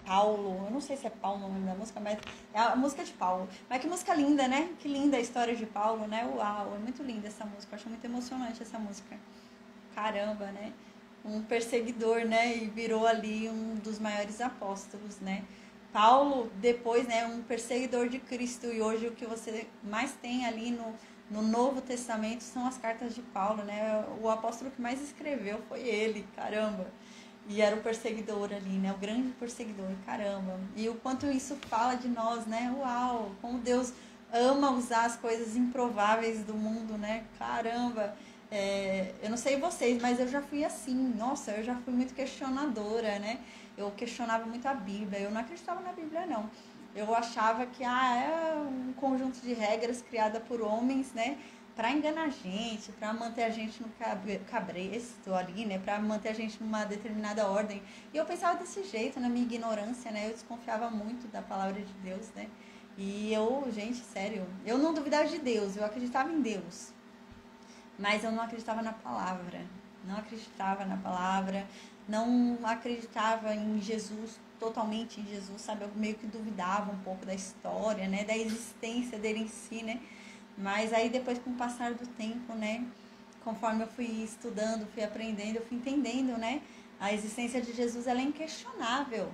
Paulo, eu não sei se é Paulo o nome da música, mas é a música de Paulo. Mas que música linda, né? Que linda a história de Paulo, né? Uau, é muito linda essa música, eu acho muito emocionante essa música. Caramba, né? Um perseguidor, né? E virou ali um dos maiores apóstolos, né? Paulo, depois, né? Um perseguidor de Cristo. E hoje o que você mais tem ali no Novo Testamento são as cartas de Paulo, né? O apóstolo que mais escreveu foi ele, caramba. E era o perseguidor ali, né? O grande perseguidor, caramba. E o quanto isso fala de nós, né? Uau, como Deus ama usar as coisas improváveis do mundo, né? Caramba. Eu não sei vocês, mas eu já fui assim. Nossa, eu já fui muito questionadora, né? Eu questionava muito a Bíblia. Eu não acreditava na Bíblia, não. Eu achava que é um conjunto de regras criada por homens, né? Para enganar a gente, para manter a gente no cabresto ali, né? Para manter a gente numa determinada ordem. E eu pensava desse jeito, na minha ignorância, né? Eu desconfiava muito da palavra de Deus, né? E gente, sério, eu não duvidava de Deus, eu acreditava em Deus. Mas eu não acreditava na palavra. Não acreditava na palavra, não acreditava em Jesus, totalmente em Jesus, sabe? Eu meio que duvidava um pouco da história, né? Da existência dele em si, né? Mas aí depois, com o passar do tempo, né? Conforme eu fui estudando, fui aprendendo, eu fui entendendo, né? A existência de Jesus, ela é inquestionável,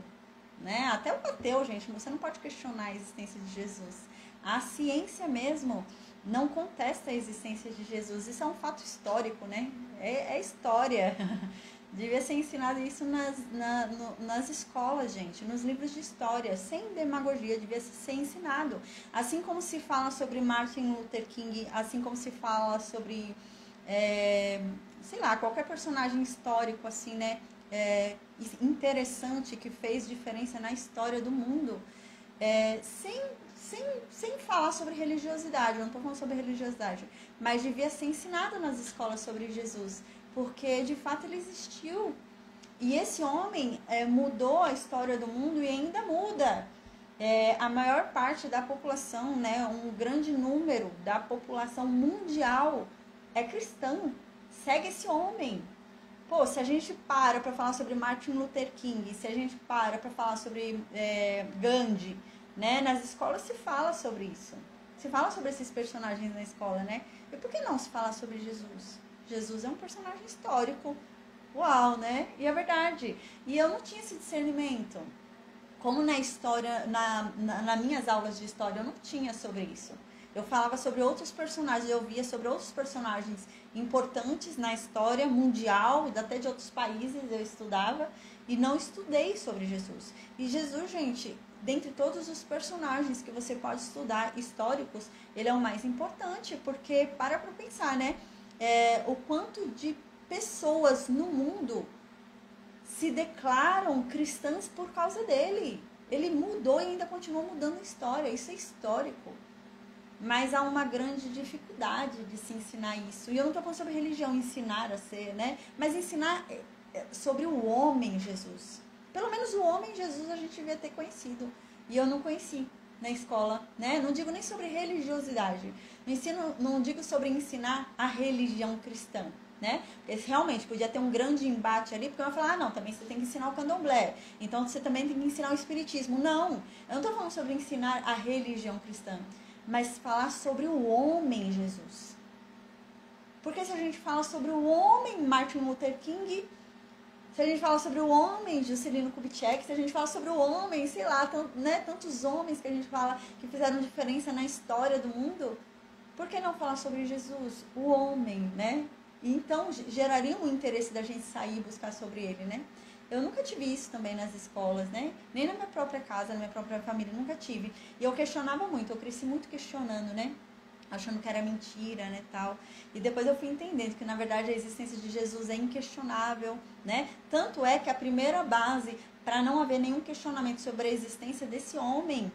né? Até o ateu, gente, você não pode questionar a existência de Jesus. A ciência mesmo não contesta a existência de Jesus. Isso é um fato histórico, né? É história. Devia ser ensinado isso nas escolas, gente, nos livros de história, sem demagogia, devia ser ensinado. Assim como se fala sobre Martin Luther King, assim como se fala sobre, sei lá, qualquer personagem histórico, assim, né? Interessante, que fez diferença na história do mundo, sem falar sobre religiosidade. Eu não estou falando sobre religiosidade, mas devia ser ensinado nas escolas sobre Jesus, porque de fato ele existiu. E esse homem mudou a história do mundo e ainda muda. A maior parte da população, né, um grande número da população mundial é cristão, segue esse homem. Pô, se a gente para falar sobre Martin Luther King, se a gente para falar sobre Gandhi, né, nas escolas se fala sobre isso. Se fala sobre esses personagens na escola, né? E por que não se fala sobre Jesus? Jesus é um personagem histórico. Uau, né? E é verdade. E eu não tinha esse discernimento. Como na história, nas minhas aulas de história, eu não tinha sobre isso. Eu falava sobre outros personagens, eu via sobre outros personagens importantes na história mundial, até de outros países eu estudava, e não estudei sobre Jesus. E Jesus, gente, dentre todos os personagens que você pode estudar, históricos, ele é o mais importante, porque para pensar, né? O quanto de pessoas no mundo se declaram cristãs por causa dele. Ele mudou e ainda continua mudando a história, isso é histórico. Mas há uma grande dificuldade de se ensinar isso. E eu não estou falando sobre religião, ensinar a ser, né? Mas ensinar sobre o homem Jesus. Pelo menos o homem Jesus a gente devia ter conhecido. E eu não conheci na escola, né? Não digo nem sobre religiosidade. Não digo sobre ensinar a religião cristã, né? Porque realmente podia ter um grande embate ali, porque eu ia falar, não, também você tem que ensinar o candomblé. Então você também tem que ensinar o espiritismo. Não, eu não estou falando sobre ensinar a religião cristã, mas falar sobre o homem Jesus. Porque se a gente fala sobre o homem Martin Luther King, se a gente fala sobre o homem Juscelino Kubitschek, se a gente fala sobre o homem, sei lá, tantos homens que a gente fala que fizeram diferença na história do mundo, por que não falar sobre Jesus, o homem, né? Então geraria um interesse da gente sair e buscar sobre ele, né? Eu nunca tive isso também nas escolas, né? Nem na minha própria casa, na minha própria família, nunca tive. E eu questionava muito, eu cresci muito questionando, né? Achando que era mentira, né, tal. E depois eu fui entendendo que, na verdade, a existência de Jesus é inquestionável, né? Tanto é que a primeira base para não haver nenhum questionamento sobre a existência desse homem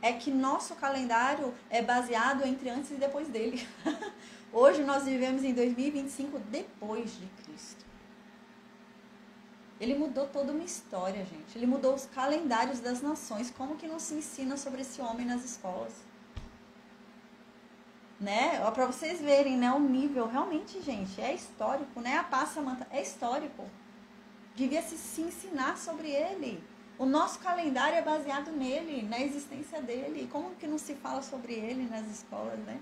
é que nosso calendário é baseado entre antes e depois dele. Hoje nós vivemos em 2025 depois de Cristo. Ele mudou toda uma história, gente. Ele mudou os calendários das nações. Como que não se ensina sobre esse homem nas escolas? Né? Para vocês verem, né, o nível, realmente, gente, é histórico, né? A Passa Manta é histórico. Devia se ensinar sobre ele. O nosso calendário é baseado nele, na existência dele. Como que não se fala sobre ele nas escolas, né?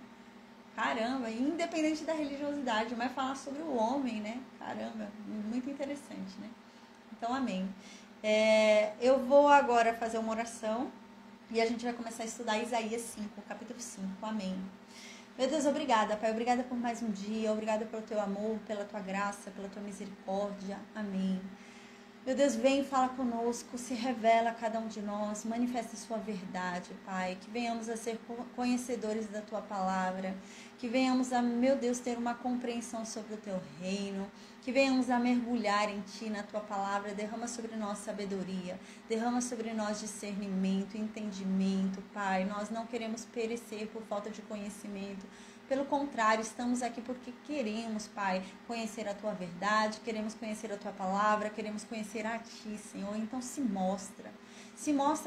Caramba, independente da religiosidade, mas falar sobre o homem, né? Caramba, muito interessante, né? Então, amém. Eu vou agora fazer uma oração e a gente vai começar a estudar Isaías 5, capítulo 5. Amém. Meu Deus, obrigada, Pai. Obrigada por mais um dia. Obrigada pelo teu amor, pela tua graça, pela tua misericórdia. Amém. Meu Deus, vem, fala conosco, se revela a cada um de nós, manifesta a sua verdade, Pai. Que venhamos a ser conhecedores da tua palavra. Que venhamos a, meu Deus, ter uma compreensão sobre o teu reino. Que venhamos a mergulhar em ti, na tua palavra. Derrama sobre nós sabedoria. Derrama sobre nós discernimento, entendimento, Pai. Nós não queremos perecer por falta de conhecimento. Pelo contrário, estamos aqui porque queremos, Pai, conhecer a Tua verdade, queremos conhecer a Tua palavra, queremos conhecer a Ti, Senhor. Então se mostra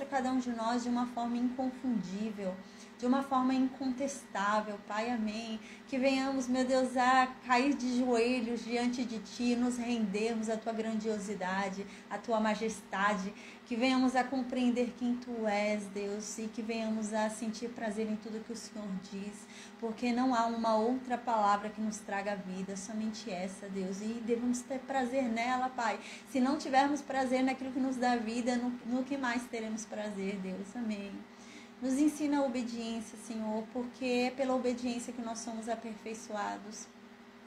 a cada um de nós de uma forma inconfundível, de uma forma incontestável, Pai, amém. Que venhamos, meu Deus, a cair de joelhos diante de Ti, nos rendermos à Tua grandiosidade, à Tua majestade. Que venhamos a compreender quem Tu és, Deus, e que venhamos a sentir prazer em tudo que o Senhor diz, porque não há uma outra palavra que nos traga vida, somente essa, Deus, e devemos ter prazer nela, Pai. Se não tivermos prazer naquilo que nos dá vida, no que mais teremos prazer, Deus, amém. Nos ensina a obediência, Senhor, porque é pela obediência que nós somos aperfeiçoados.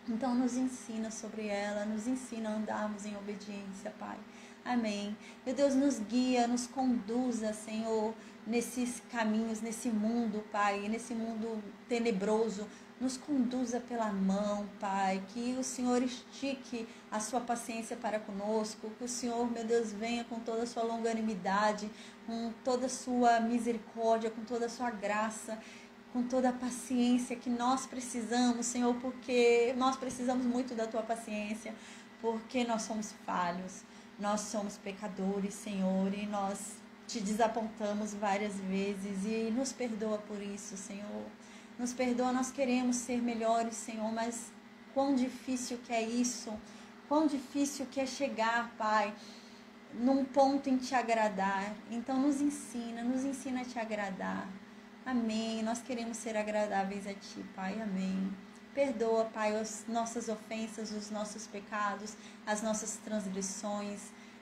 Então nos ensina sobre ela, nos ensina a andarmos em obediência, Pai. Amém. Meu Deus, nos guia, nos conduza, Senhor, nesses caminhos, nesse mundo, Pai, nesse mundo tenebroso. Nos conduza pela mão, Pai, que o Senhor estique a sua paciência para conosco, que o Senhor, meu Deus, venha com toda a sua longanimidade, com toda a sua misericórdia, com toda a sua graça, com toda a paciência que nós precisamos, Senhor, porque nós precisamos muito da tua paciência, porque nós somos falhos, nós somos pecadores, Senhor, e nós te desapontamos várias vezes, e nos perdoa por isso, Senhor. Nos perdoa, nós queremos ser melhores, Senhor, mas quão difícil que é isso, quão difícil que é chegar, Pai, num ponto em te agradar. Então nos ensina a te agradar. Amém. Nós queremos ser agradáveis a Ti, Pai. Amém. Perdoa, Pai, as nossas ofensas, os nossos pecados, as nossas transgressões.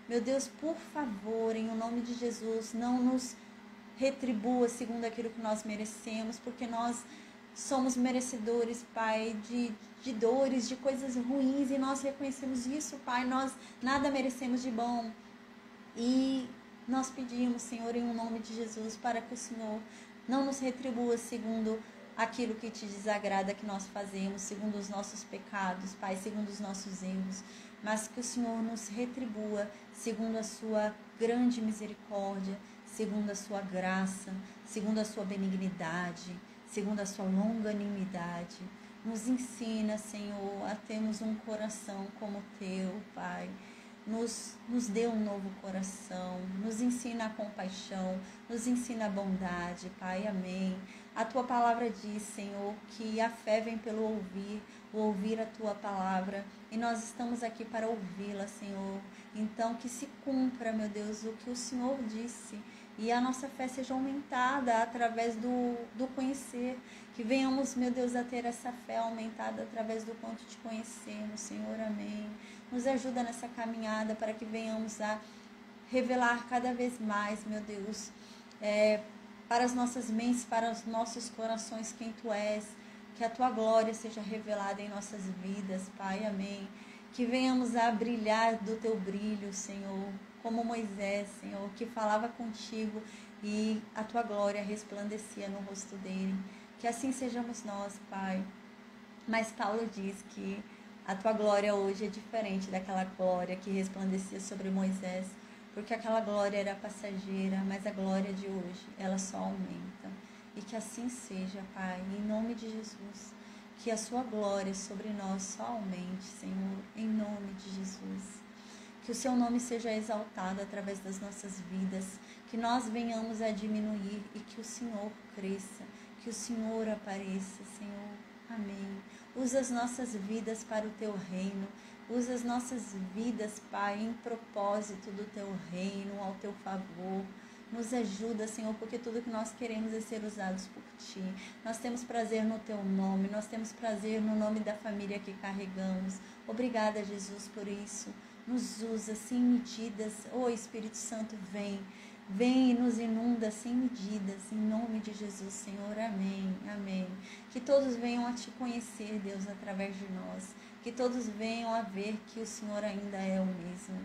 Meu Deus, por favor, em o nome de Jesus, não nos retribua segundo aquilo que nós merecemos, porque nós somos merecedores, Pai, de dores, de coisas ruins, e nós reconhecemos isso, Pai. Nós nada merecemos de bom. E nós pedimos, Senhor, em o nome de Jesus, para que o Senhor não nos retribua segundo aquilo que te desagrada que nós fazemos, segundo os nossos pecados, Pai, segundo os nossos erros, mas que o Senhor nos retribua segundo a sua grande misericórdia, segundo a sua graça, segundo a sua benignidade, segundo a sua longanimidade. Nos ensina, Senhor, a termos um coração como o teu, Pai. Nos dê um novo coração, nos ensina a compaixão, nos ensina a bondade, Pai, amém. A Tua palavra diz, Senhor, que a fé vem pelo ouvir a Tua palavra, e nós estamos aqui para ouvi-la, Senhor. Então, que se cumpra, meu Deus, o que o Senhor disse, e a nossa fé seja aumentada através do conhecer, que venhamos, meu Deus, a ter essa fé aumentada através do quanto te conhecemos, Senhor, amém. Nos ajuda nessa caminhada para que venhamos a revelar cada vez mais, meu Deus, para as nossas mentes, para os nossos corações quem Tu és, que a Tua glória seja revelada em nossas vidas, Pai, amém. Que venhamos a brilhar do Teu brilho, Senhor, como Moisés, Senhor, que falava contigo e a Tua glória resplandecia no rosto dele. Que assim sejamos nós, Pai. Mas Paulo diz que a Tua glória hoje é diferente daquela glória que resplandecia sobre Moisés, porque aquela glória era passageira, mas a glória de hoje, ela só aumenta. E que assim seja, Pai, em nome de Jesus, que a Sua glória sobre nós só aumente, Senhor, em nome de Jesus. Que o Seu nome seja exaltado através das nossas vidas, que nós venhamos a diminuir e que o Senhor cresça, que o Senhor apareça, Senhor. Amém. Usa as nossas vidas para o Teu reino. Usa as nossas vidas, Pai, em propósito do Teu reino, ao Teu favor. Nos ajuda, Senhor, porque tudo que nós queremos é ser usados por Ti. Nós temos prazer no Teu nome, nós temos prazer no nome da família que carregamos. Obrigada, Jesus, por isso. Nos usa sem medidas. Ô Espírito Santo, vem. Vem e nos inunda sem medidas, em nome de Jesus, Senhor. Amém, amém. Que todos venham a Te conhecer, Deus, através de nós. Que todos venham a ver que o Senhor ainda é o mesmo.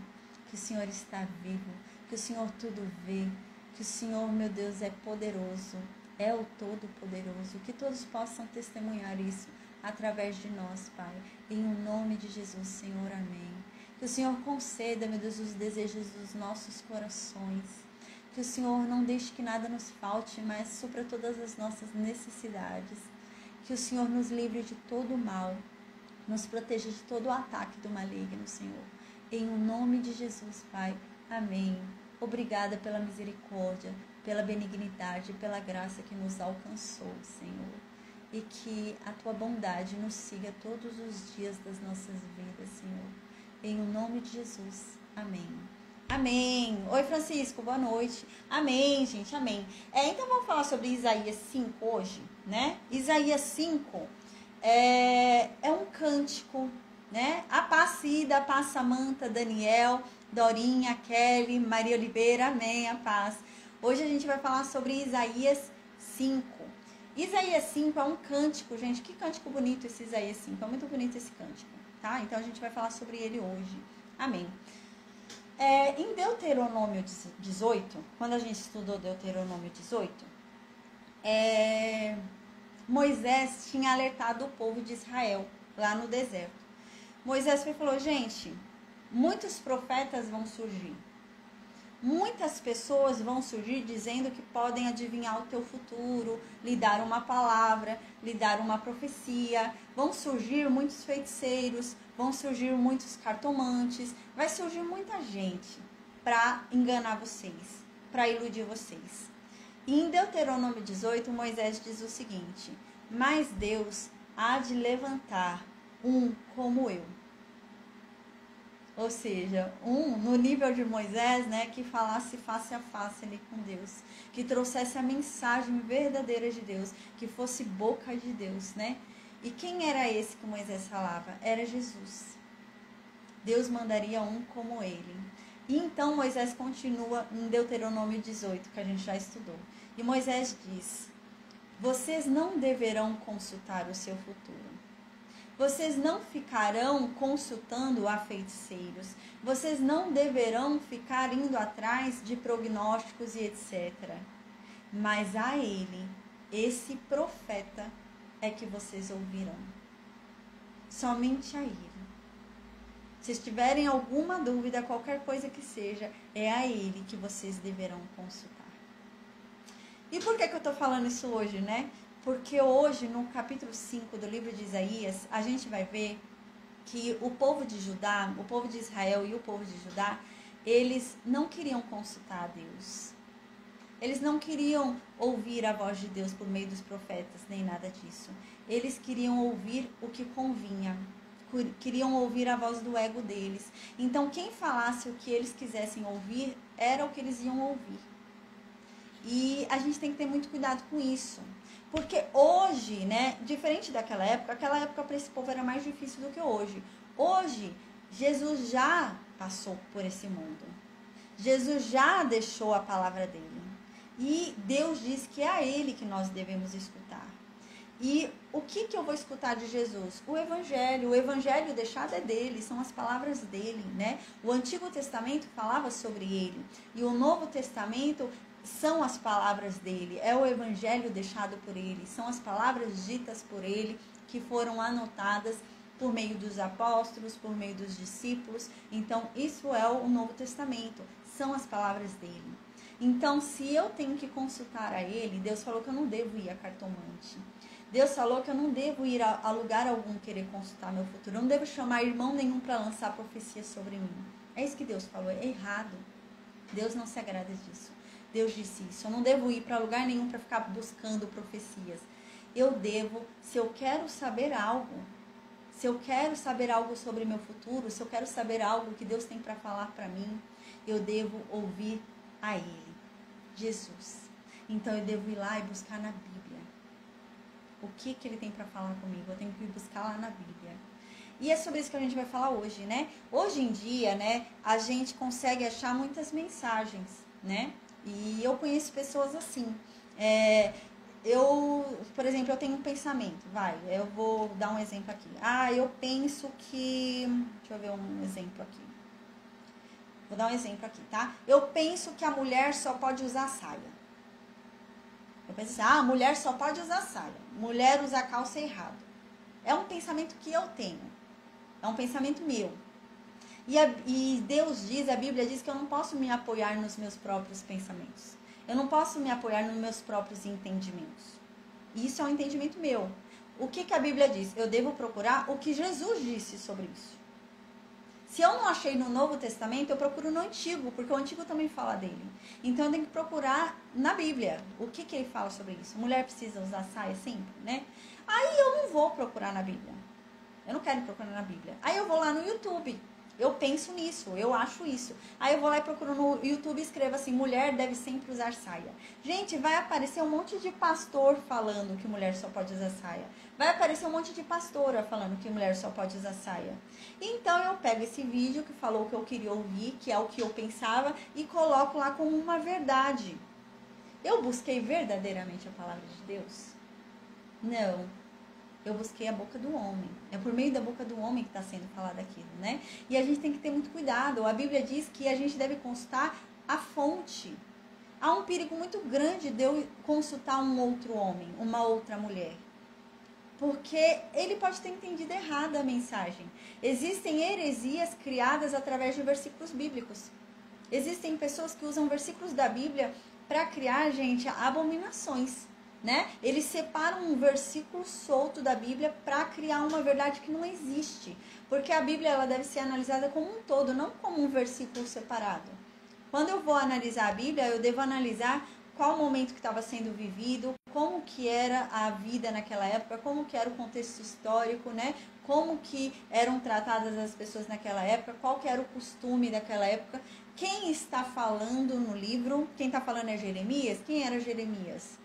Que o Senhor está vivo, que o Senhor tudo vê. Que o Senhor, meu Deus, é poderoso, é o Todo-Poderoso. Que todos possam testemunhar isso através de nós, Pai. Em o nome de Jesus, Senhor, amém. Que o Senhor conceda, meu Deus, os desejos dos nossos corações. Que o Senhor não deixe que nada nos falte, mas supra todas as nossas necessidades. Que o Senhor nos livre de todo o mal, nos proteja de todo o ataque do maligno, Senhor. Em o nome de Jesus, Pai. Amém. Obrigada pela misericórdia, pela benignidade, pela graça que nos alcançou, Senhor. E que a Tua bondade nos siga todos os dias das nossas vidas, Senhor. Em o nome de Jesus. Amém. Amém. Oi, Francisco, boa noite. Amém, gente, amém. Então vamos falar sobre Isaías 5 hoje, né? Isaías 5 é um cântico, né? A paz Cida, a paz Samanta, Daniel, Dorinha, Kelly, Maria Oliveira, amém, a paz. Hoje a gente vai falar sobre Isaías 5. Isaías 5 é um cântico, gente, que cântico bonito esse Isaías 5, é muito bonito esse cântico, tá? Então a gente vai falar sobre ele hoje, amém. Em Deuteronômio 18, quando a gente estudou Deuteronômio 18, Moisés tinha alertado o povo de Israel lá no deserto. Moisés falou, gente, muitos profetas vão surgir. Muitas pessoas vão surgir dizendo que podem adivinhar o teu futuro, lhe dar uma palavra, lhe dar uma profecia. Vão surgir muitos feiticeiros, vão surgir muitos cartomantes, vai surgir muita gente para enganar vocês, para iludir vocês. E em Deuteronômio 18, Moisés diz o seguinte: mas Deus há de levantar um como eu. Ou seja, no nível de Moisés, né, que falasse face a face ali com Deus, que trouxesse a mensagem verdadeira de Deus, que fosse boca de Deus, né? E quem era esse que Moisés falava? Era Jesus. Deus mandaria um como ele. E então Moisés continua em Deuteronômio 18, que a gente já estudou. E Moisés diz: vocês não deverão consultar o seu futuro. Vocês não ficarão consultando a feiticeiros. Vocês não deverão ficar indo atrás de prognósticos e etc. Mas a ele, esse profeta, é que vocês ouvirão. Somente a ele. Se tiverem alguma dúvida, qualquer coisa que seja, é a ele que vocês deverão consultar. E por que eu estou falando isso hoje, né? Porque hoje, no capítulo 5 do livro de Isaías, a gente vai ver que o povo de Judá, o povo de Israel e o povo de Judá, eles não queriam consultar a Deus. Eles não queriam ouvir a voz de Deus por meio dos profetas, nem nada disso. Eles queriam ouvir o que convinha. Queriam ouvir a voz do ego deles. Então, quem falasse o que eles quisessem ouvir, era o que eles iam ouvir. E a gente tem que ter muito cuidado com isso. Porque hoje, né, diferente daquela época, aquela época para esse povo era mais difícil do que hoje. Hoje, Jesus já passou por esse mundo. Jesus já deixou a palavra dele. E Deus diz que é a ele que nós devemos escutar. E o que eu vou escutar de Jesus? O Evangelho deixado é dele, são as palavras dele, né? O Antigo Testamento falava sobre ele. E o Novo Testamento são as palavras dele, é o Evangelho deixado por ele, são as palavras ditas por ele, que foram anotadas por meio dos apóstolos, por meio dos discípulos. Então, isso é o Novo Testamento, são as palavras dele. Então, se eu tenho que consultar a ele, Deus falou que eu não devo ir a cartomante. Deus falou que eu não devo ir a lugar algum querer consultar meu futuro. Eu não devo chamar irmão nenhum para lançar profecia sobre mim. É isso que Deus falou, é errado. Deus não se agrada disso. Deus disse isso. Eu não devo ir para lugar nenhum para ficar buscando profecias. Eu devo, se eu quero saber algo, se eu quero saber algo sobre meu futuro, se eu quero saber algo que Deus tem para falar para mim, eu devo ouvir a Ele, Jesus. Então eu devo ir lá e buscar na Bíblia. O que Ele tem para falar comigo? Eu tenho que ir buscar lá na Bíblia. E é sobre isso que a gente vai falar hoje, né? Hoje em dia, né, a gente consegue achar muitas mensagens, né? E eu conheço pessoas assim. Por exemplo, eu tenho um pensamento, eu vou dar um exemplo aqui. Eu penso que... Deixa eu ver um exemplo aqui. Vou dar um exemplo aqui, tá? Eu penso que a mulher só pode usar saia. Eu penso assim, a mulher só pode usar saia. Mulher usa calça errado. É um pensamento que eu tenho. É um pensamento meu. E Deus diz, a Bíblia diz que eu não posso me apoiar nos meus próprios pensamentos. Eu não posso me apoiar nos meus próprios entendimentos. Isso é um entendimento meu. O que a Bíblia diz? Eu devo procurar o que Jesus disse sobre isso. Se eu não achei no Novo Testamento, eu procuro no Antigo, porque o Antigo também fala dele. Então eu tenho que procurar na Bíblia o que ele fala sobre isso. Mulher precisa usar saia sempre, né? Aí eu não vou procurar na Bíblia. Eu não quero procurar na Bíblia. Aí eu vou lá no YouTube. Eu penso nisso, eu acho isso. Aí eu vou lá e procuro no YouTube e escrevo assim, mulher deve sempre usar saia. Gente, vai aparecer um monte de pastor falando que mulher só pode usar saia. Vai aparecer um monte de pastora falando que mulher só pode usar saia. Então eu pego esse vídeo que falou o que eu queria ouvir, que é o que eu pensava, e coloco lá como uma verdade. Eu busquei verdadeiramente a palavra de Deus? Não. Eu busquei a boca do homem. É por meio da boca do homem que está sendo falado aquilo, né? E a gente tem que ter muito cuidado. A Bíblia diz que a gente deve consultar a fonte. Há um perigo muito grande de eu consultar um outro homem, uma outra mulher. Porque ele pode ter entendido errado a mensagem. Existem heresias criadas através de versículos bíblicos. Existem pessoas que usam versículos da Bíblia para criar, gente, abominações. Né? Eles separam um versículo solto da Bíblia para criar uma verdade que não existe. Porque a Bíblia ela deve ser analisada como um todo, não como um versículo separado. Quando eu vou analisar a Bíblia, eu devo analisar qual o momento que estava sendo vivido, como que era a vida naquela época, como que era o contexto histórico, né? Como que eram tratadas as pessoas naquela época, qual que era o costume daquela época. Quem está falando no livro? Quem está falando é Jeremias? Quem era Jeremias?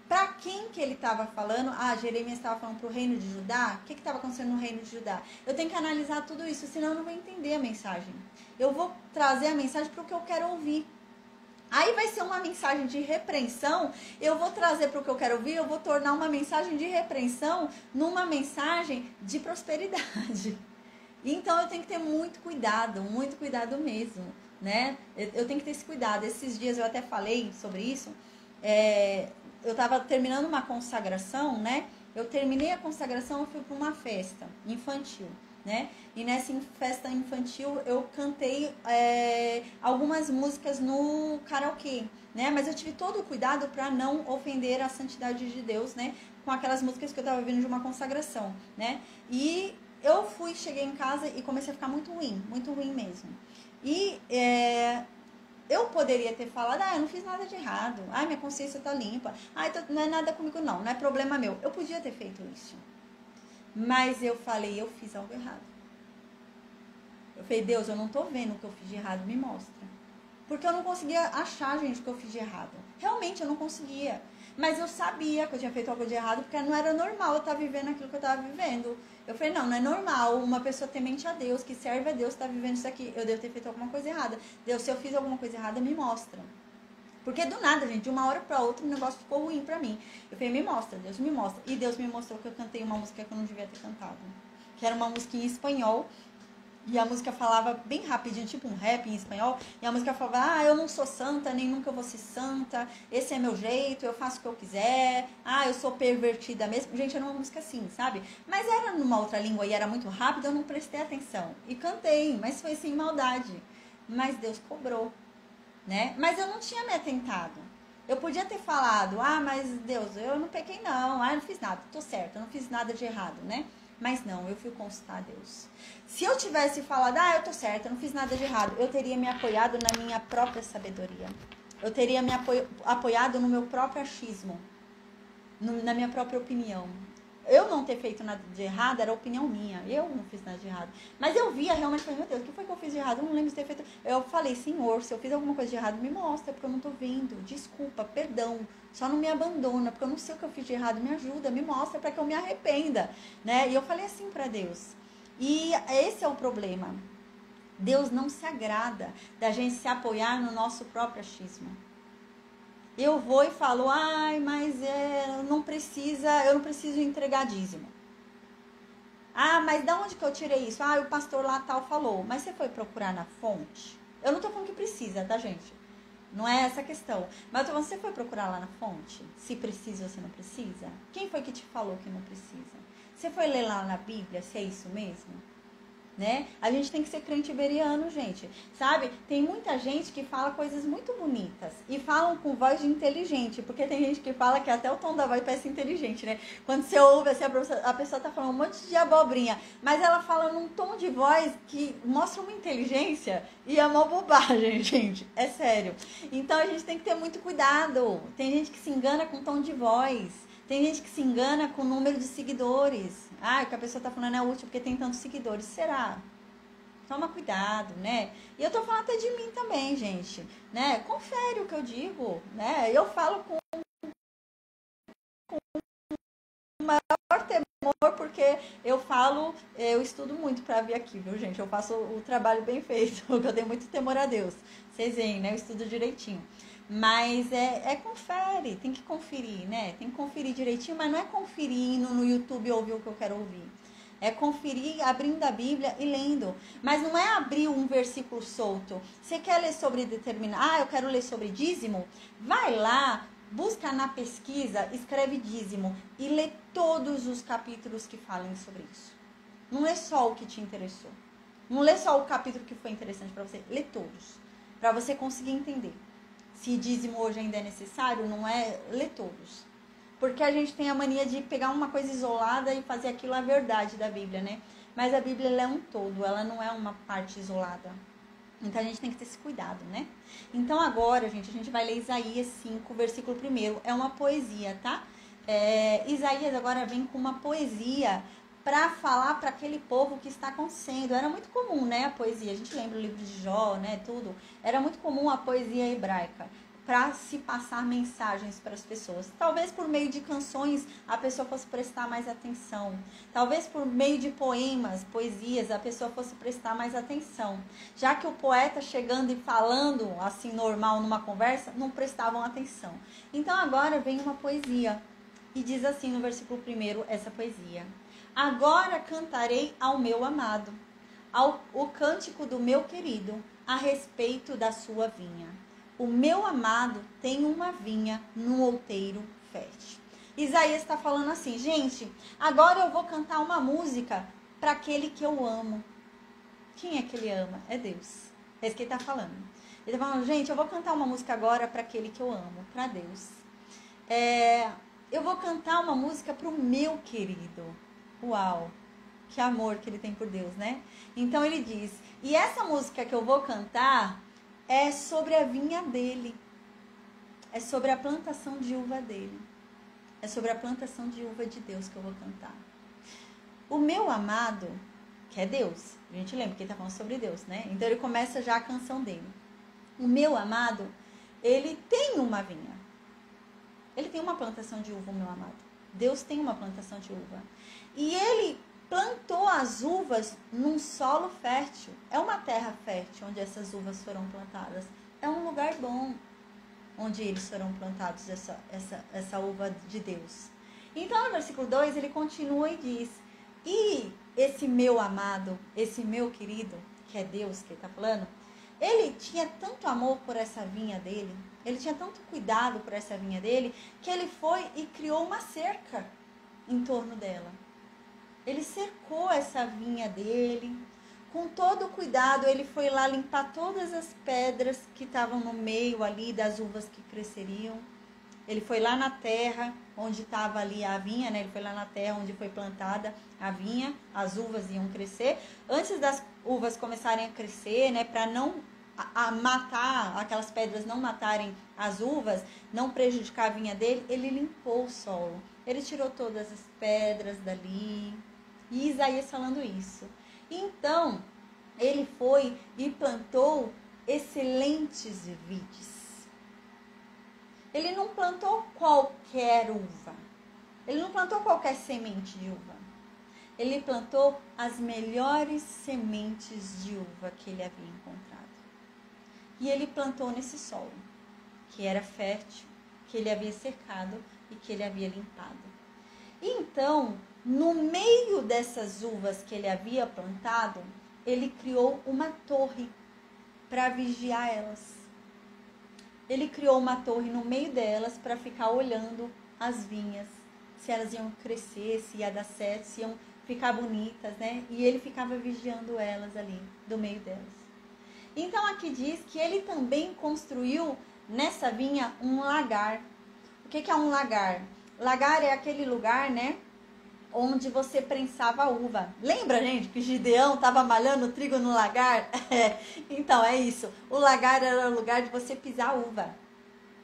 Para quem que ele estava falando? Jeremias estava falando para o reino de Judá. O que estava acontecendo no reino de Judá? Eu tenho que analisar tudo isso, senão eu não vou entender a mensagem. Eu vou trazer a mensagem para o que eu quero ouvir. Aí vai ser uma mensagem de repreensão, eu vou trazer para o que eu quero ouvir, eu vou tornar uma mensagem de repreensão numa mensagem de prosperidade. Então eu tenho que ter muito cuidado mesmo, né? Eu tenho que ter esse cuidado. Esses dias eu até falei sobre isso. Eu estava terminando uma consagração, né? Eu terminei a consagração e fui para uma festa infantil, né? E nessa festa infantil eu cantei algumas músicas no karaokê, né? Mas eu tive todo o cuidado para não ofender a santidade de Deus, né? Com aquelas músicas que eu estava vindo de uma consagração, né? E eu cheguei em casa e comecei a ficar muito ruim mesmo. E eu poderia ter falado, eu não fiz nada de errado. Minha consciência tá limpa. Não é nada comigo não é problema meu. Eu podia ter feito isso. Mas eu falei, eu fiz algo errado. Eu falei, Deus, eu não tô vendo o que eu fiz de errado, me mostra. Porque eu não conseguia achar, gente, o que eu fiz de errado. Realmente eu não conseguia. Mas eu sabia que eu tinha feito algo de errado, porque não era normal eu estar vivendo aquilo que eu estava vivendo. Eu falei, não é normal uma pessoa temente a Deus, que serve a Deus, estar vivendo isso aqui. Eu devo ter feito alguma coisa errada. Deus, se eu fiz alguma coisa errada, me mostra. Porque do nada, gente, de uma hora para outra, o negócio ficou ruim para mim. Eu falei, me mostra, Deus, me mostra. E Deus me mostrou que eu cantei uma música que eu não devia ter cantado. Que era uma música em espanhol. E a música falava bem rapidinho, tipo um rap em espanhol. E a música falava, eu não sou santa, nem nunca vou ser santa. Esse é meu jeito, eu faço o que eu quiser. Eu sou pervertida mesmo. Gente, era uma música assim, sabe? Mas era numa outra língua e era muito rápido, eu não prestei atenção. E cantei, mas foi sem maldade. Mas Deus cobrou, né? Mas eu não tinha me atentado. Eu podia ter falado, mas Deus, eu não pequei não. Eu não fiz nada, tô certa, eu não fiz nada de errado, né? Mas não, eu fui consultar a Deus. Se eu tivesse falado, eu tô certa, eu não fiz nada de errado, eu teria me apoiado na minha própria sabedoria. Eu teria me apoiado no meu próprio achismo, na minha própria opinião. eu não ter feito nada de errado era opinião minha. Eu não fiz nada de errado. Mas eu via realmente, falei, meu Deus, o que foi que eu fiz de errado? Eu não lembro de ter feito. Eu falei, Senhor, se eu fiz alguma coisa de errado, me mostra, porque eu não tô vendo. Desculpa, perdão. Só não me abandona, porque eu não sei o que eu fiz de errado. Me ajuda, me mostra para que eu me arrependa, né? E eu falei assim para Deus. E esse é o problema. Deus não se agrada da gente se apoiar no nosso próprio achismo. Eu vou e falo, ai, mas eu não preciso entregar dízimo. Ah, mas da onde que eu tirei isso? Ah, o pastor lá tal falou. Mas você foi procurar na fonte? Eu não tô falando que precisa, tá, gente? Não é essa a questão. Mas eu tô falando, você foi procurar lá na fonte? Se precisa ou se não precisa? Quem foi que te falou que não precisa? Você foi ler lá na Bíblia se é isso mesmo? Né? A gente tem que ser crente iberiano, gente, sabe? Tem muita gente que fala coisas muito bonitas e falam com voz de inteligente, porque tem gente que fala que até o tom da voz parece inteligente, né? Quando você ouve, assim, a pessoa tá falando um monte de abobrinha, mas ela fala num tom de voz que mostra uma inteligência e é uma bobagem, gente, é sério. Então a gente tem que ter muito cuidado. Tem gente que se engana com tom de voz, tem gente que se engana com o número de seguidores. Ah, o que a pessoa tá falando é útil porque tem tantos seguidores. Será? Toma cuidado, né? E eu tô falando até de mim também, gente, né? Confere o que eu digo, né? Eu falo com o maior temor porque eu estudo muito pra vir aqui, viu, gente? Eu faço o trabalho bem feito, porque eu tenho muito temor a Deus. Vocês veem, né? Eu estudo direitinho. Mas confere, tem que conferir, né? Tem que conferir direitinho, mas não é conferir indo no YouTube e ouvir o que eu quero ouvir. É conferir abrindo a Bíblia e lendo. Mas não é abrir um versículo solto. Você quer ler sobre determinado... Ah, eu quero ler sobre dízimo? Vai lá, busca na pesquisa, escreve dízimo e lê todos os capítulos que falem sobre isso. Não lê só o que te interessou. Não lê só o capítulo que foi interessante para você. Lê todos, para você conseguir entender. Se dízimo hoje ainda é necessário, não é ler todos. Porque a gente tem a mania de pegar uma coisa isolada e fazer aquilo a verdade da Bíblia, né? Mas a Bíblia ela é um todo, ela não é uma parte isolada. Então a gente tem que ter esse cuidado, né? Então agora, gente, a gente vai ler Isaías 5, versículo 1. É uma poesia, tá? Isaías agora vem com uma poesia para falar para aquele povo que está acontecendo. Era muito comum, né, a poesia. A gente lembra o livro de Jó, né, tudo. Era muito comum a poesia hebraica para se passar mensagens para as pessoas. Talvez por meio de canções a pessoa fosse prestar mais atenção. Talvez por meio de poemas, poesias, a pessoa fosse prestar mais atenção. Já que o poeta chegando e falando assim normal numa conversa, não prestavam atenção. Então agora vem uma poesia. E diz assim no versículo 1 essa poesia. Agora cantarei ao meu amado, o cântico do meu querido, a respeito da sua vinha. O meu amado tem uma vinha num outeiro fértil. Isaías está falando assim, gente, agora eu vou cantar uma música para aquele que eu amo. Quem é que ele ama? É Deus. É isso que ele está falando. Ele está falando, gente, eu vou cantar uma música agora para aquele que eu amo, para Deus. Eu vou cantar uma música para o meu querido. Uau, que amor que ele tem por Deus, né? Então ele diz, e essa música que eu vou cantar é sobre a vinha dele. É sobre a plantação de uva dele. É sobre a plantação de uva de Deus que eu vou cantar. O meu amado, que é Deus, a gente lembra que ele está falando sobre Deus, né? Então ele começa já a canção dele. O meu amado, ele tem uma vinha. Ele tem uma plantação de uva, o meu amado. Deus tem uma plantação de uva. E ele plantou as uvas num solo fértil. É uma terra fértil onde essas uvas foram plantadas. É um lugar bom onde eles foram plantados, essa uva de Deus. Então, no versículo 2, ele continua e diz, e esse meu amado, esse meu querido, que é Deus que ele está falando, ele tinha tanto amor por essa vinha dele, ele tinha tanto cuidado por essa vinha dele, que ele foi e criou uma cerca em torno dela. Ele cercou essa vinha dele, com todo o cuidado, ele foi lá limpar todas as pedras que estavam no meio ali das uvas que cresceriam. Ele foi lá na terra onde estava ali a vinha, né? Ele foi lá na terra onde foi plantada a vinha, as uvas iam crescer. Antes das uvas começarem a crescer, né? Para não a matar, aquelas pedras não matarem as uvas, não prejudicar a vinha dele, ele limpou o solo. Ele tirou todas as pedras dali. E Isaías falando isso. Então, ele foi e plantou excelentes vides. Ele não plantou qualquer uva. Ele não plantou qualquer semente de uva. Ele plantou as melhores sementes de uva que ele havia encontrado. E ele plantou nesse solo, que era fértil, que ele havia cercado e que ele havia limpado. E então, no meio dessas uvas que ele havia plantado, ele criou uma torre para vigiar elas. Ele criou uma torre no meio delas para ficar olhando as vinhas, se elas iam crescer, se ia dar certo, se iam ficar bonitas, né? E ele ficava vigiando elas ali, do meio delas. Então aqui diz que ele também construiu nessa vinha um lagar. O que é um lagar? Lagar é aquele lugar, né, onde você prensava a uva. Lembra, gente, que Gideão estava malhando trigo no lagar? Então, é isso. O lagar era o lugar de você pisar a uva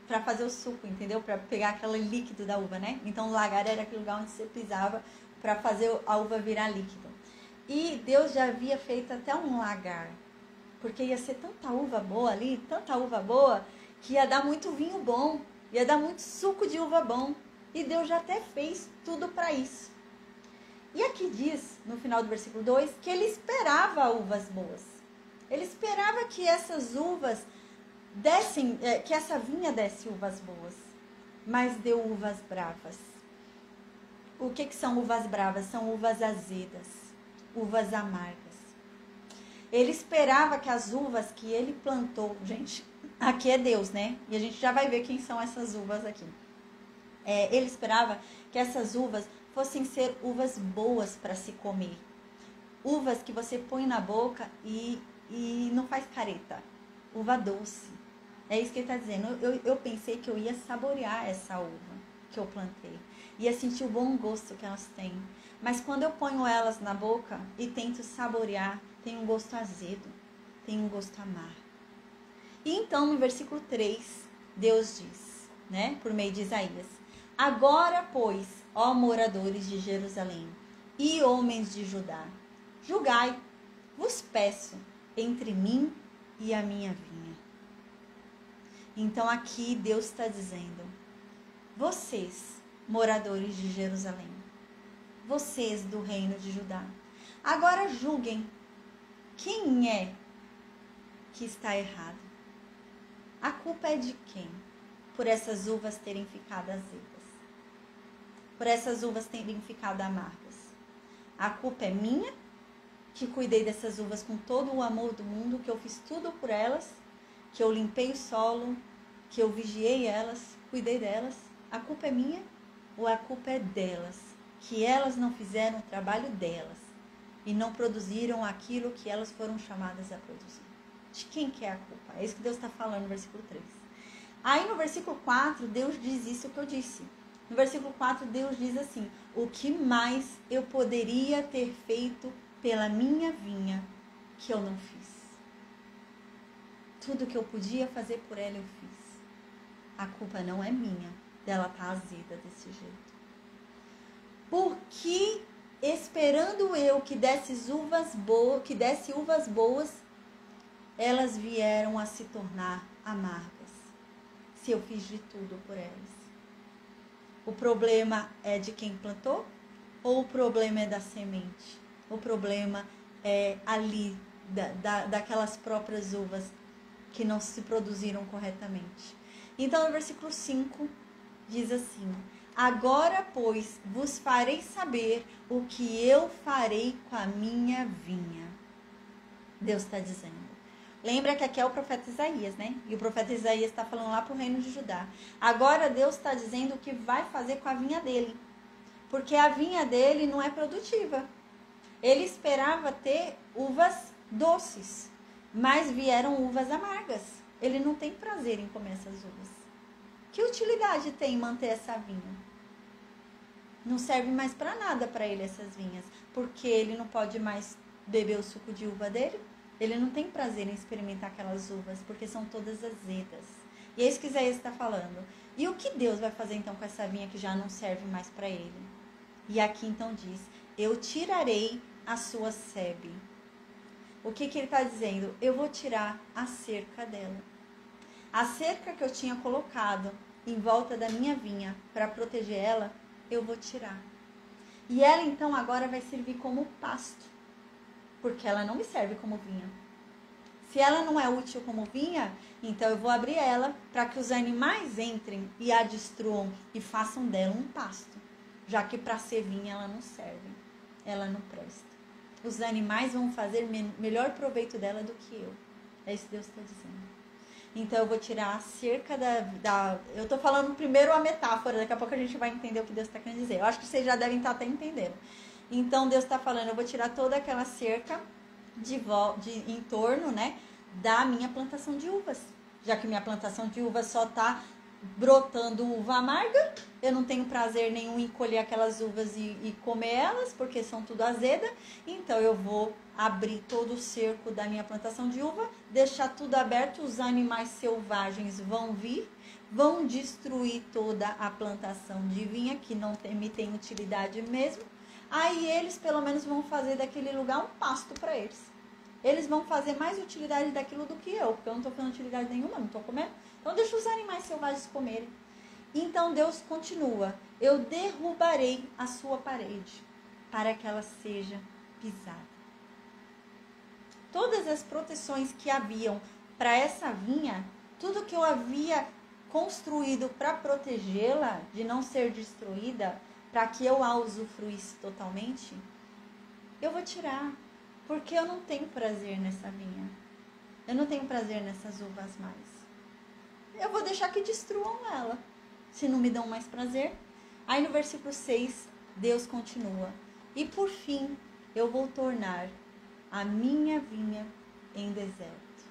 para fazer o suco, entendeu? Para pegar aquele líquido da uva, né? Então, o lagar era aquele lugar onde você pisava para fazer a uva virar líquido. E Deus já havia feito até um lagar, porque ia ser tanta uva boa ali, tanta uva boa, que ia dar muito vinho bom, ia dar muito suco de uva bom. E Deus já até fez tudo para isso. E aqui diz, no final do versículo 2, que ele esperava uvas boas. Ele esperava que essas uvas dessem, que essa vinha desse uvas boas, mas deu uvas bravas. O que são uvas bravas? São uvas azedas, uvas amargas. Ele esperava que as uvas que ele plantou, gente, aqui é Deus, né? E a gente já vai ver quem são essas uvas aqui. Ele esperava que essas uvas fossem ser uvas boas para se comer. Uvas que você põe na boca e não faz careta. Uva doce. É isso que ele está dizendo. Eu pensei que eu ia saborear essa uva que eu plantei. Ia sentir o bom gosto que elas têm. Mas quando eu ponho elas na boca e tento saborear, tem um gosto azedo. Tem um gosto amargo. E então, no versículo 3, Deus diz, né, por meio de Isaías: agora, pois, ó moradores de Jerusalém e homens de Judá, julgai, vos peço, entre mim e a minha vinha. Então aqui Deus está dizendo: vocês, moradores de Jerusalém, vocês do reino de Judá, agora julguem quem é que está errado. A culpa é de quem? Por essas uvas terem ficado azedas, por essas uvas terem ficado amargas. A culpa é minha, que cuidei dessas uvas com todo o amor do mundo, que eu fiz tudo por elas, que eu limpei o solo, que eu vigiei elas, cuidei delas. A culpa é minha ou a culpa é delas, que elas não fizeram o trabalho delas e não produziram aquilo que elas foram chamadas a produzir? De quem que é a culpa? É isso que Deus está falando no versículo 3. Aí no versículo 4, Deus diz isso que eu disse. No versículo 4, Deus diz assim: o que mais eu poderia ter feito pela minha vinha que eu não fiz? Tudo que eu podia fazer por ela eu fiz. A culpa não é minha dela estar azeda desse jeito. Porque esperando eu que desse uvas boas, elas vieram a se tornar amargas. Se eu fiz de tudo por elas. O problema é de quem plantou? Ou o problema é da semente? O problema é ali, daquelas próprias uvas que não se produziram corretamente. Então, no versículo 5, diz assim: agora, pois, vos farei saber o que eu farei com a minha vinha. Deus está dizendo. Lembra que aqui é o profeta Isaías, né? E o profeta Isaías está falando lá para o reino de Judá. Agora Deus está dizendo o que vai fazer com a vinha dele. Porque a vinha dele não é produtiva. Ele esperava ter uvas doces, mas vieram uvas amargas. Ele não tem prazer em comer essas uvas. Que utilidade tem manter essa vinha? Não serve mais para nada para ele essas vinhas. Porque ele não pode mais beber o suco de uva dele. Ele não tem prazer em experimentar aquelas uvas, porque são todas azedas. E é isso que Isaías está falando. E o que Deus vai fazer então com essa vinha que já não serve mais para ele? E aqui então diz, eu tirarei a sua sebe. O que ele está dizendo? Eu vou tirar a cerca dela. A cerca que eu tinha colocado em volta da minha vinha para proteger ela, eu vou tirar. E ela então agora vai servir como pasto, porque ela não me serve como vinha. Se ela não é útil como vinha, então eu vou abrir ela para que os animais entrem e a destruam e façam dela um pasto, já que para ser vinha ela não serve, ela não presta. Os animais vão fazer melhor proveito dela do que eu. É isso que Deus está dizendo. Então eu vou tirar a cerca eu estou falando primeiro a metáfora, daqui a pouco a gente vai entender o que Deus está querendo dizer. Eu acho que vocês já devem estar até entendendo. Então Deus está falando, eu vou tirar toda aquela cerca em torno, né, da minha plantação de uvas. Já que minha plantação de uvas só está brotando uva amarga, eu não tenho prazer nenhum em colher aquelas uvas e comer elas, porque são tudo azeda. Então eu vou abrir todo o cerco da minha plantação de uva, deixar tudo aberto, os animais selvagens vão vir, vão destruir toda a plantação de vinha, que não me tem utilidade mesmo. Aí eles pelo menos vão fazer daquele lugar um pasto para eles. Eles vão fazer mais utilidade daquilo do que eu, porque eu não estou fazendo utilidade nenhuma, não estou comendo. Então deixa os animais selvagens comerem. Então Deus continua, eu derrubarei a sua parede para que ela seja pisada. Todas as proteções que haviam para essa vinha, tudo que eu havia construído para protegê-la de não ser destruída, para que eu a usufruísse totalmente, eu vou tirar, porque eu não tenho prazer nessa vinha. Eu não tenho prazer nessas uvas mais. Eu vou deixar que destruam ela, se não me dão mais prazer. Aí no versículo 6, Deus continua, e por fim eu vou tornar a minha vinha em deserto.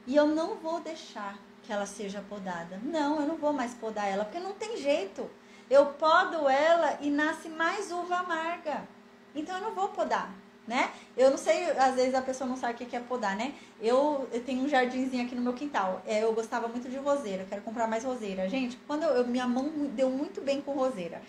E eu não vou deixar que ela seja podada. Não, eu não vou mais podar ela, porque não tem jeito. Eu podo ela e nasce mais uva amarga. Então eu não vou podar, né? Eu não sei, às vezes a pessoa não sabe o que é podar, né? Eu tenho um jardinzinho aqui no meu quintal. Eu gostava muito de roseira, quero comprar mais roseira. Gente, minha mão deu muito bem com roseira.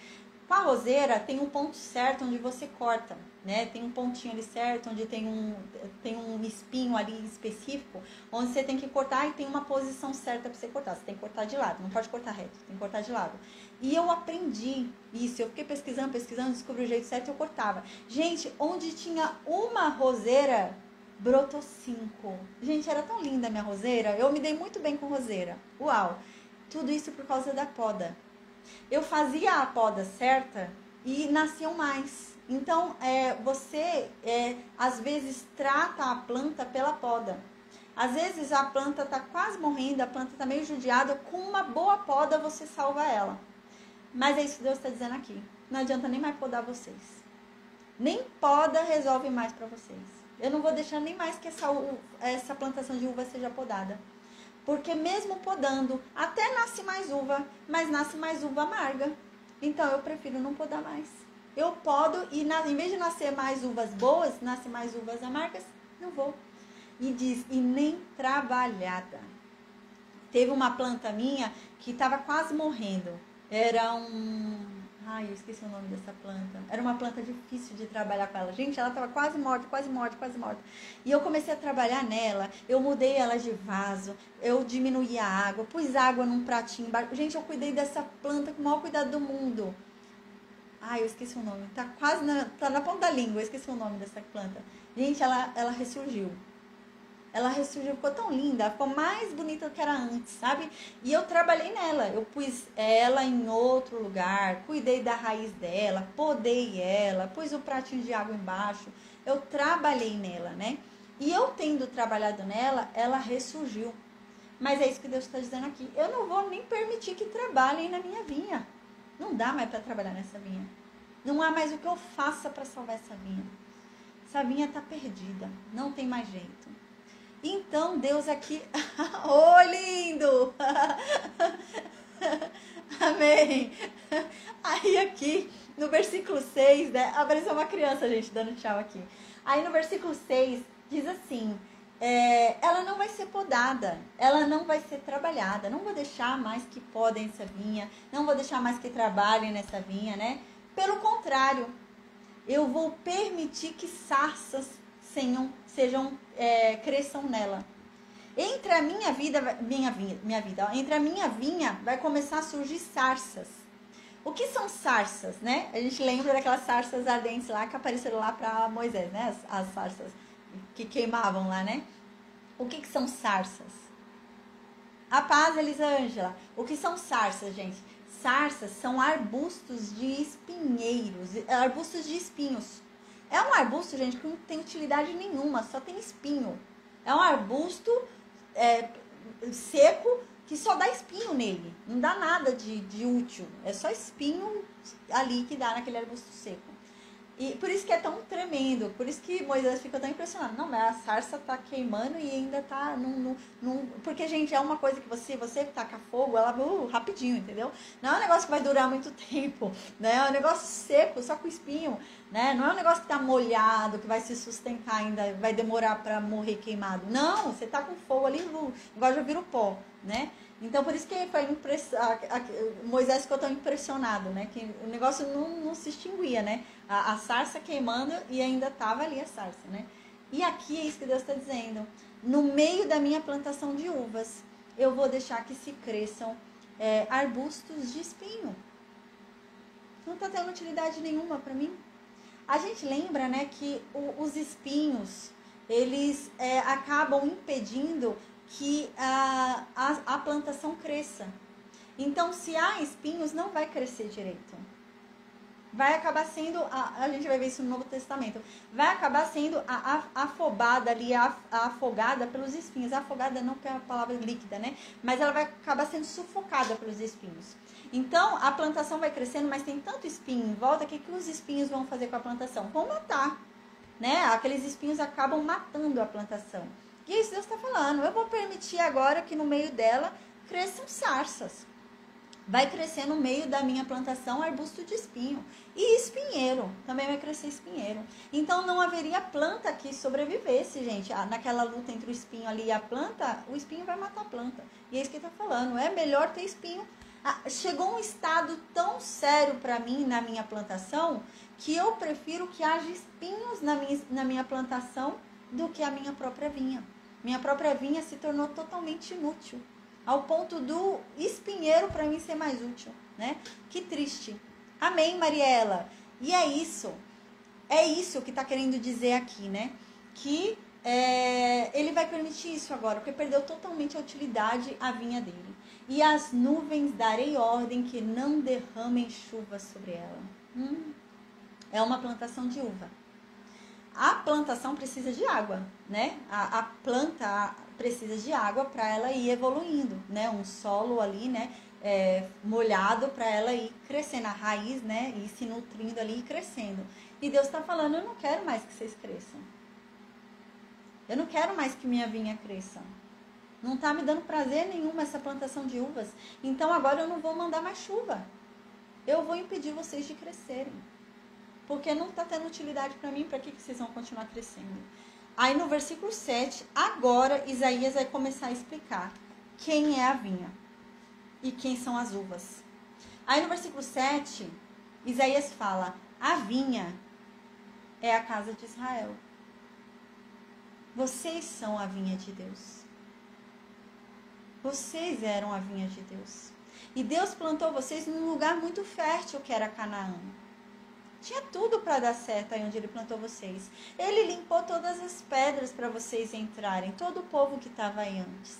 Com a roseira tem um ponto certo onde você corta, né? Tem um pontinho ali certo, onde tem um espinho ali específico, onde você tem que cortar e tem uma posição certa para você cortar. Você tem que cortar de lado, não pode cortar reto, tem que cortar de lado. E eu aprendi isso, eu fiquei pesquisando, descobri o jeito certo e eu cortava. Gente, onde tinha uma roseira, brotou 5. Gente, era tão linda a minha roseira, eu me dei muito bem com roseira. Uau! Tudo isso por causa da poda. Eu fazia a poda certa e nasciam mais. Então, você, às vezes, trata a planta pela poda. Às vezes, a planta está quase morrendo, a planta está meio judiada. Com uma boa poda, você salva ela. Mas é isso que Deus está dizendo aqui. Não adianta nem mais podar vocês. Nem poda resolve mais para vocês. Eu não vou deixar nem mais que essa plantação de uva seja podada. Porque mesmo podando, até nasce mais uva, mas nasce mais uva amarga. Então, eu prefiro não podar mais. Eu podo e em vez de nascer mais uvas boas, nasce mais uvas amargas, não vou. E diz, e nem trabalhada. Teve uma planta minha que estava quase morrendo. Era eu esqueci o nome dessa planta. Era uma planta difícil de trabalhar com ela. Gente, ela estava quase morta. E eu comecei a trabalhar nela. Eu mudei ela de vaso. Eu diminuí a água. Pus água num pratinho embaixo. Gente, eu cuidei dessa planta com o maior cuidado do mundo. Eu esqueci o nome. Tá na ponta da língua. Eu esqueci o nome dessa planta. Gente, ela ressurgiu. Ela ressurgiu, ficou tão linda, ficou mais bonita do que era antes, sabe? E eu trabalhei nela, eu pus ela em outro lugar, cuidei da raiz dela, podei ela, pus o pratinho de água embaixo, eu trabalhei nela, né? E eu tendo trabalhado nela, ela ressurgiu. Mas é isso que Deus está dizendo aqui, eu não vou nem permitir que trabalhem na minha vinha. Não dá mais para trabalhar nessa vinha. Não há mais o que eu faça para salvar essa vinha. Essa vinha está perdida, não tem mais jeito. Então, Deus aqui... Ô, lindo! Amém! Aí aqui, no versículo 6, né? Apareceu uma criança, gente, dando tchau aqui. Aí no versículo 6 diz assim, ela não vai ser podada, ela não vai ser trabalhada, não vou deixar mais que podem essa vinha, não vou deixar mais que trabalhem nessa vinha, né? Pelo contrário, eu vou permitir que sarças cresçam nela. Entre a minha vida, entre a minha vinha vai começar a surgir sarças. O que são sarças, né? A gente lembra daquelas sarças ardentes lá que apareceram lá para Moisés, né? As sarças que queimavam lá, né? O que são sarças? A paz, Elisângela. O que são sarças, gente? Sarças são arbustos de espinheiros, arbustos de espinhos. É um arbusto, gente, que não tem utilidade nenhuma, só tem espinho. É um arbusto seco que só dá espinho nele. Não dá nada de útil. É só espinho ali que dá naquele arbusto seco. E por isso que é tão tremendo. Por isso que Moisés ficou tão impressionado. Não, mas a sarça tá queimando e ainda tá... Porque, gente, é uma coisa que você taca fogo, ela rapidinho, entendeu? Não é um negócio que vai durar muito tempo, né? É um negócio seco, só com espinho, né? Não é um negócio que tá molhado, que vai se sustentar ainda, vai demorar para morrer queimado. Não, você tá com fogo ali, igual já vira o pó, né? Então, por isso que foi Moisés ficou tão impressionado, né? Que o negócio não se extinguia, né? A sarça queimando e ainda estava ali a sarça, né? E aqui é isso que Deus está dizendo. No meio da minha plantação de uvas, eu vou deixar que se cresçam arbustos de espinho. Não está tendo utilidade nenhuma para mim. A gente lembra, né, que os espinhos, eles acabam impedindo que a plantação cresça. Então, se há espinhos, não vai crescer direito. Vai acabar sendo, a gente vai ver isso no Novo Testamento, vai acabar sendo afobada ali, afogada pelos espinhos. Afogada não porque é uma palavra líquida, né? Mas ela vai acabar sendo sufocada pelos espinhos. Então, a plantação vai crescendo, mas tem tanto espinho em volta, que os espinhos vão fazer com a plantação? Vão matar, né? Aqueles espinhos acabam matando a plantação. E é isso que Deus está falando. Eu vou permitir agora que no meio dela cresçam sarças. Vai crescer no meio da minha plantação arbusto de espinho. E espinheiro. Também vai crescer espinheiro. Então não haveria planta que sobrevivesse, gente. Naquela luta entre o espinho ali e a planta, o espinho vai matar a planta. E é isso que ele está falando. É melhor ter espinho. Chegou um estado tão sério para mim na minha plantação que eu prefiro que haja espinhos na minha plantação do que a minha própria vinha. Minha própria vinha se tornou totalmente inútil, ao ponto do espinheiro para mim ser mais útil, né? Que triste. Amém, Mariela? E é isso que está querendo dizer aqui, né? Que ele vai permitir isso agora, porque perdeu totalmente a utilidade a vinha dele. E as nuvens darei ordem que não derramem chuva sobre ela. É uma plantação de uva. A plantação precisa de água, né? A planta precisa de água para ela ir evoluindo, né? Um solo ali, né? Molhado para ela ir crescendo, a raiz, né? E se nutrindo ali e crescendo. E Deus está falando, eu não quero mais que vocês cresçam. Eu não quero mais que minha vinha cresça. Não está me dando prazer nenhum essa plantação de uvas. Então agora eu não vou mandar mais chuva. Eu vou impedir vocês de crescerem. Porque não está tendo utilidade para mim, para que vocês vão continuar crescendo? Aí no versículo 7, agora Isaías vai começar a explicar quem é a vinha e quem são as uvas. Aí no versículo 7, Isaías fala, a vinha é a casa de Israel. Vocês são a vinha de Deus. Vocês eram a vinha de Deus. E Deus plantou vocês num lugar muito fértil que era Canaã. Tinha tudo para dar certo aí onde ele plantou vocês. Ele limpou todas as pedras para vocês entrarem, todo o povo que estava aí antes.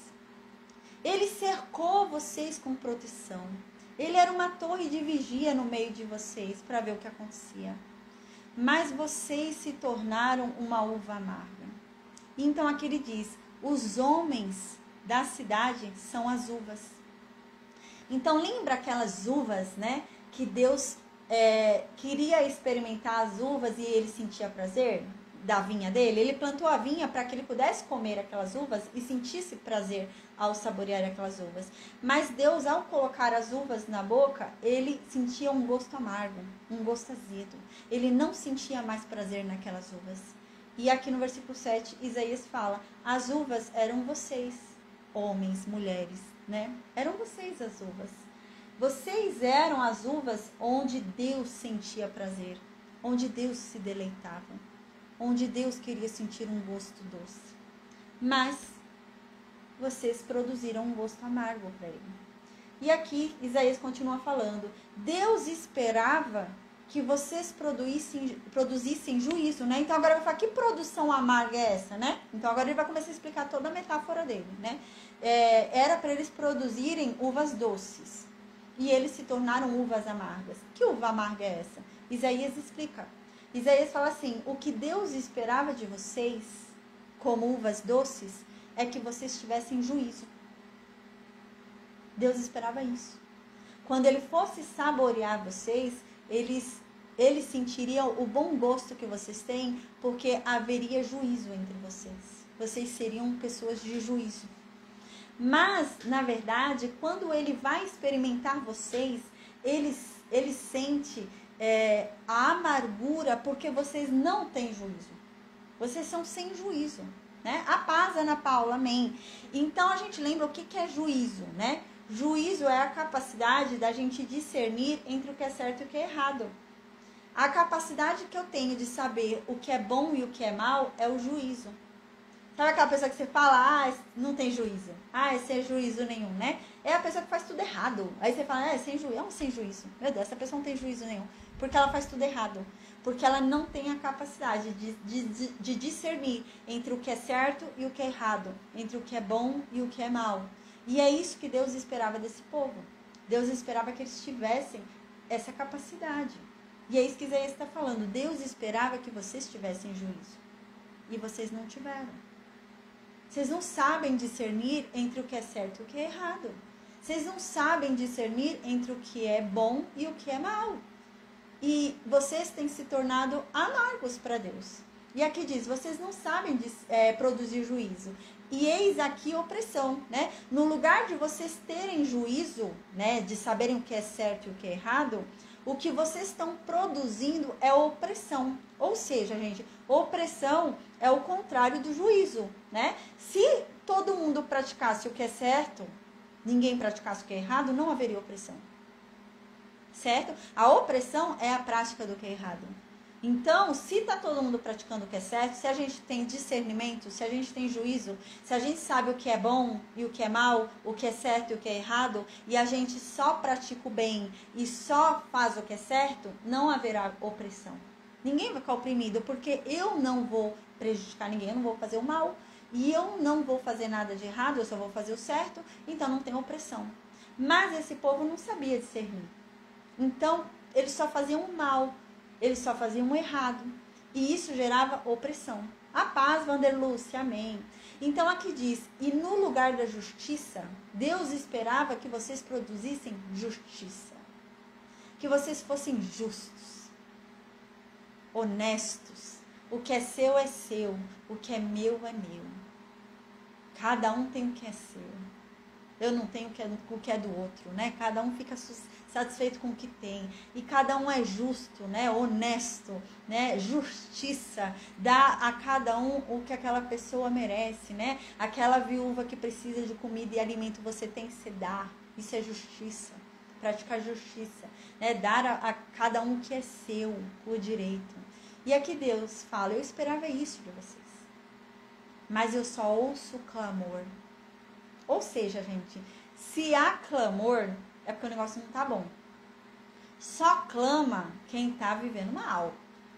Ele cercou vocês com proteção. Ele era uma torre de vigia no meio de vocês para ver o que acontecia. Mas vocês se tornaram uma uva amarga. Então aqui ele diz, os homens da cidade são as uvas. Então lembra aquelas uvas, né, que Deus queria experimentar as uvas e ele sentia prazer da vinha dele? Ele plantou a vinha para que ele pudesse comer aquelas uvas e sentisse prazer ao saborear aquelas uvas. Mas Deus, ao colocar as uvas na boca, ele sentia um gosto amargo, um gosto azedo. Ele não sentia mais prazer naquelas uvas. E aqui no versículo 7, Isaías fala, as uvas eram vocês, homens, mulheres, né? Eram vocês as uvas. Vocês eram as uvas onde Deus sentia prazer, onde Deus se deleitava, onde Deus queria sentir um gosto doce. Mas vocês produziram um gosto amargo para ele. E aqui Isaías continua falando, Deus esperava que vocês produzissem juízo, né? Então agora ele vai falar, que produção amarga é essa, né? Então agora ele vai começar a explicar toda a metáfora dele, né? Era para eles produzirem uvas doces, e eles se tornaram uvas amargas. Que uva amarga é essa? Isaías explica. Isaías fala assim, o que Deus esperava de vocês, como uvas doces, é que vocês tivessem juízo. Deus esperava isso. Quando ele fosse saborear vocês, eles sentiriam o bom gosto que vocês têm, porque haveria juízo entre vocês. Vocês seriam pessoas de juízo. Mas, na verdade, quando ele vai experimentar vocês, ele sente a amargura porque vocês não têm juízo. Vocês são sem juízo, né? A paz, Ana Paula, amém. Então, a gente lembra o que é juízo, né? Juízo é a capacidade da gente discernir entre o que é certo e o que é errado. A capacidade que eu tenho de saber o que é bom e o que é mal é o juízo. Sabe aquela pessoa que você fala, não tem juízo. Sem juízo nenhum, né? É a pessoa que faz tudo errado. Aí você fala, sem juízo. É um sem juízo. Meu Deus, essa pessoa não tem juízo nenhum. Porque ela faz tudo errado. Porque ela não tem a capacidade de discernir entre o que é certo e o que é errado. Entre o que é bom e o que é mal. E é isso que Deus esperava desse povo. Deus esperava que eles tivessem essa capacidade. E é isso que Isaías está falando. Deus esperava que vocês tivessem juízo. E vocês não tiveram. Vocês não sabem discernir entre o que é certo e o que é errado. Vocês não sabem discernir entre o que é bom e o que é mal. E vocês têm se tornado amargos para Deus. E aqui diz, vocês não sabem produzir juízo. E eis aqui opressão, né? No lugar de vocês terem juízo, né? De saberem o que é certo e o que é errado, o que vocês estão produzindo é opressão. Ou seja, gente, opressão é o contrário do juízo, né? Se todo mundo praticasse o que é certo, ninguém praticasse o que é errado, não haveria opressão. Certo? A opressão é a prática do que é errado. Então, se está todo mundo praticando o que é certo, se a gente tem discernimento, se a gente tem juízo, se a gente sabe o que é bom e o que é mal, o que é certo e o que é errado, e a gente só pratica o bem e só faz o que é certo, não haverá opressão. Ninguém vai ficar oprimido, porque eu não vou prejudicar ninguém, eu não vou fazer o mal, e eu não vou fazer nada de errado, eu só vou fazer o certo, então não tem opressão. Mas esse povo não sabia discernir. Então, eles só faziam o mal. Eles só faziam o errado. E isso gerava opressão. A paz, Vanderlúcia, amém. Então aqui diz, e no lugar da justiça, Deus esperava que vocês produzissem justiça. Que vocês fossem justos, honestos. O que é seu, o que é meu, é meu. Cada um tem o que é seu. Eu não tenho o que é do outro, né? Cada um fica satisfeito com o que tem. E cada um é justo, né? Honesto, né? Justiça. Dá a cada um o que aquela pessoa merece, né? Aquela viúva que precisa de comida e alimento, você tem que se dar. Isso é justiça. Praticar justiça. Né? Dar a cada um o que é seu, por direito. E aqui Deus fala, eu esperava isso de vocês. Mas eu só ouço clamor. Ou seja, gente, se há clamor, é porque o negócio não tá bom. Só clama quem tá vivendo mal.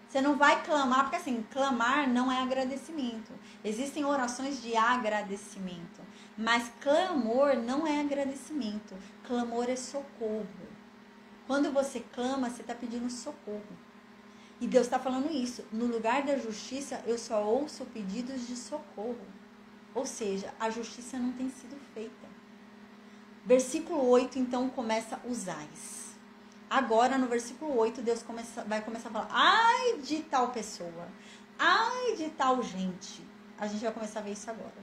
Você não vai clamar, porque assim, clamar não é agradecimento. Existem orações de agradecimento. Mas clamor não é agradecimento. Clamor é socorro. Quando você clama, você está pedindo socorro. E Deus está falando isso. No lugar da justiça, eu só ouço pedidos de socorro. Ou seja, a justiça não tem sido feita. Versículo 8, então, começa os ais. Agora, no versículo 8, Deus vai começar a falar, ai de tal pessoa, ai de tal gente. A gente vai começar a ver isso agora.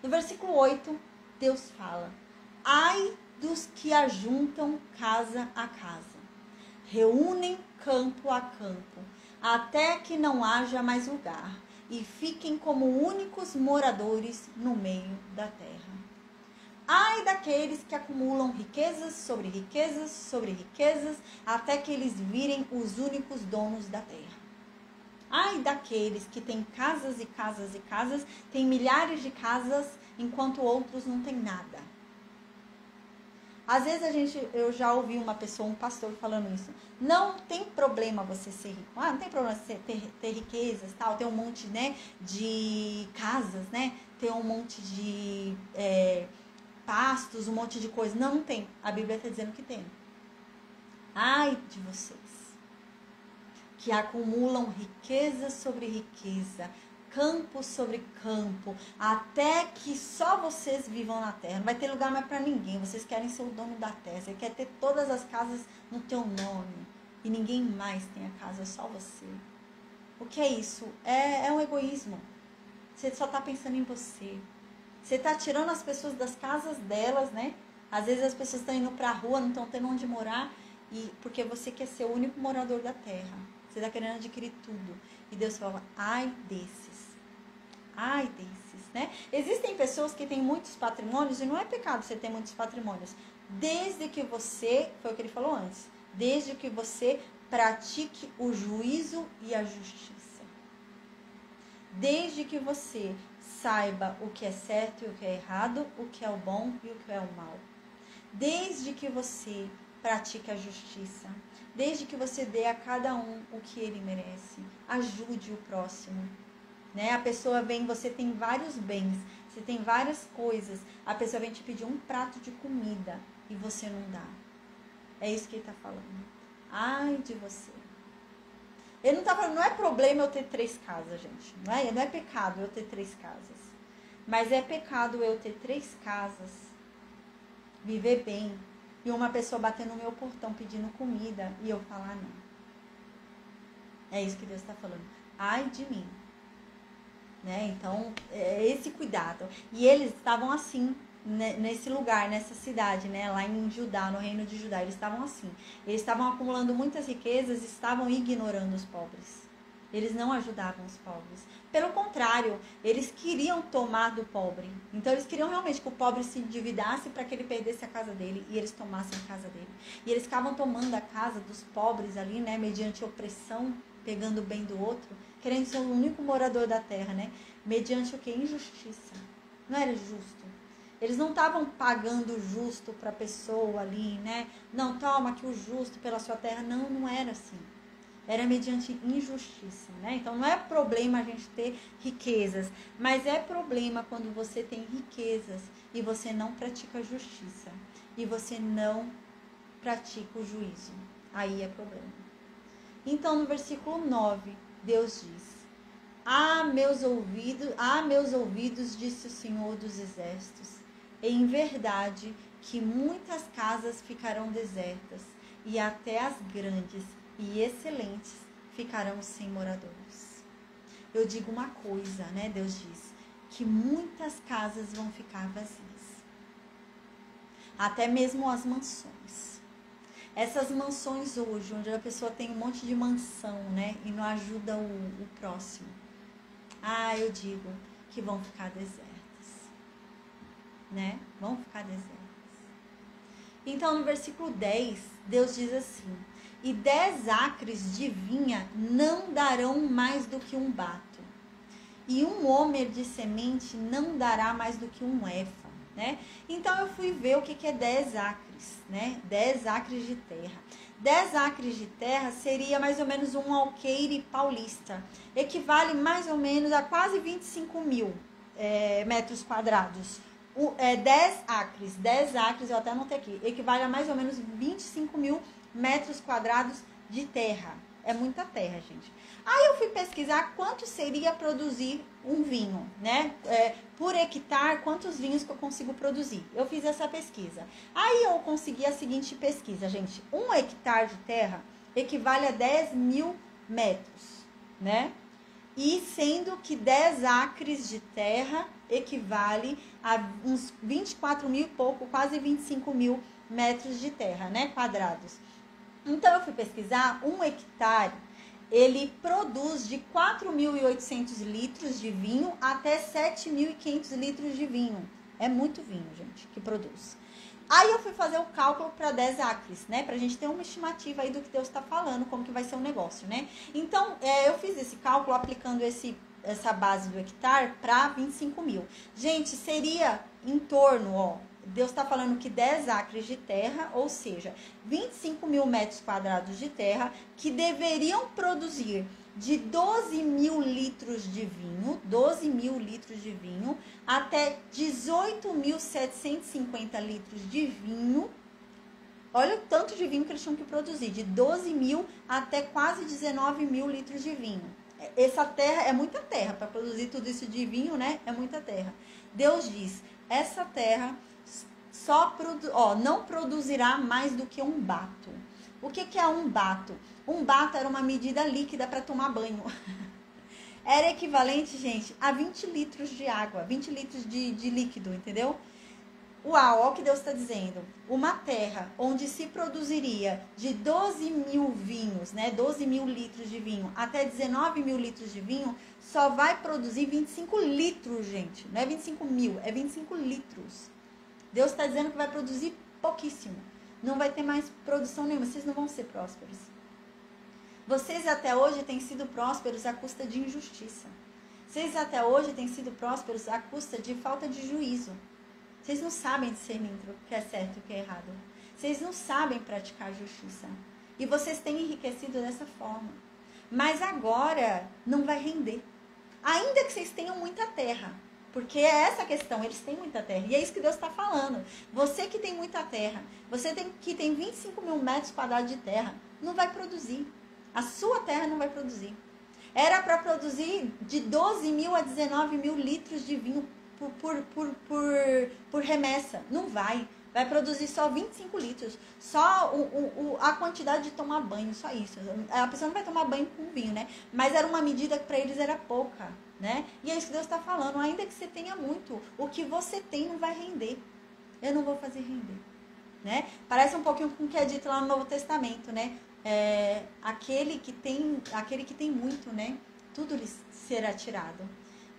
No versículo 8, Deus fala, ai dos que ajuntam casa a casa, reúnem campo a campo, até que não haja mais lugar, e fiquem como únicos moradores no meio da terra. Ai daqueles que acumulam riquezas sobre riquezas sobre riquezas, até que eles virem os únicos donos da terra. Ai daqueles que têm casas e casas e casas, têm milhares de casas, enquanto outros não têm nada. Às vezes eu já ouvi uma pessoa, um pastor falando isso. Não tem problema você ser rico. Não tem problema você ter riquezas, tal, ter um monte, né, de casas, né? Ter um monte de pastos, um monte de coisa. Não tem. A Bíblia está dizendo que tem. Ai de vocês que acumulam riqueza sobre riqueza, campo sobre campo, até que só vocês vivam na terra. Não vai ter lugar mais para ninguém. Vocês querem ser o dono da terra. Você quer ter todas as casas no teu nome. E ninguém mais tem a casa, é só você. O que é isso? É um egoísmo. Você só está pensando em você. Você está tirando as pessoas das casas delas, né? Às vezes as pessoas estão indo para a rua, não estão tendo onde morar, porque você quer ser o único morador da terra. Você está querendo adquirir tudo. E Deus fala, ai desses, né? Existem pessoas que têm muitos patrimônios, e não é pecado você ter muitos patrimônios. Desde que você, foi o que ele falou antes, desde que você pratique o juízo e a justiça. Desde que você saiba o que é certo e o que é errado, o que é o bom e o que é o mal. Desde que você pratique a justiça. Desde que você dê a cada um o que ele merece. Ajude o próximo. Né? A pessoa vem, você tem vários bens, você tem várias coisas. A pessoa vem te pedir um prato de comida e você não dá. É isso que ele está falando. Ai de você. Ele não está falando, não é problema eu ter 3 casas, gente. Não é pecado eu ter 3 casas. Mas é pecado eu ter 3 casas, viver bem, e uma pessoa bater no meu portão pedindo comida e eu falar não. É isso que Deus está falando. Ai de mim. Né? Então, é esse cuidado. E eles estavam assim, né, nesse lugar, nessa cidade, né, lá em Judá, no reino de Judá. Eles estavam assim. Eles estavam acumulando muitas riquezas e estavam ignorando os pobres. Eles não ajudavam os pobres. Pelo contrário, eles queriam tomar do pobre. Então, eles queriam realmente que o pobre se endividasse para que ele perdesse a casa dele e eles tomassem a casa dele. E eles ficavam tomando a casa dos pobres ali, né, mediante opressão, pegando o bem do outro, querendo ser o único morador da terra, né? Mediante o que? Injustiça. Não era justo. Eles não estavam pagando justo para a pessoa ali, né? Não, toma aqui o justo pela sua terra. Não, não era assim. Era mediante injustiça, né? Então não é problema a gente ter riquezas, mas é problema quando você tem riquezas e você não pratica justiça e você não pratica o juízo. Aí é problema. Então no versículo 9, Deus diz: meus ouvidos, disse o Senhor dos Exércitos, em verdade que muitas casas ficarão desertas e até as grandes e excelentes ficarão sem moradores. Eu digo uma coisa, né? Deus diz que muitas casas vão ficar vazias. Até mesmo as mansões. Essas mansões hoje, onde a pessoa tem um monte de mansão, né? E não ajuda o próximo. Eu digo que vão ficar desertas. Né? Vão ficar desertas. Então, no versículo 10, Deus diz assim: e 10 acres de vinha não darão mais do que um bato. E um homer de semente não dará mais do que um éfa. Né? Então eu fui ver o que é 10 acres, né? 10 acres de terra. 10 acres de terra seria mais ou menos um alqueire paulista. Equivale mais ou menos a quase 25 mil metros quadrados. 10 acres, eu até anotei aqui, equivale a mais ou menos 25 mil metros quadrados de terra. É muita terra, gente. Aí eu fui pesquisar quanto seria produzir um vinho, né? Por hectare, quantos vinhos que eu consigo produzir. Eu fiz essa pesquisa. Aí eu consegui a seguinte pesquisa, gente. 1 hectare de terra equivale a 10 mil metros, né? E sendo que 10 acres de terra equivale a uns 24 mil e pouco, quase 25 mil metros de terra, né? Quadrados. Então, eu fui pesquisar 1 hectare ele produz de 4.800 litros de vinho até 7.500 litros de vinho. É muito vinho, gente, que produz. Aí eu fui fazer o cálculo para 10 acres, né? Pra gente ter uma estimativa aí do que Deus está falando, como que vai ser o negócio, né? Então, eu fiz esse cálculo aplicando essa base do hectare para 25 mil. Gente, seria em torno, ó, Deus está falando que 10 acres de terra, ou seja, 25 mil metros quadrados de terra, que deveriam produzir de 12 mil litros de vinho, 12 mil litros de vinho, até 18.750 litros de vinho. Olha o tanto de vinho que eles tinham que produzir, de 12 mil até quase 19 mil litros de vinho. Essa terra é muita terra, para produzir tudo isso de vinho, né? É muita terra. Deus diz, essa terra não produzirá mais do que um bato. O que é um bato? Um bato era uma medida líquida para tomar banho. Era equivalente, gente, a 20 litros de água, 20 litros de líquido, entendeu? Uau, olha o que Deus está dizendo. Uma terra onde se produziria de 12 mil vinhos, né? 12 mil litros de vinho até 19 mil litros de vinho, só vai produzir 25 litros, gente. Não é 25 mil, é 25 litros. Deus está dizendo que vai produzir pouquíssimo. Não vai ter mais produção nenhuma. Vocês não vão ser prósperos. Vocês até hoje têm sido prósperos à custa de injustiça. Vocês até hoje têm sido prósperos à custa de falta de juízo. Vocês não sabem discernir o que é certo e o que é errado. Vocês não sabem praticar justiça. E vocês têm enriquecido dessa forma. Mas agora não vai render. Ainda que vocês tenham muita terra. Porque é essa a questão, eles têm muita terra. E é isso que Deus está falando. Você que tem muita terra, que tem 25 mil metros quadrados de terra, não vai produzir. A sua terra não vai produzir. Era para produzir de 12 mil a 19 mil litros de vinho por remessa. Não vai. Vai produzir só 25 litros. Só a quantidade de tomar banho, só isso. A pessoa não vai tomar banho com vinho, né? Mas era uma medida que para eles era pouca, né? E é isso que Deus está falando. Ainda que você tenha muito, o que você tem não vai render. Eu não vou fazer render, né? Parece um pouquinho com o que é dito lá no Novo Testamento, né? Aquele que tem muito, né? Tudo lhe será tirado.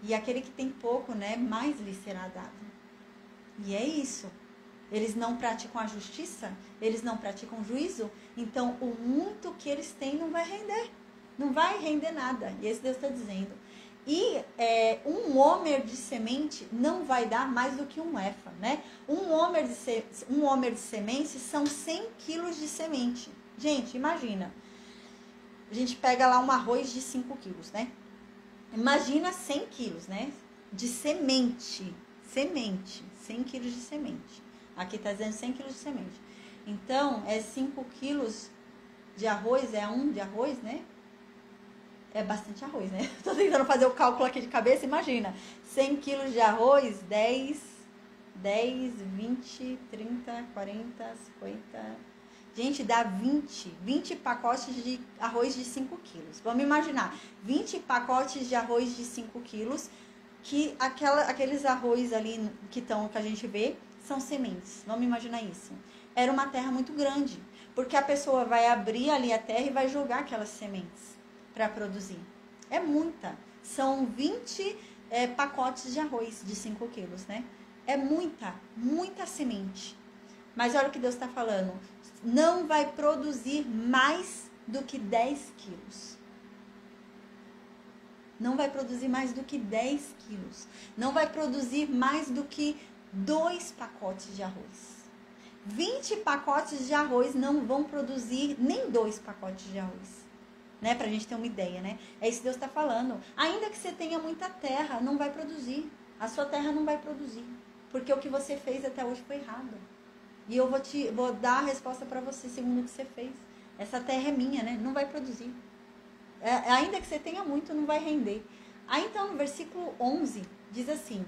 E aquele que tem pouco, né? Mais lhe será dado. E é isso. Eles não praticam a justiça, eles não praticam o juízo, então o muito que eles têm não vai render. Não vai render nada. E esse Deus está dizendo. E um homer de semente não vai dar mais do que um efa, né? Um homer de semente são 100 quilos de semente. Gente, imagina. A gente pega lá um arroz de 5 quilos, né? Imagina 100 quilos, né? De semente. Semente. 100 quilos de semente. Aqui está dizendo 100 quilos de semente. Então, 5 quilos de arroz, de arroz, né? É bastante arroz, né? Estou tentando fazer o cálculo aqui de cabeça, imagina. 100 quilos de arroz, 10, 20, 30, 40, 50... Gente, dá 20 pacotes de arroz de 5 quilos. Vamos imaginar, 20 pacotes de arroz de 5 quilos, que aqueles arroz ali que a gente vê, são sementes. Vamos imaginar isso. Era uma terra muito grande, porque a pessoa vai abrir ali a terra e vai jogar aquelas sementes para produzir. É muita. São 20 pacotes de arroz de 5 quilos, né? É muita semente. Mas olha o que Deus está falando. Não vai produzir mais do que 10 quilos. Não vai produzir mais do que 10 quilos. Não vai produzir mais do que 2 pacotes de arroz. 20 pacotes de arroz não vão produzir nem 2 pacotes de arroz. Né? Pra gente ter uma ideia, né? É isso que Deus está falando. Ainda que você tenha muita terra, não vai produzir. A sua terra não vai produzir. Porque o que você fez até hoje foi errado. E eu vou dar a resposta para você, segundo o que você fez. Essa terra é minha, né? Não vai produzir. Ainda que você tenha muito, não vai render. Aí então, no versículo 11, diz assim...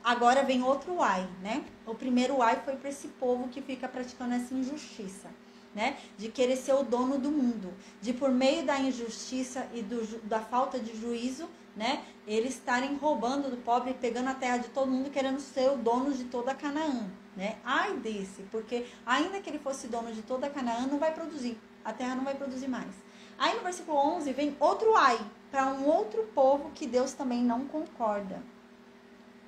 Agora vem outro ai, né? O primeiro ai foi para esse povo que fica praticando essa injustiça, né? De querer ser o dono do mundo. De por meio da injustiça e da falta de juízo, né? Eles estarem roubando do pobre, pegando a terra de todo mundo, querendo ser o dono de toda Canaã, né? Ai desse, porque ainda que ele fosse dono de toda Canaã, não vai produzir. A terra não vai produzir mais. Aí no versículo 11 vem outro ai, para um outro povo que Deus também não concorda.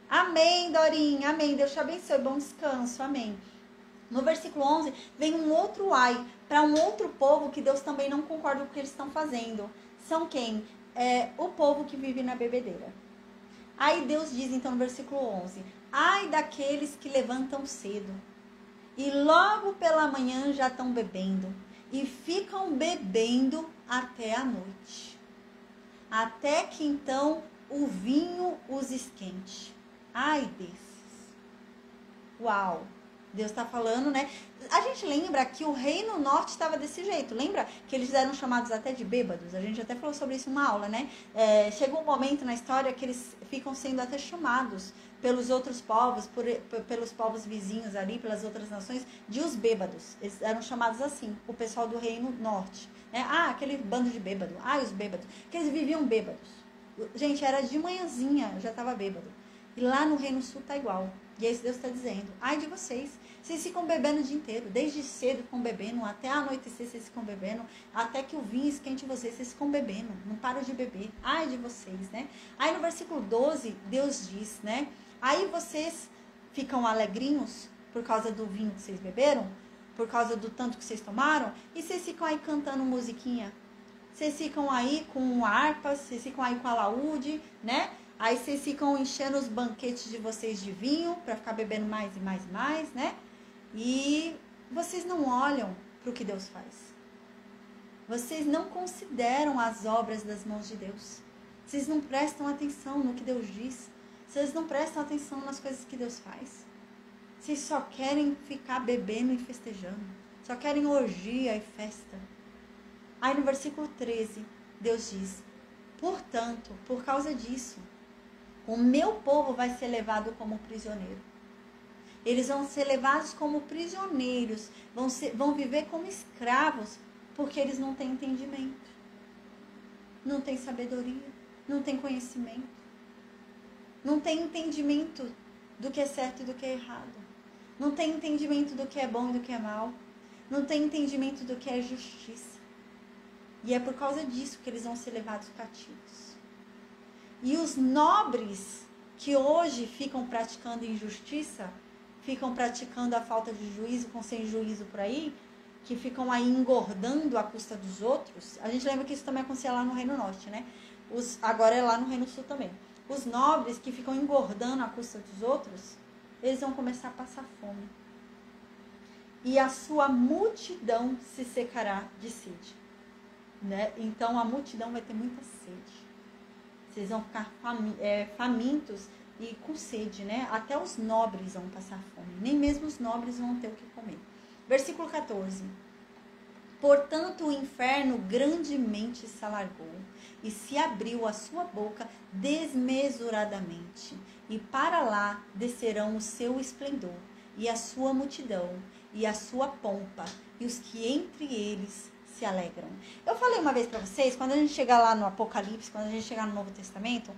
Amém, Dorinha, amém. Deus te abençoe, bom descanso, amém. No versículo 11 vem um outro ai, para um outro povo que Deus também não concorda com o que eles estão fazendo. São quem? O povo que vive na bebedeira. Aí Deus diz então no versículo 11: ai daqueles que levantam cedo e logo pela manhã já estão bebendo e ficam bebendo até a noite, até que então o vinho os esquente. Ai desses. Uau! Deus está falando, né? A gente lembra que o reino norte estava desse jeito. Lembra que eles eram chamados até de bêbados? A gente até falou sobre isso em uma aula, né? Chegou um momento na história que eles ficam sendo até chamados pelos outros povos, pelos povos vizinhos ali, pelas outras nações, de os bêbados. Eles eram chamados assim, o pessoal do reino norte. Né? Ah, aquele bando de bêbado. Ah, os bêbados. Que eles viviam bêbados. Gente, era de manhãzinha, já estava bêbado. E lá no reino sul tá igual. E é isso que Deus está dizendo. Ai de vocês. Vocês ficam bebendo o dia inteiro. Desde cedo ficam bebendo. Até anoitecer vocês ficam bebendo. Até que o vinho esquente vocês ficam bebendo. Não param de beber. Ai de vocês, né? Aí no versículo 12, Deus diz, né? Aí vocês ficam alegrinhos por causa do vinho que vocês beberam. Por causa do tanto que vocês tomaram. E vocês ficam aí cantando musiquinha. Vocês ficam aí com harpas. Vocês ficam aí com alaúde, né? Aí vocês ficam enchendo os banquetes de vocês de vinho para ficar bebendo mais e mais e mais, né? E vocês não olham para o que Deus faz. Vocês não consideram as obras das mãos de Deus. Vocês não prestam atenção no que Deus diz. Vocês não prestam atenção nas coisas que Deus faz. Vocês só querem ficar bebendo e festejando. Só querem orgia e festa. Aí no versículo 13, Deus diz: portanto, por causa disso, o meu povo vai ser levado como prisioneiro. Eles vão ser levados como prisioneiros. Vão viver como escravos. Porque eles não têm entendimento. Não têm sabedoria. Não têm conhecimento. Não têm entendimento do que é certo e do que é errado. Não têm entendimento do que é bom e do que é mal. Não têm entendimento do que é justiça. E é por causa disso que eles vão ser levados cativos. E os nobres que hoje ficam praticando injustiça, ficam praticando a falta de juízo, com sem juízo por aí, que ficam aí engordando à custa dos outros. A gente lembra que isso também acontecia lá no Reino Norte, né? Agora é lá no Reino Sul também. Os nobres que ficam engordando à custa dos outros, eles vão começar a passar fome. E a sua multidão se secará de sede. Né? Então a multidão vai ter muita sede. Vocês vão ficar famintos e com sede, né? Até os nobres vão passar fome. Nem mesmo os nobres vão ter o que comer. Versículo 14. Portanto, o inferno grandemente se alargou e se abriu a sua boca desmesuradamente. E para lá descerão o seu esplendor e a sua multidão e a sua pompa e os que entre eles se alegram. Eu falei uma vez para vocês, quando a gente chegar lá no Apocalipse, quando a gente chegar no Novo Testamento,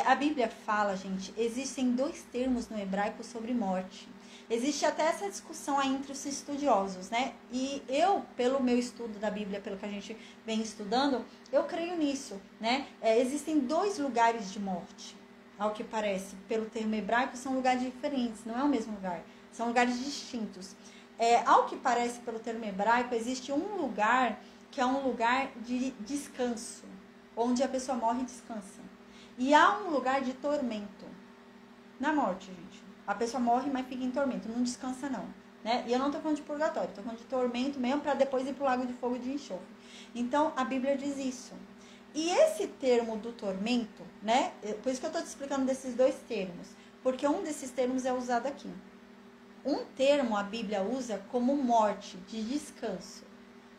a Bíblia fala, gente, existem 2 termos no hebraico sobre morte. Existe até essa discussão aí entre os estudiosos, né? E eu, pelo meu estudo da Bíblia, pelo que a gente vem estudando, eu creio nisso, né? Existem 2 lugares de morte, ao que parece. Pelo termo hebraico, são lugares diferentes, não é o mesmo lugar. São lugares distintos. Ao que parece pelo termo hebraico, existe um lugar que é um lugar de descanso, onde a pessoa morre e descansa. E há um lugar de tormento. Na morte, gente. A pessoa morre, mas fica em tormento, não descansa não. Né? E eu não estou falando de purgatório, estou falando de tormento mesmo, para depois ir para o lago de fogo e de enxofre. Então, a Bíblia diz isso. E esse termo do tormento, né? Por isso que eu estou te explicando desses 2 termos. Porque um desses termos é usado aqui. Um termo a Bíblia usa como morte, de descanso.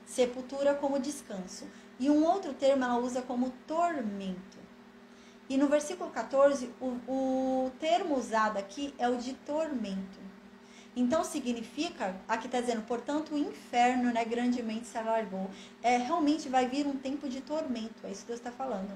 Sepultura como descanso. E um outro termo ela usa como tormento. E no versículo 14, o termo usado aqui é o de tormento. Então significa, aqui está dizendo, portanto o inferno, né, grandemente se alargou. Realmente vai vir um tempo de tormento, é isso que Deus está falando.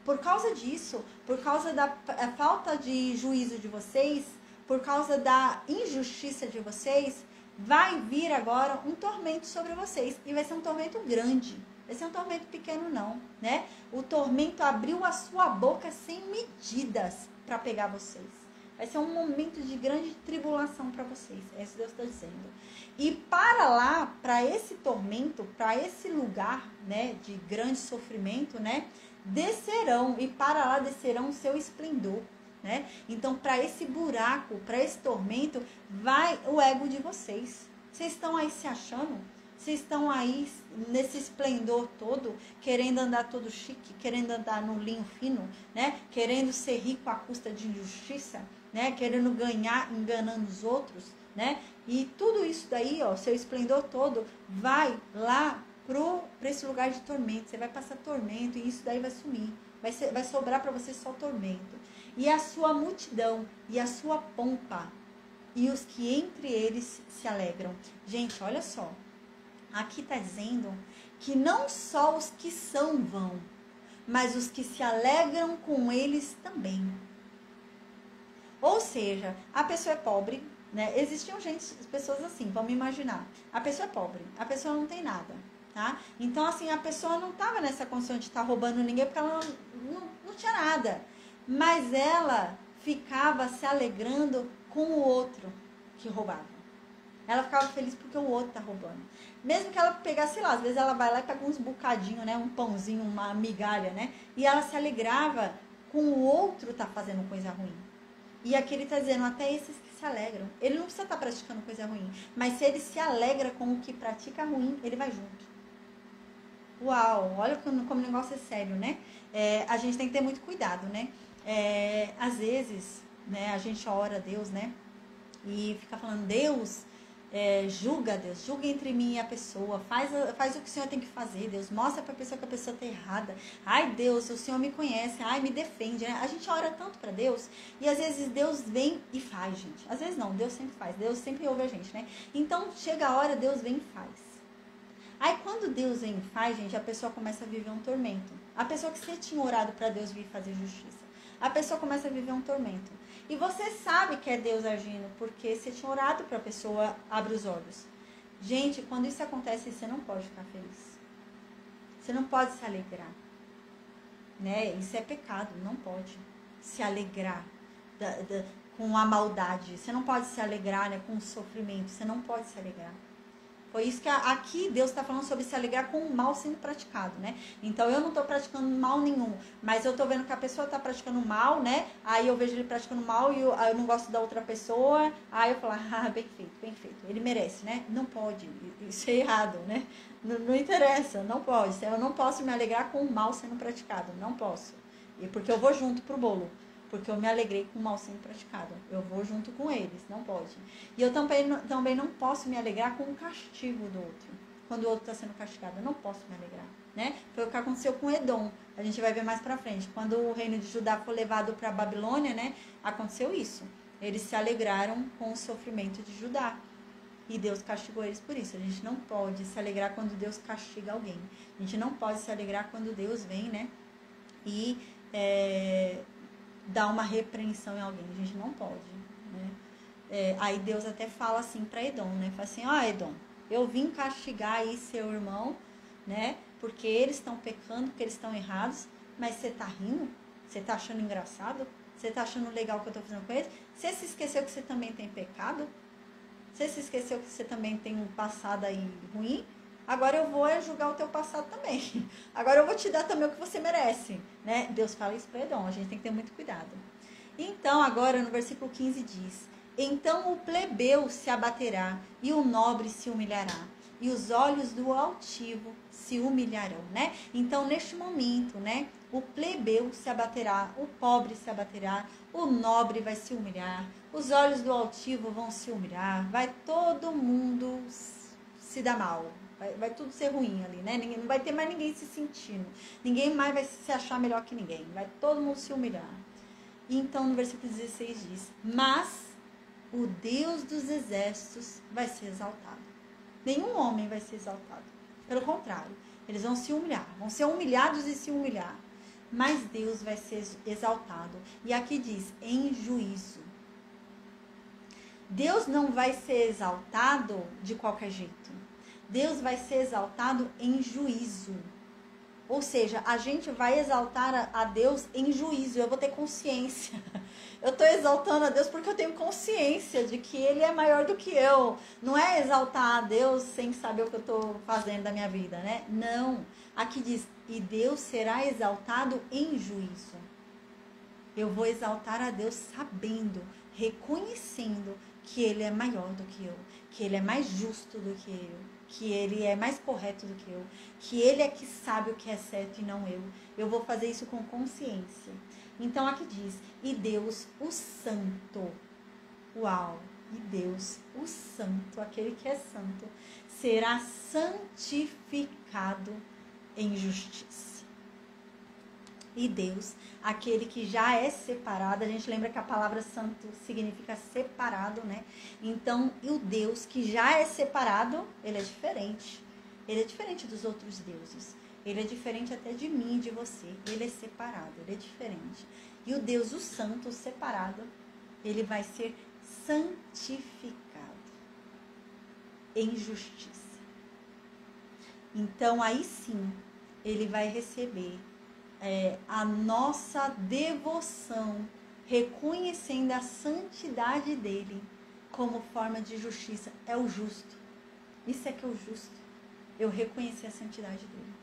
Por causa disso, por causa da falta de juízo de vocês, por causa da injustiça de vocês, vai vir agora um tormento sobre vocês. E vai ser um tormento grande. Esse é um tormento pequeno não, né? O tormento abriu a sua boca sem medidas para pegar vocês. Vai ser um momento de grande tribulação para vocês. É isso que Deus está dizendo. E para lá, para esse tormento, para esse lugar, né, de grande sofrimento, né, descerão, e para lá descerão o seu esplendor, né? Então, para esse buraco, para esse tormento, vai o ego de vocês. Vocês estão aí se achando? Vocês estão aí nesse esplendor todo, querendo andar todo chique, querendo andar no linho fino, né? Querendo ser rico à custa de injustiça, né? Querendo ganhar, enganando os outros, né? E tudo isso daí, ó, seu esplendor todo, vai lá para esse lugar de tormento. Você vai passar tormento e isso daí vai sumir. Vai sobrar para você só tormento. E a sua multidão, e a sua pompa, e os que entre eles se alegram. Gente, olha só. Aqui está dizendo que não só os que são vão, mas os que se alegram com eles também. Ou seja, a pessoa é pobre, né? Existiam pessoas assim, vamos imaginar. A pessoa é pobre, a pessoa não tem nada, tá? Então, assim, a pessoa não estava nessa condição de estar roubando ninguém porque ela não tinha nada. Mas ela ficava se alegrando com o outro que roubava. Ela ficava feliz porque o outro tá roubando. Mesmo que ela pegasse, sei lá, às vezes ela vai lá e pega uns bocadinhos, né? Um pãozinho, uma migalha, né? E ela se alegrava com o outro tá fazendo coisa ruim. E aqui ele tá dizendo, até esses que se alegram. Ele não precisa estar praticando coisa ruim. Mas se ele se alegra com o que pratica ruim, ele vai junto. Uau, olha como o negócio é sério, né? A gente tem que ter muito cuidado, né? Às vezes, né, a gente ora a Deus, né? E fica falando, Deus... julga, Deus, julga entre mim e a pessoa, faz o que o Senhor tem que fazer, Deus, mostra pra pessoa que a pessoa tá errada, ai Deus, o Senhor me conhece, ai me defende, né? A gente ora tanto pra Deus, e às vezes Deus vem e faz, gente, às vezes não, Deus sempre faz, Deus sempre ouve a gente, né? Então chega a hora, Deus vem e faz. Aí quando Deus vem e faz, gente, a pessoa começa a viver um tormento, a pessoa que você tinha orado pra Deus vir fazer justiça, a pessoa começa a viver um tormento. E você sabe que é Deus agindo, porque você tinha orado para a pessoa abrir os olhos. Gente, quando isso acontece, você não pode ficar feliz. Você não pode se alegrar. Né? Isso é pecado, não pode se alegrar com a maldade. Você não pode se alegrar, né, com o sofrimento. Você não pode se alegrar. Foi isso que aqui Deus está falando sobre se alegrar com o mal sendo praticado, né? Então eu não estou praticando mal nenhum, mas eu estou vendo que a pessoa está praticando mal, né? Aí eu vejo ele praticando mal e eu não gosto da outra pessoa. Aí eu falo, bem feito, ele merece, né? Não pode, isso é errado, né? Não interessa, não pode. Eu não posso me alegrar com o mal sendo praticado, não posso. E porque eu vou junto pro bolo. Porque eu me alegrei com o mal sendo praticado. Eu vou junto com eles, não pode. E eu também não posso me alegrar com o castigo do outro. Quando o outro está sendo castigado, eu não posso me alegrar. Né? Foi o que aconteceu com Edom. A gente vai ver mais pra frente. Quando o reino de Judá foi levado para a Babilônia, né, aconteceu isso. Eles se alegraram com o sofrimento de Judá. E Deus castigou eles por isso. A gente não pode se alegrar quando Deus castiga alguém. A gente não pode se alegrar quando Deus vem, né? E... dar uma repreensão em alguém, a gente não pode, né? Aí Deus até fala assim para Edom, né? Fala assim, Edom, eu vim castigar aí seu irmão, né? Porque eles estão pecando, porque eles estão errados, mas você tá rindo? Você tá achando engraçado? Você tá achando legal o que eu tô fazendo com eles? Você se esqueceu que você também tem pecado? Você se esqueceu que você também tem um passado aí ruim? Agora eu vou julgar o teu passado também. Agora eu vou te dar também o que você merece, né? Deus fala isso para Edom, a gente tem que ter muito cuidado. Então, agora no versículo 15 diz, então o plebeu se abaterá e o nobre se humilhará e os olhos do altivo se humilharão, né? Então, neste momento, né? O plebeu se abaterá, o pobre se abaterá, o nobre vai se humilhar, os olhos do altivo vão se humilhar, vai todo mundo se dar mal. Vai tudo ser ruim ali, né? Não vai ter mais ninguém se sentindo. Ninguém mais vai se achar melhor que ninguém. Vai todo mundo se humilhar. E então, no versículo 16 diz, mas o Deus dos exércitos vai ser exaltado. Nenhum homem vai ser exaltado. Pelo contrário, eles vão se humilhar. Vão ser humilhados e se humilhar. Mas Deus vai ser exaltado. E aqui diz, em juízo. Deus não vai ser exaltado de qualquer jeito. Deus vai ser exaltado em juízo. Ou seja, a gente vai exaltar a Deus em juízo. Eu vou ter consciência. Eu estou exaltando a Deus porque eu tenho consciência de que Ele é maior do que eu. Não é exaltar a Deus sem saber o que eu estou fazendo da minha vida, né? Não. Aqui diz, e Deus será exaltado em juízo. Eu vou exaltar a Deus sabendo, reconhecendo que Ele é maior do que eu, que Ele é mais justo do que eu, que Ele é mais correto do que eu, que Ele é que sabe o que é certo e não eu. Eu vou fazer isso com consciência. Então aqui diz, e Deus, o Santo, uau, e Deus, o Santo, aquele que é santo, será santificado em justiça. E Deus, aquele que já é separado, a gente lembra que a palavra santo significa separado, né? Então, e o Deus que já é separado, ele é diferente. Ele é diferente dos outros deuses. Ele é diferente até de mim e de você. Ele é separado, ele é diferente. E o Deus, o santo, o separado, ele vai ser santificado em justiça. Então, aí sim, ele vai receber a nossa devoção, reconhecendo a santidade dele como forma de justiça. É o justo. Isso é que é o justo. Eu reconhecer a santidade dele.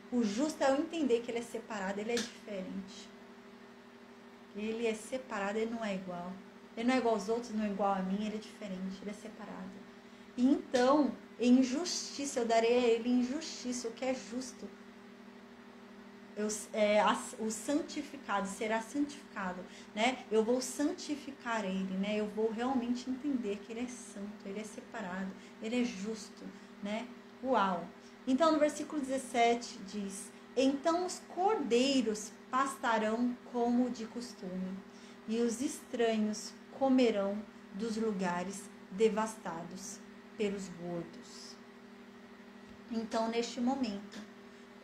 O justo é eu entender que ele é separado, ele é diferente. Ele é separado, ele não é igual. Ele não é igual aos outros, não é igual a mim, ele é diferente, ele é separado. E então, em justiça, eu darei a ele em justiça, o que é justo. O santificado, será santificado, né? Eu vou santificar ele, né? Eu vou realmente entender que ele é santo, ele é separado, ele é justo, né? Uau! Então, no versículo 17 diz, então os cordeiros pastarão como de costume, e os estranhos comerão dos lugares devastados pelos gordos. Então, neste momento,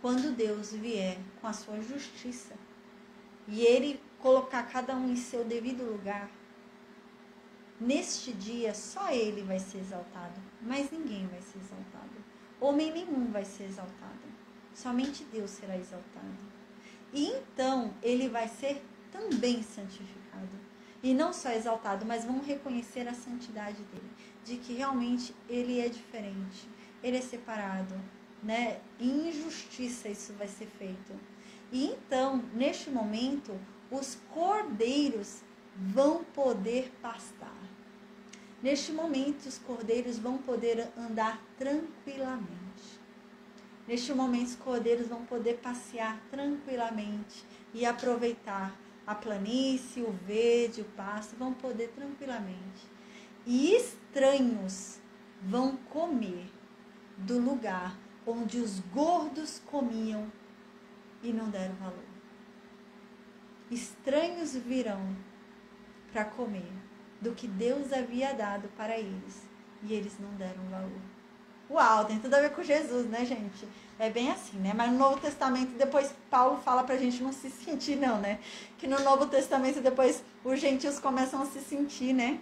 quando Deus vier com a sua justiça e Ele colocar cada um em seu devido lugar, neste dia só Ele vai ser exaltado, mas ninguém vai ser exaltado. Homem nenhum vai ser exaltado, somente Deus será exaltado. E então Ele vai ser também santificado. E não só exaltado, mas vão reconhecer a santidade dele, de que realmente Ele é diferente, Ele é separado, né? Em injustiça isso vai ser feito. E então, neste momento, os cordeiros vão poder pastar. Neste momento, os cordeiros vão poder andar tranquilamente. Neste momento, os cordeiros vão poder passear tranquilamente e aproveitar a planície, o verde, o pasto, vão poder tranquilamente. E estranhos vão comer do lugar onde os gordos comiam e não deram valor. Estranhos virão para comer do que Deus havia dado para eles e eles não deram valor. Uau, tem tudo a ver com Jesus, né, gente? É bem assim, né? Mas no Novo Testamento, depois Paulo fala pra gente não se sentir, não, né? Que no Novo Testamento, depois os gentios começam a se sentir, né?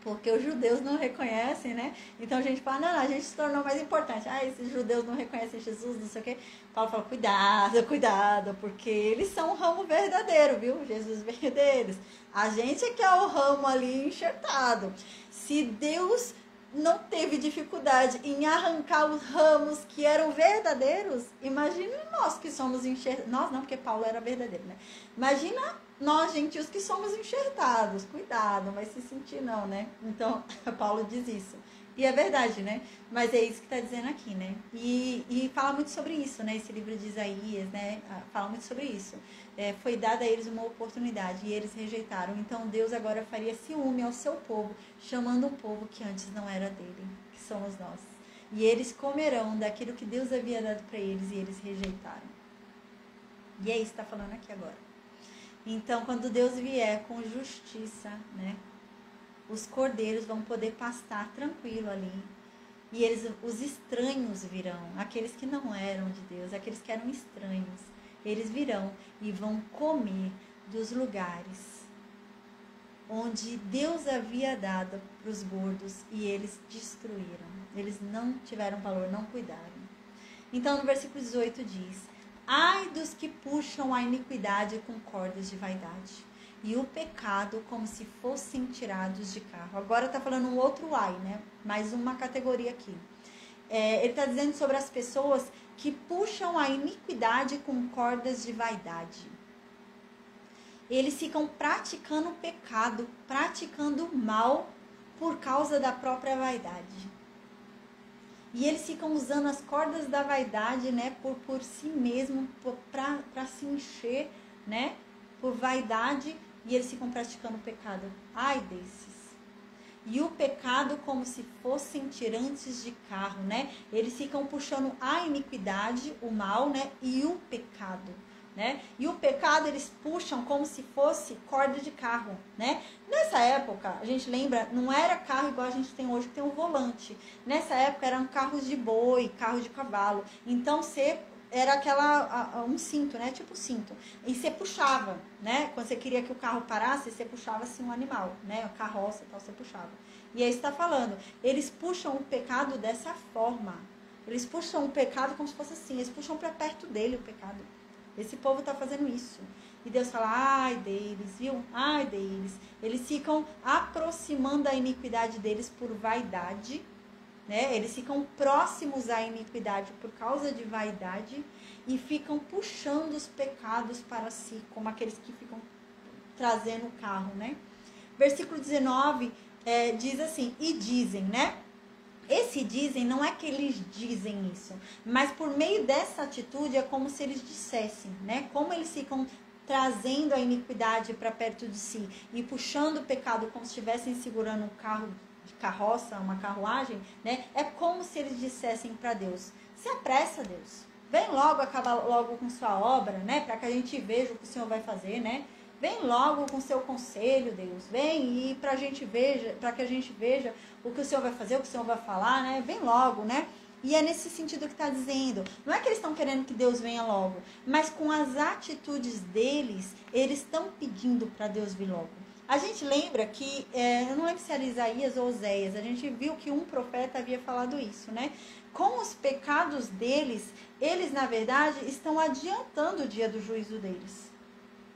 Porque os judeus não reconhecem, né? Então a gente fala, não, a gente se tornou mais importante. Ah, esses judeus não reconhecem Jesus, não sei o quê. Paulo fala, cuidado, cuidado, porque eles são o ramo verdadeiro, viu? Jesus veio deles. A gente é que é o ramo ali enxertado. Se Deus não teve dificuldade em arrancar os ramos que eram verdadeiros, imagina nós que somos enxertados. Nós não, porque Paulo era verdadeiro, né? Imagina nós, gentios, que somos enxertados. Cuidado, não vai se sentir não, né? Então, Paulo diz isso. E é verdade, né? Mas é isso que está dizendo aqui, né? E fala muito sobre isso, né? Esse livro de Isaías, né? Fala muito sobre isso. Foi dada a eles uma oportunidade e eles rejeitaram. Então, Deus agora faria ciúme ao seu povo, chamando um povo que antes não era dele, que somos nós. E eles comerão daquilo que Deus havia dado para eles e eles rejeitaram. E é isso que está falando aqui agora. Então, quando Deus vier com justiça, né? Os cordeiros vão poder pastar tranquilo ali. E os estranhos virão, aqueles que não eram de Deus, aqueles que eram estranhos. Eles virão e vão comer dos lugares onde Deus havia dado para os gordos e eles destruíram. Eles não tiveram valor, não cuidaram. Então, no versículo 18 diz, Ai dos que puxam a iniquidade com cordas de vaidade, e o pecado como se fossem tirados de carro. Agora está falando um outro ai, né? Mais uma categoria aqui. Ele está dizendo sobre as pessoas que puxam a iniquidade com cordas de vaidade. Eles ficam praticando pecado, praticando mal por causa da própria vaidade. E eles ficam usando as cordas da vaidade, né, por si mesmo, para se encher, né, por vaidade, e eles ficam praticando pecado. Ai desses. E o pecado como se fossem tirantes de carro, né? Eles ficam puxando a iniquidade, o mal, né, e o pecado, né? E o pecado eles puxam como se fosse corda de carro, né? Nessa época, a gente lembra, não era carro igual a gente tem hoje, que tem um volante. Nessa época eram carros de boi, carros de cavalo. Então era um cinto, né? Tipo cinto. E você puxava, né? Quando você queria que o carro parasse, você puxava assim um animal, né? A carroça e tal, você puxava. E aí está falando, eles puxam o pecado dessa forma. Eles puxam o pecado como se fosse assim, eles puxam para perto dele o pecado. Esse povo está fazendo isso. E Deus fala, ai deles, viu? Ai deles. Eles ficam aproximando a iniquidade deles por vaidade, né? Eles ficam próximos à iniquidade por causa de vaidade e ficam puxando os pecados para si, como aqueles que ficam trazendo o carro, né? Versículo 19 diz assim, e dizem, né? Esse dizem não é que eles dizem isso, mas por meio dessa atitude é como se eles dissessem, né? Como eles ficam trazendo a iniquidade para perto de si e puxando o pecado como se estivessem segurando um carro de carroça, uma carruagem, né? É como se eles dissessem para Deus, se apressa, Deus, vem logo, acaba logo com sua obra, né? Para que a gente veja o que o Senhor vai fazer, né? Vem logo com seu conselho, Deus. Vem e para que a gente veja o que o Senhor vai fazer, o que o Senhor vai falar, né? Vem logo, né? E é nesse sentido que está dizendo. Não é que eles estão querendo que Deus venha logo, mas com as atitudes deles, eles estão pedindo para Deus vir logo. A gente lembra que, eu não lembro se era Isaías ou Oséias, a gente viu que um profeta havia falado isso, né? Com os pecados deles, eles, na verdade, estão adiantando o dia do juízo deles.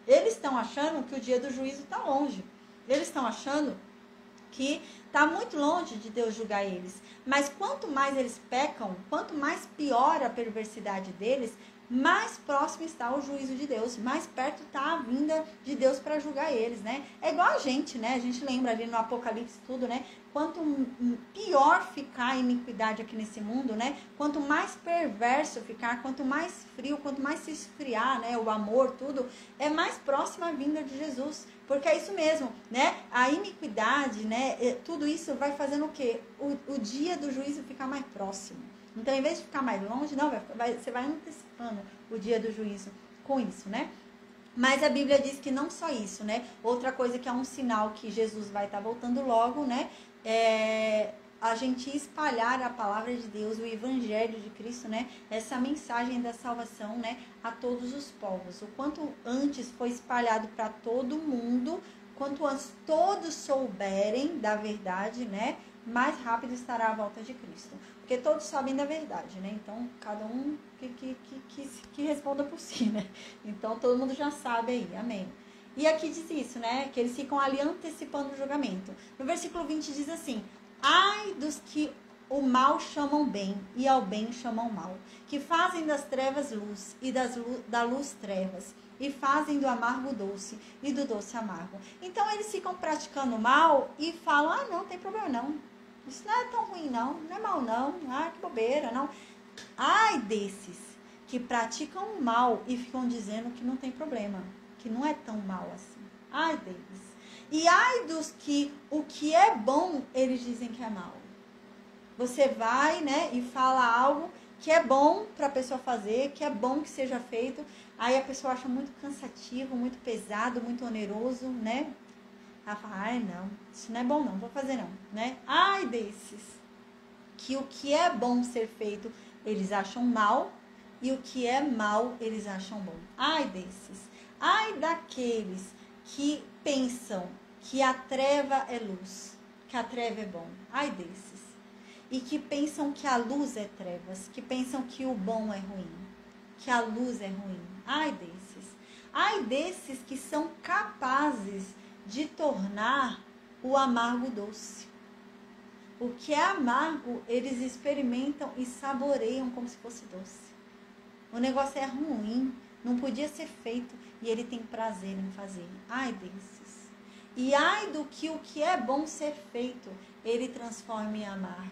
Eles estão achando que o dia do juízo está longe. Eles estão achando que está muito longe de Deus julgar eles. Mas quanto mais eles pecam, quanto mais piora a perversidade deles, mais próximo está o juízo de Deus, mais perto está a vinda de Deus para julgar eles, né? É igual a gente, né? A gente lembra ali no Apocalipse tudo, né? Quanto pior ficar a iniquidade aqui nesse mundo, né? Quanto mais perverso ficar, quanto mais frio, quanto mais se esfriar, né? O amor, tudo, é mais próxima a vinda de Jesus. Porque é isso mesmo, né? A iniquidade, né? Tudo isso vai fazendo o quê? O dia do juízo ficar mais próximo. Então, em vez de ficar mais longe, não, você vai antecipando o dia do juízo com isso, né? Mas a Bíblia diz que não só isso, né? Outra coisa que é um sinal que Jesus vai estar voltando logo, né? É a gente espalhar a palavra de Deus, o evangelho de Cristo, né? Essa mensagem da salvação, né? A todos os povos. O quanto antes foi espalhado para todo mundo, quanto antes todos souberem da verdade, né? Mais rápido estará a volta de Cristo. Porque todos sabem da verdade, né? Então, cada um que responda por si, né? Então, todo mundo já sabe aí, amém. E aqui diz isso, né? Que eles ficam ali antecipando o julgamento. No versículo 20 diz assim, ai dos que o mal chamam bem e ao bem chamam mal, que fazem das trevas luz e da luz trevas, e fazem do amargo doce e do doce amargo. Então, eles ficam praticando mal e falam, ah, não tem problema não. Isso não é tão ruim não, não é mal não, ah, que bobeira, não. Ai desses que praticam o mal e ficam dizendo que não tem problema, que não é tão mal assim. Ai deles. E ai dos que o que é bom, eles dizem que é mal. Você vai, né, e fala algo que é bom para a pessoa fazer, que é bom que seja feito, aí a pessoa acha muito cansativo, muito pesado, muito oneroso, né? Ela fala, ai não, isso não é bom não, vou fazer não, né? Ai desses, que o que é bom ser feito, eles acham mal, e o que é mal, eles acham bom. Ai desses, ai daqueles que pensam que a treva é luz, que a treva é bom. Ai desses. E que pensam que a luz é trevas, que pensam que o bom é ruim, que a luz é ruim. Ai desses. Ai desses que são capazes de tornar o amargo doce. O que é amargo, eles experimentam e saboreiam como se fosse doce. O negócio é ruim, não podia ser feito e ele tem prazer em fazer. Ai desses. E ai do que o que é bom ser feito, ele transforma em amargo.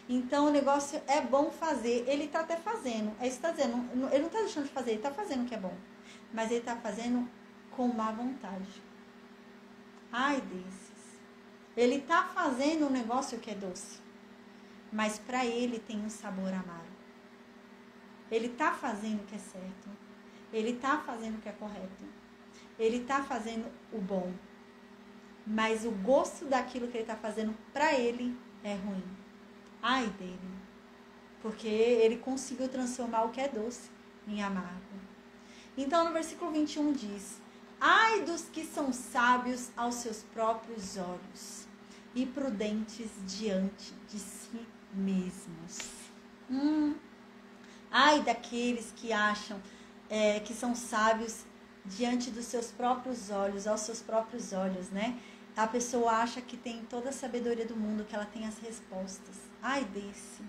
Então o negócio é bom fazer, ele está até fazendo, é isso que está dizendo, ele não está deixando de fazer, ele está fazendo o que é bom, mas ele está fazendo com má vontade. Ai desses. Ele está fazendo um negócio que é doce, mas para ele tem um sabor amargo. Ele está fazendo o que é certo, ele está fazendo o que é correto, ele está fazendo o bom, mas o gosto daquilo que ele está fazendo para ele é ruim. Ai dele, porque ele conseguiu transformar o que é doce em amargo. Então no versículo 21 diz: ai dos que são sábios aos seus próprios olhos e prudentes diante de si mesmos. Ai daqueles que acham que são sábios diante dos seus próprios olhos, aos seus próprios olhos, né? A pessoa acha que tem toda a sabedoria do mundo, que ela tem as respostas. Ai desse.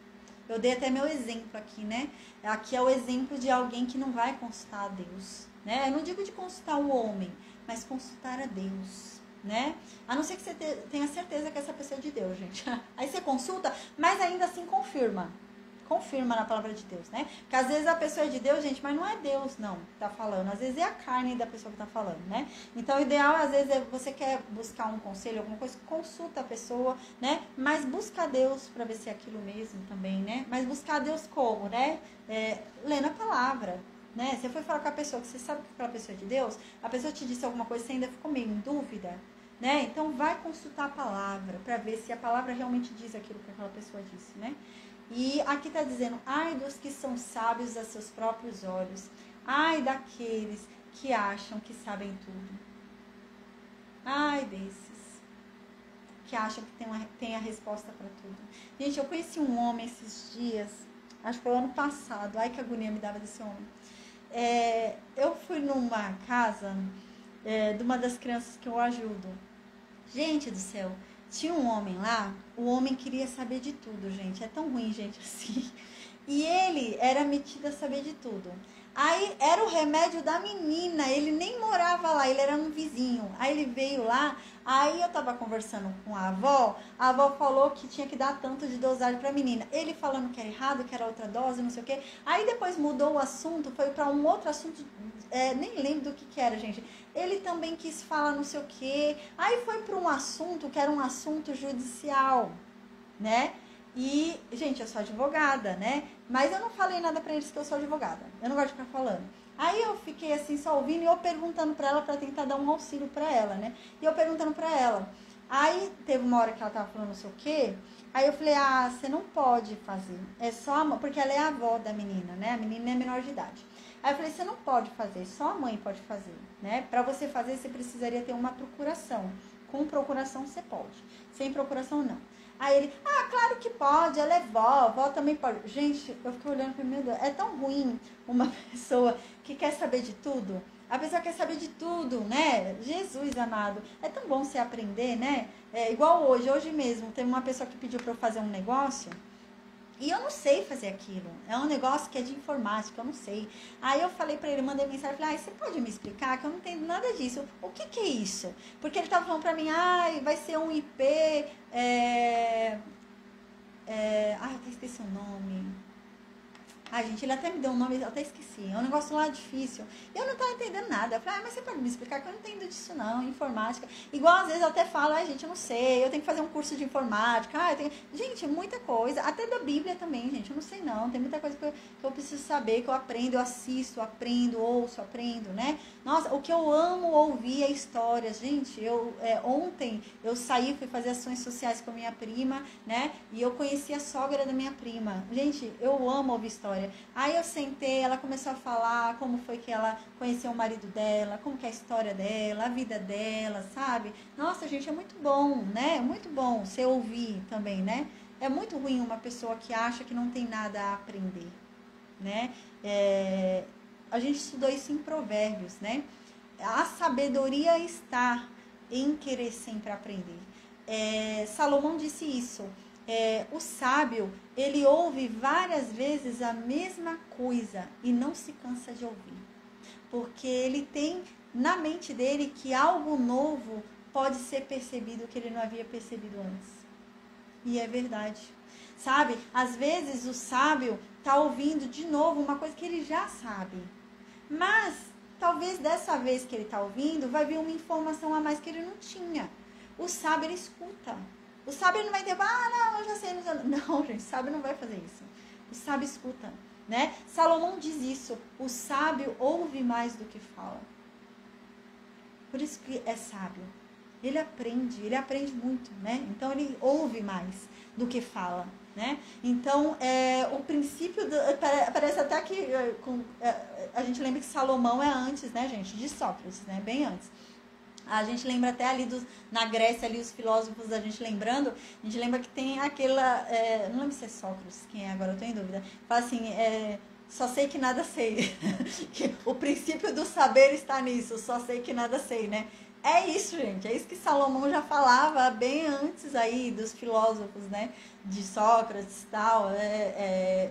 Eu dei até meu exemplo aqui, né? Aqui é o exemplo de alguém que não vai consultar a Deus, né? Eu não digo de consultar o homem, mas consultar a Deus, né? A não ser que você tenha certeza que essa pessoa é de Deus, gente. Aí você consulta, mas ainda assim confirma na palavra de Deus, né? Porque às vezes a pessoa é de Deus, gente, mas não é Deus, não, que tá falando. Às vezes é a carne da pessoa que tá falando, né? Então, o ideal, às vezes, é você quer buscar um conselho, alguma coisa, consulta a pessoa, né? Mas busca a Deus para ver se é aquilo mesmo também, né? Mas buscar a Deus como, né? Lendo a palavra, né? Você foi falar com a pessoa, que você sabe que aquela pessoa é de Deus, a pessoa te disse alguma coisa, você ainda ficou meio em dúvida, né? Então, vai consultar a palavra para ver se a palavra realmente diz aquilo que aquela pessoa disse, né? E aqui está dizendo: ai dos que são sábios a seus próprios olhos, ai daqueles que acham que sabem tudo. Ai desses que acham que tem a resposta para tudo. Gente, eu conheci um homem esses dias, acho que foi o ano passado, ai que agonia me dava desse homem. Eu fui numa casa de uma das crianças que eu ajudo. Gente do céu, tinha um homem lá, o homem queria saber de tudo, gente. É tão ruim, gente, assim. E ele era metido a saber de tudo. Aí era o remédio da menina, ele nem morava lá, ele era um vizinho. Aí ele veio lá, aí eu tava conversando com a avó falou que tinha que dar tanto de dosagem pra menina. Ele falando que era errado, que era outra dose, não sei o quê. Aí depois mudou o assunto, foi pra um outro assunto, nem lembro do que era, gente. Ele também quis falar não sei o quê. Aí foi pra um assunto que era um assunto judicial, né? E, gente, eu sou advogada, né? Mas eu não falei nada pra eles que eu sou advogada. Eu não gosto de ficar falando. Aí eu fiquei assim, só ouvindo, e eu perguntando pra ela, pra tentar dar um auxílio pra ela, né? E eu perguntando pra ela. Aí teve uma hora que ela tava falando não sei o quê. Aí eu falei: ah, você não pode fazer. É só a mãe, porque ela é a avó da menina, né? A menina é menor de idade. Aí eu falei: você não pode fazer, só a mãe pode fazer, né? Pra você fazer, você precisaria ter uma procuração. Com procuração você pode. Sem procuração, não. Aí ele: ah, claro que pode, ela é vó também pode. Gente, eu fiquei olhando para mim, meu Deus, é tão ruim uma pessoa que quer saber de tudo. A pessoa quer saber de tudo, né? Jesus amado, é tão bom você aprender, né? Igual hoje mesmo, teve uma pessoa que pediu para eu fazer um negócio. E eu não sei fazer aquilo. É um negócio que é de informática, eu não sei. Aí eu falei pra ele, mandei mensagem, falei: você pode me explicar? Que eu não entendo nada disso. O que é isso? Porque ele tava falando pra mim: vai ser um IP... eu até esqueci o nome. Gente, ele até me deu um nome, eu até esqueci. É um negócio lá difícil. Eu não estava entendendo nada. Eu falei: mas você pode me explicar? Que eu não entendo disso não, informática. Igual às vezes eu até falo: gente, eu não sei, eu tenho que fazer um curso de informática. Gente, muita coisa. Até da Bíblia também, gente, eu não sei não. Tem muita coisa que eu preciso saber, que eu aprendo, eu assisto, aprendo, ouço, aprendo, né? Nossa, o que eu amo ouvir é histórias. Gente, ontem eu saí, fui fazer ações sociais com a minha prima, né? E eu conheci a sogra da minha prima. Gente, eu amo ouvir histórias. Aí eu sentei, ela começou a falar como foi que ela conheceu o marido dela, como que é a história dela, a vida dela, sabe? Nossa, gente, é muito bom, né? É muito bom você ouvir também, né? É muito ruim uma pessoa que acha que não tem nada a aprender. né? A gente estudou isso em Provérbios, né? A sabedoria está em querer sempre aprender. Salomão disse isso. O sábio, ele ouve várias vezes a mesma coisa e não se cansa de ouvir. Porque ele tem na mente dele que algo novo pode ser percebido que ele não havia percebido antes. E é verdade. Sabe? Às vezes o sábio está ouvindo de novo uma coisa que ele já sabe. Mas talvez dessa vez que ele está ouvindo, vai vir uma informação a mais que ele não tinha. O sábio, ele escuta. O sábio não vai ter, não, eu já sei. Não, gente, o sábio não vai fazer isso. O sábio escuta, né? Salomão diz isso. O sábio ouve mais do que fala. Por isso que é sábio. Ele aprende muito, né? Então, ele ouve mais do que fala, né? Então, o princípio, parece até que a gente lembra que Salomão é antes, né, gente, de Sócrates, né? Bem antes. A gente lembra até ali na Grécia, ali os filósofos, a gente lembra que tem aquela, não lembro se é Sócrates, quem é agora, eu tô em dúvida, fala assim, só sei que nada sei, que o princípio do saber está nisso, só sei que nada sei, né? É isso, gente, é isso que Salomão já falava bem antes aí dos filósofos, né, de Sócrates e tal,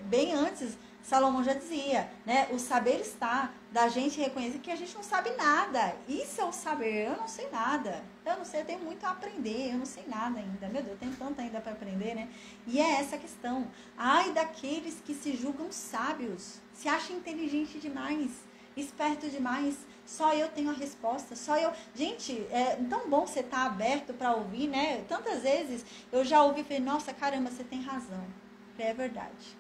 bem antes Salomão já dizia, né, o saber está da gente reconhecer que a gente não sabe nada, isso é o saber, eu não sei nada, eu não sei, eu tenho muito a aprender, eu não sei nada ainda, meu Deus, eu tenho tanto ainda para aprender, né, e é essa a questão, ai daqueles que se julgam sábios, se acham inteligente demais, esperto demais, só eu tenho a resposta, só eu... Gente, é tão bom você estar aberto para ouvir, né? Tantas vezes eu já ouvi e falei, nossa, caramba, você tem razão. É verdade.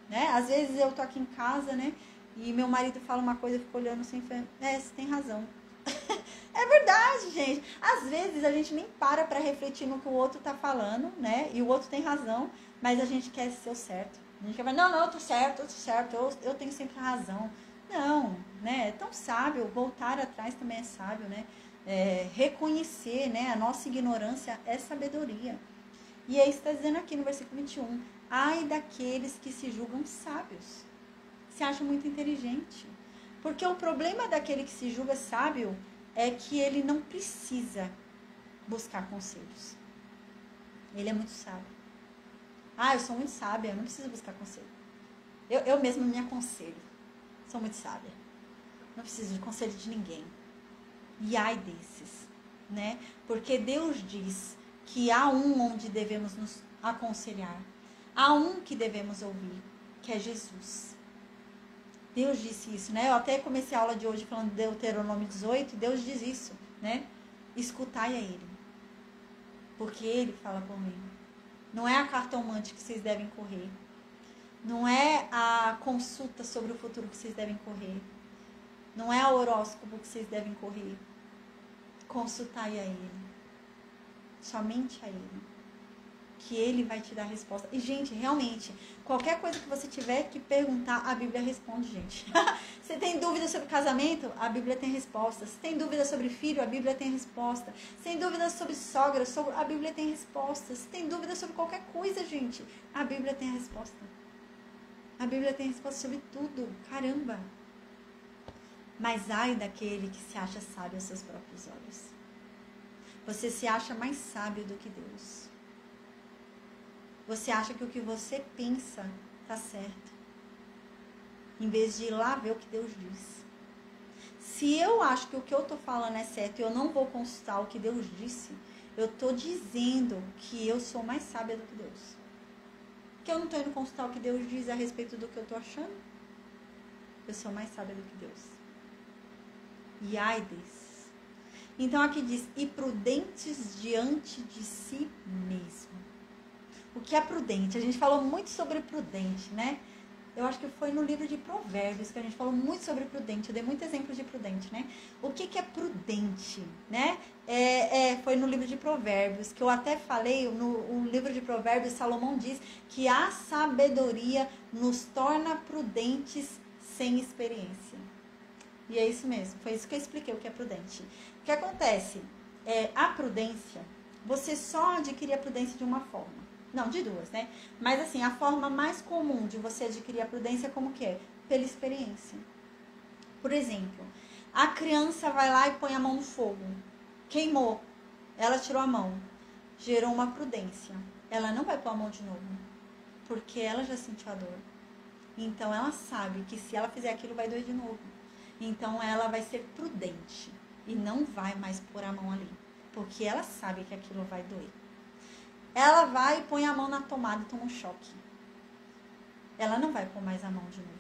Né? Às vezes eu tô aqui em casa, né? E meu marido fala uma coisa, eu fico olhando assim, você tem razão. É verdade, gente. Às vezes a gente nem para refletir no que o outro tá falando, né? E o outro tem razão, mas a gente quer ser o certo. A gente quer falar, não, eu tô certo, eu tenho sempre a razão. Não, né? É tão sábio, voltar atrás também é sábio, né? Reconhecer, né? A nossa ignorância é sabedoria. E aí está dizendo aqui no versículo 21, ai daqueles que se julgam sábios, se acham muito inteligente. Porque o problema daquele que se julga sábio é que ele não precisa buscar conselhos. Ele é muito sábio. Eu sou muito sábia, eu não preciso buscar conselho. Eu mesma me aconselho. Sou muito sábia. Não preciso de conselho de ninguém. E ai desses, né? Porque Deus diz que há um onde devemos nos aconselhar. Há um que devemos ouvir, que é Jesus. Deus disse isso, né? Eu até comecei a aula de hoje falando de Deuteronômio 18, Deus diz isso, né? Escutai a Ele. Porque Ele fala por mim. Não é a cartomante que vocês devem correr. Não é a consulta sobre o futuro que vocês devem correr. Não é o horóscopo que vocês devem correr. Consultai a Ele. Somente a Ele. Que Ele vai te dar a resposta. E, gente, realmente, qualquer coisa que você tiver que perguntar, a Bíblia responde, gente. Você tem dúvida sobre casamento? A Bíblia tem resposta. Se tem dúvida sobre filho? A Bíblia tem resposta. Se tem dúvida sobre sogra? A Bíblia tem resposta. Se tem dúvida sobre qualquer coisa, gente, a Bíblia tem a resposta. A Bíblia tem resposta sobre tudo. Caramba! Mas ai daquele que se acha sábio aos seus próprios olhos. Você se acha mais sábio do que Deus. Você acha que o que você pensa está certo. Em vez de ir lá ver o que Deus diz. Se eu acho que o que eu estou falando é certo e eu não vou consultar o que Deus disse, eu estou dizendo que eu sou mais sábia do que Deus. Que eu não estou indo consultar o que Deus diz a respeito do que eu estou achando. Eu sou mais sábia do que Deus. E ai desses. Então aqui diz, e prudentes diante de si mesmo. O que é prudente? A gente falou muito sobre prudente, né? Eu acho que foi no livro de Provérbios que a gente falou muito sobre prudente. Eu dei muito exemplo de prudente, né? O que é prudente, né? Foi no livro de Provérbios, que eu até falei, no livro de Provérbios, Salomão diz que a sabedoria nos torna prudentes sem experiência. E é isso mesmo, foi isso que eu expliquei o que é prudente. O que acontece? A prudência, você só adquire a prudência de uma forma. Não, de duas, né? Mas assim, a forma mais comum de você adquirir a prudência é como que é? Pela experiência. Por exemplo, a criança vai lá e põe a mão no fogo. Queimou. Ela tirou a mão. Gerou uma prudência. Ela não vai pôr a mão de novo. Porque ela já sentiu a dor. Então ela sabe que se ela fizer aquilo vai doer de novo. Então ela vai ser prudente. E não vai mais pôr a mão ali. Porque ela sabe que aquilo vai doer. Ela vai e põe a mão na tomada e toma um choque. Ela não vai pôr mais a mão de novo.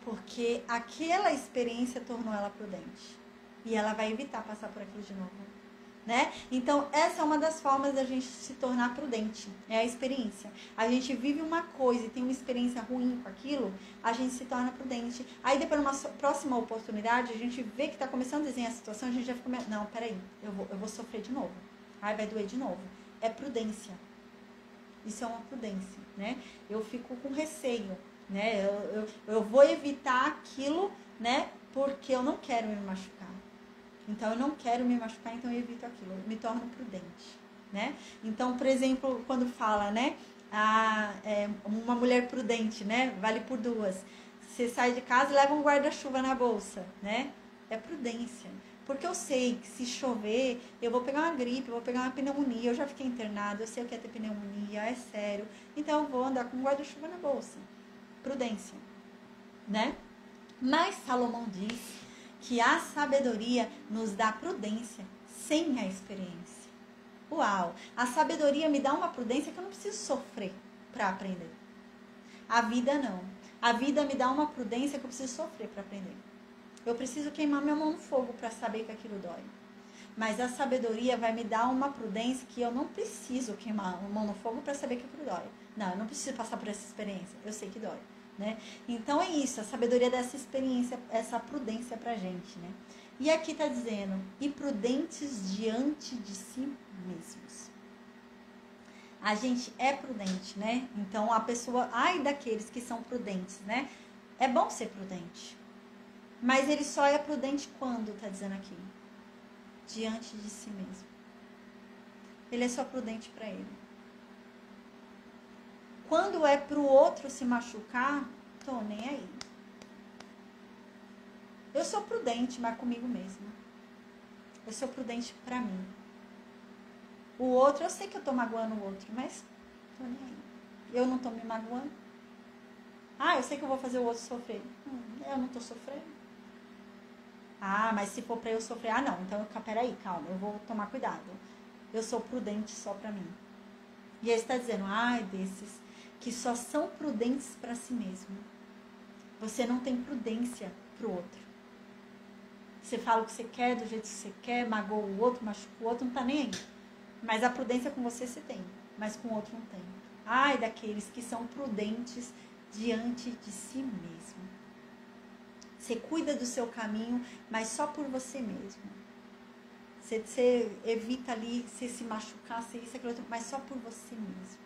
Porque aquela experiência tornou ela prudente. E ela vai evitar passar por aquilo de novo. Né? Então, essa é uma das formas da gente se tornar prudente. É a experiência. A gente vive uma coisa e tem uma experiência ruim com aquilo, a gente se torna prudente. Aí, depois, numa próxima oportunidade, a gente vê que está começando a desenhar a situação, a gente já fica... Não, peraí, eu vou sofrer de novo. Aí vai doer de novo. É prudência. Isso é uma prudência, né? Eu fico com receio, né? Eu vou evitar aquilo, né? Porque eu não quero me machucar. Então, eu não quero me machucar, então eu evito aquilo. Eu me torno prudente, né? Então, por exemplo, quando fala, né? Uma mulher prudente, né? Vale por duas. Você sai de casa e leva um guarda-chuva na bolsa, né? É prudência. Porque eu sei que se chover, eu vou pegar uma gripe, eu vou pegar uma pneumonia. Eu já fiquei internada, eu sei o que é ter pneumonia, é sério. Então, eu vou andar com um guarda-chuva na bolsa. Prudência, né? Mas Salomão diz que a sabedoria nos dá prudência sem a experiência. Uau! A sabedoria me dá uma prudência que eu não preciso sofrer para aprender. A vida não. A vida me dá uma prudência que eu preciso sofrer para aprender. Eu preciso queimar minha mão no fogo para saber que aquilo dói. Mas a sabedoria vai me dar uma prudência que eu não preciso queimar a mão no fogo para saber que aquilo dói. Não, eu não preciso passar por essa experiência. Eu sei que dói. Né? Então é isso, a sabedoria dessa experiência, essa prudência pra gente, né? E aqui tá dizendo, e prudentes diante de si mesmos. A gente é prudente, né? Então a pessoa, ai daqueles que são prudentes, né? É bom ser prudente. Mas ele só é prudente quando, tá dizendo aqui? Diante de si mesmo. Ele é só prudente pra ele. Quando é pro outro se machucar, tô nem aí. Eu sou prudente, mas comigo mesma. Eu sou prudente pra mim. O outro, eu sei que eu tô magoando o outro, mas tô nem aí. Eu não tô me magoando. Ah, eu sei que eu vou fazer o outro sofrer. Eu não tô sofrendo. Ah, mas se for pra eu sofrer, ah não, então peraí, calma, eu vou tomar cuidado. Eu sou prudente só pra mim. E aí está dizendo, ai desses que só são prudentes para si mesmo. Você não tem prudência pro outro. Você fala o que você quer, do jeito que você quer, magoa o outro, machuca o outro, não tá nem aí. Mas a prudência com você tem, mas com o outro não tem. Ai daqueles que são prudentes diante de si mesmo. Você cuida do seu caminho, mas só por você mesmo. Você evita ali, você se machucar, você isso, aquilo outro, mas só por você mesmo.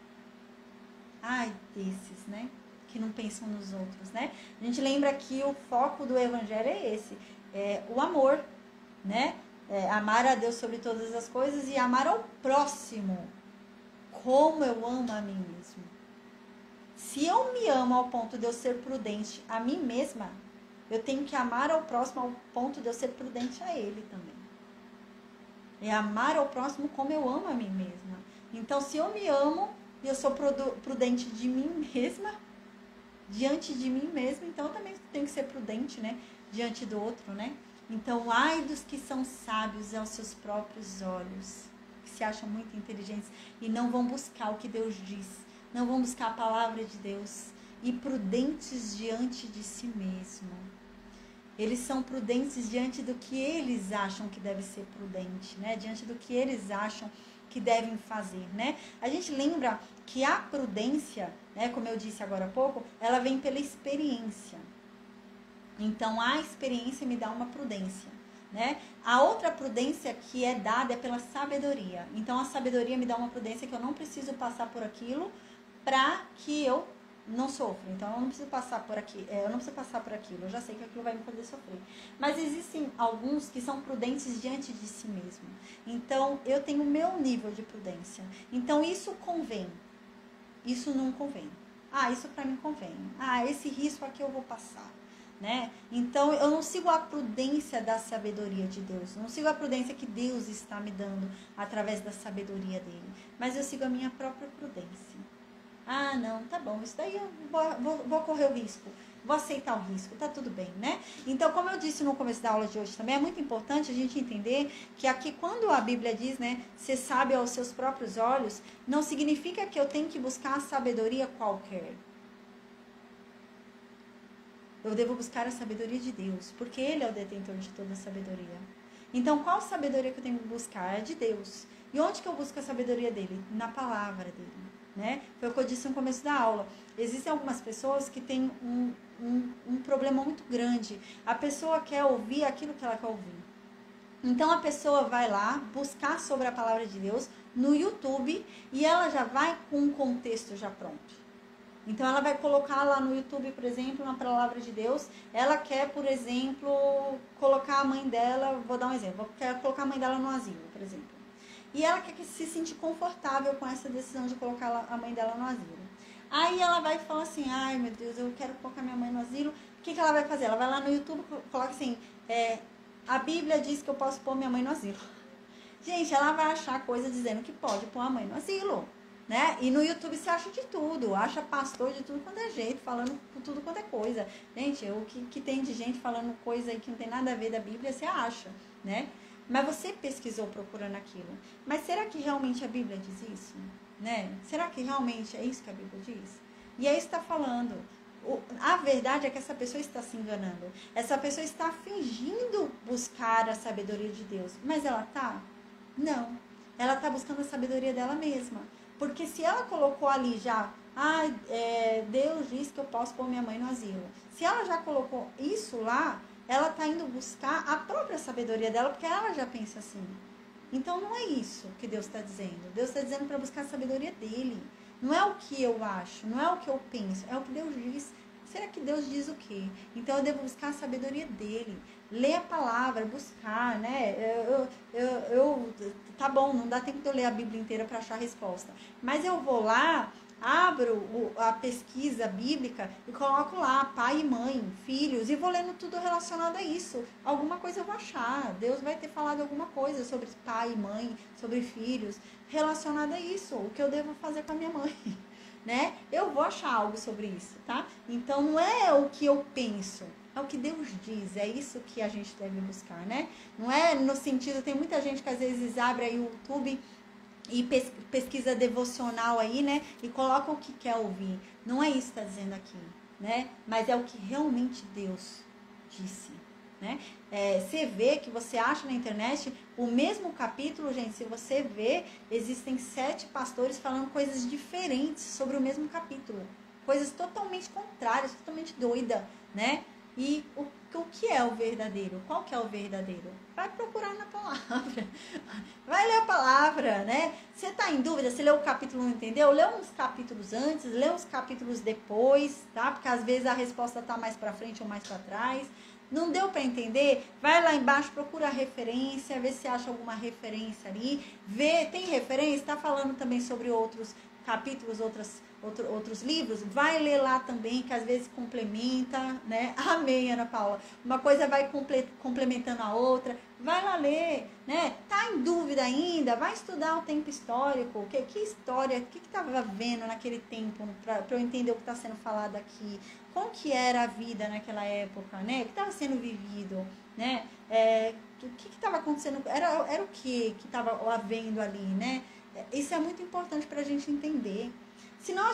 Ai, desses, né? Que não pensam nos outros, né? A gente lembra que o foco do evangelho é esse. É o amor, né? Amar a Deus sobre todas as coisas e amar ao próximo como eu amo a mim mesmo. Se eu me amo ao ponto de eu ser prudente a mim mesma, eu tenho que amar ao próximo ao ponto de eu ser prudente a ele também. É amar ao próximo como eu amo a mim mesma. Então, se eu me amo e eu sou prudente de mim mesma, diante de mim mesma, então eu também tenho que ser prudente, né? Diante do outro, né? Então, ai dos que são sábios aos seus próprios olhos, que se acham muito inteligentes e não vão buscar o que Deus diz, não vão buscar a palavra de Deus, e prudentes diante de si mesmo. Eles são prudentes diante do que eles acham que deve ser prudente, né? Diante do que eles acham que devem fazer, né? A gente lembra que a prudência, né, como eu disse agora há pouco, ela vem pela experiência. Então, a experiência me dá uma prudência, né? A outra prudência que é dada é pela sabedoria. Então, a sabedoria me dá uma prudência que eu não preciso passar por aquilo para que eu não sofro. Então, eu não preciso passar por aqui, eu não preciso passar por aquilo. Eu já sei que aquilo vai me fazer sofrer. Mas existem alguns que são prudentes diante de si mesmo. Então, eu tenho o meu nível de prudência. Então, isso convém. isso não convém. Ah, isso para mim convém. Ah, esse risco aqui eu vou passar. Né? Então eu não sigo a prudência da sabedoria de Deus, não sigo a prudência que Deus está me dando através da sabedoria dele, mas eu sigo a minha própria prudência. Ah, não, tá bom, isso daí eu vou correr o risco, vou aceitar o risco, tá tudo bem, né? Então, como eu disse no começo da aula de hoje também, é muito importante a gente entender que aqui quando a Bíblia diz, né, ser sábio aos seus próprios olhos, não significa que eu tenho que buscar a sabedoria qualquer. Eu devo buscar a sabedoria de Deus, porque Ele é o detentor de toda a sabedoria. Então, qual sabedoria que eu tenho que buscar? É de Deus. E onde que eu busco a sabedoria dele? Na palavra dele, né? Foi o que eu disse no começo da aula. Existem algumas pessoas que têm um problema muito grande. A pessoa quer ouvir aquilo que ela quer ouvir. Então, a pessoa vai lá buscar sobre a palavra de Deus no YouTube e ela já vai com um contexto já pronto. Então, ela vai colocar lá no YouTube, por exemplo, na palavra de Deus. Ela quer, por exemplo, colocar a mãe dela, vou dar um exemplo, quer colocar a mãe dela no asilo, por exemplo. E ela quer se sentir confortável com essa decisão de colocar a mãe dela no asilo. Aí ela vai falar assim, ai meu Deus, eu quero colocar minha mãe no asilo. O que ela vai fazer? Ela vai lá no YouTube e coloca assim, a Bíblia diz que eu posso pôr minha mãe no asilo. Gente, ela vai achar coisa dizendo que pode pôr a mãe no asilo. Né? E no YouTube você acha de tudo, acha pastor de tudo quanto é jeito, falando tudo quanto é coisa. Gente, o que tem de gente falando coisa aí que não tem nada a ver da Bíblia, você acha, né? Mas você pesquisou procurando aquilo. Mas será que realmente a Bíblia diz isso? Né? Será que realmente é isso que a Bíblia diz? E aí está falando. A verdade é que essa pessoa está se enganando. Essa pessoa está fingindo buscar a sabedoria de Deus. Mas ela está? Não. Ela está buscando a sabedoria dela mesma. Porque se ela colocou ali já, Deus diz que eu posso pôr minha mãe no asilo. Se ela já colocou isso lá, ela está indo buscar a própria sabedoria dela, porque ela já pensa assim. Então não é isso que Deus está dizendo. Deus está dizendo para buscar a sabedoria dele. Não é o que eu acho, não é o que eu penso, é o que Deus diz. Será que Deus diz o quê? Então eu devo buscar a sabedoria dele. Ler a palavra, buscar, né? Tá bom, não dá tempo de eu ler a Bíblia inteira para achar a resposta. Mas eu vou lá, abro a pesquisa bíblica e coloco lá pai e mãe, filhos, e vou lendo tudo relacionado a isso. Alguma coisa eu vou achar. Deus vai ter falado alguma coisa sobre pai e mãe, sobre filhos, relacionado a isso. O que eu devo fazer com a minha mãe. Né? Eu vou achar algo sobre isso, tá? Então não é o que eu penso, é o que Deus diz, é isso que a gente deve buscar, né? Não é no sentido, tem muita gente que às vezes abre aí o YouTube e pesquisa devocional aí, né? E coloca o que quer ouvir. Não é isso que está dizendo aqui, né? Mas é o que realmente Deus disse, né? Você vê que você acha na internet o mesmo capítulo, gente, se você vê, existem 7 pastores falando coisas diferentes sobre o mesmo capítulo. Coisas totalmente contrárias, totalmente doidas, né? E o que é o verdadeiro? Qual que é o verdadeiro? Vai procurar na palavra. Vai ler a palavra, né? Você está em dúvida, se leu o capítulo e não entendeu? Lê uns capítulos antes, lê uns capítulos depois, tá? Porque às vezes a resposta está mais para frente ou mais para trás. Não deu para entender? Vai lá embaixo, procura a referência, vê se acha alguma referência ali. Tem referência? Está falando também sobre outros capítulos, outros livros? Vai ler lá também, que às vezes complementa, né? Amém, Ana Paula. Uma coisa vai complementando a outra. Vai lá ler, né? Tá em dúvida ainda? Vai estudar o tempo histórico. Que história, o que estava vendo naquele tempo, para eu entender o que está sendo falado aqui. Como que era a vida naquela época, né? O que estava sendo vivido, né? O que estava acontecendo? Era o que estava havendo ali, né? Isso é muito importante para a gente entender. Senão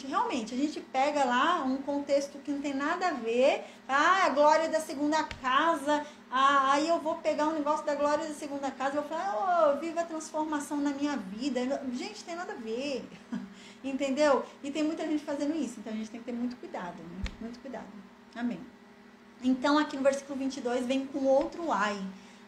realmente, a gente pega lá um contexto que não tem nada a ver. A glória da segunda casa. Aí eu vou pegar um negócio da glória da segunda casa e vou falar, viva a transformação na minha vida. Gente, tem nada a ver. Entendeu? E tem muita gente fazendo isso. Então a gente tem que ter muito cuidado, né? Muito cuidado. Amém. Então aqui no versículo 22 vem com outro ai.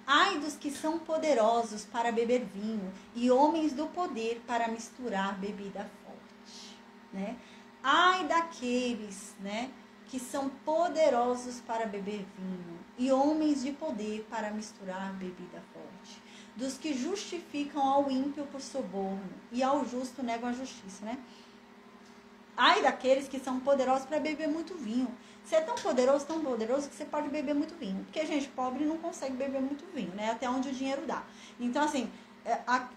Ai dos que são poderosos para beber vinho e homens do poder para misturar bebida forte, né? Ai daqueles, né, que são poderosos para beber vinho e homens de poder para misturar bebida forte, dos que justificam ao ímpio por suborno e ao justo negam a justiça, né? Ai daqueles que são poderosos para beber muito vinho. Você é tão poderoso que você pode beber muito vinho. Porque gente pobre não consegue beber muito vinho, né? Até onde o dinheiro dá. Então, assim,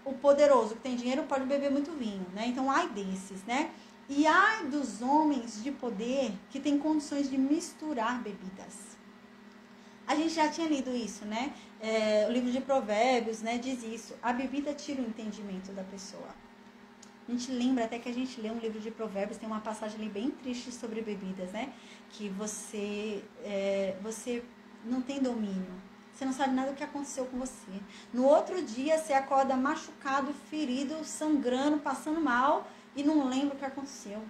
o poderoso que tem dinheiro pode beber muito vinho, né? Então, ai desses, né? E ai dos homens de poder que têm condições de misturar bebidas. A gente já tinha lido isso, né? O livro de Provérbios, né, diz isso. A bebida tira o entendimento da pessoa. A gente lembra até que a gente lê um livro de Provérbios, tem uma passagem ali bem triste sobre bebidas, né? Que você não tem domínio. Você não sabe nada do que aconteceu com você. No outro dia, você acorda machucado, ferido, sangrando, passando mal e não lembra o que aconteceu.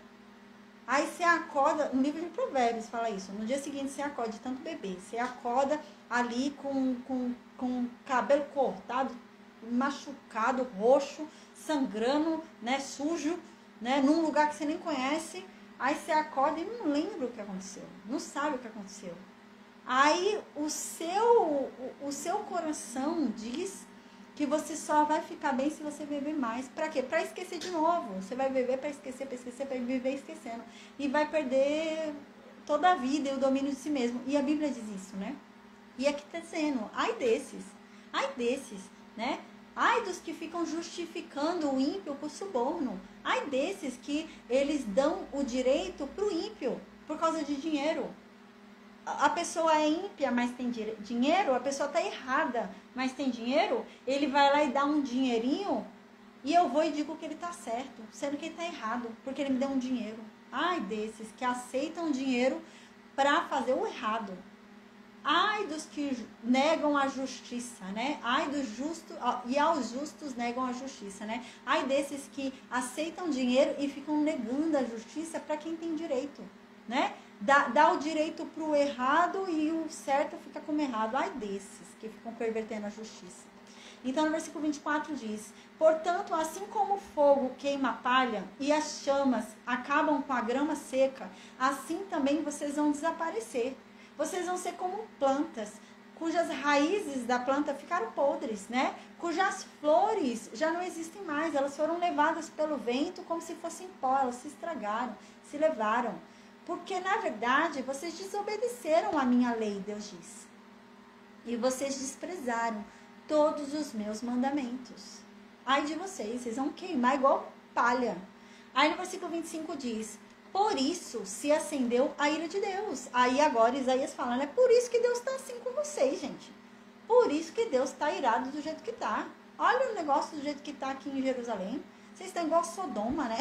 Aí você acorda, no livro de Provérbios fala isso, no dia seguinte você acorda de tanto beber, você acorda ali com o cabelo cortado, machucado, roxo, sangrando, né, sujo, né, num lugar que você nem conhece, aí você acorda e não lembra o que aconteceu, não sabe o que aconteceu. Aí o seu coração diz que você só vai ficar bem se você beber mais. Pra quê? Pra esquecer de novo. Você vai beber pra esquecer, pra viver esquecendo. E vai perder toda a vida e o domínio de si mesmo. E a Bíblia diz isso, né? E aqui tá dizendo, ai desses, né? Ai dos que ficam justificando o ímpio por suborno. Ai desses que eles dão o direito pro ímpio por causa de dinheiro. A pessoa é ímpia, mas tem dinheiro, a pessoa está errada, mas tem dinheiro, ele vai lá e dá um dinheirinho, e eu vou e digo que ele está certo, sendo que ele está errado, porque ele me deu um dinheiro. Ai desses que aceitam dinheiro para fazer o errado. Ai dos que negam a justiça, né? Ai dos justos, e aos justos negam a justiça, né? Ai desses que aceitam dinheiro e ficam negando a justiça para quem tem direito, né? Dá o direito para o errado e o certo fica como errado. Ai desses que ficam pervertendo a justiça. Então, no versículo 24 diz: portanto, assim como o fogo queima a palha e as chamas acabam com a grama seca, assim também vocês vão desaparecer. Vocês vão ser como plantas, cujas raízes da planta ficaram podres, né? Cujas flores já não existem mais. Elas foram levadas pelo vento como se fossem pó. Elas se estragaram, se levaram. Porque, na verdade, vocês desobedeceram a minha lei, Deus diz. E vocês desprezaram todos os meus mandamentos. Ai de vocês, vocês vão queimar igual palha. Aí no versículo 25 diz: por isso se acendeu a ira de Deus. Aí agora Isaías falando, é por isso que Deus está assim com vocês, gente. Por isso que Deus está irado do jeito que está. Olha o negócio do jeito que está aqui em Jerusalém. Vocês estão igual Sodoma, né?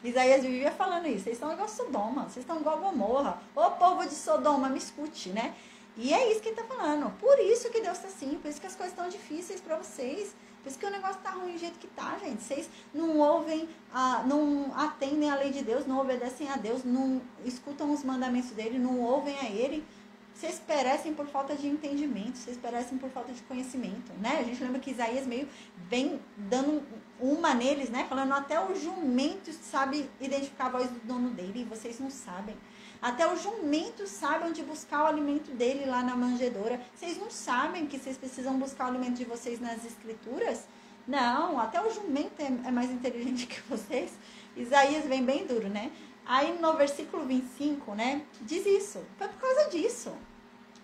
Isaías vivia falando isso. Vocês estão igual Sodoma, vocês estão igual Gomorra. Ô povo de Sodoma, me escute, né? E é isso que ele está falando. Por isso que Deus está assim, por isso que as coisas estão difíceis para vocês. Por isso que o negócio está ruim do jeito que está, gente. Vocês não ouvem, não atendem a lei de Deus, não obedecem a Deus, não escutam os mandamentos dele, não ouvem a ele. Vocês perecem por falta de entendimento, vocês perecem por falta de conhecimento, né? A gente lembra que Isaías meio vem dando uma neles, né? Falando, até o jumento sabe identificar a voz do dono dele e vocês não sabem. Até o jumento sabe onde buscar o alimento dele lá na manjedoura. Vocês não sabem que vocês precisam buscar o alimento de vocês nas escrituras? Não, até o jumento é mais inteligente que vocês. Isaías vem bem duro, né? Aí no versículo 25, né, diz isso. Foi por causa disso.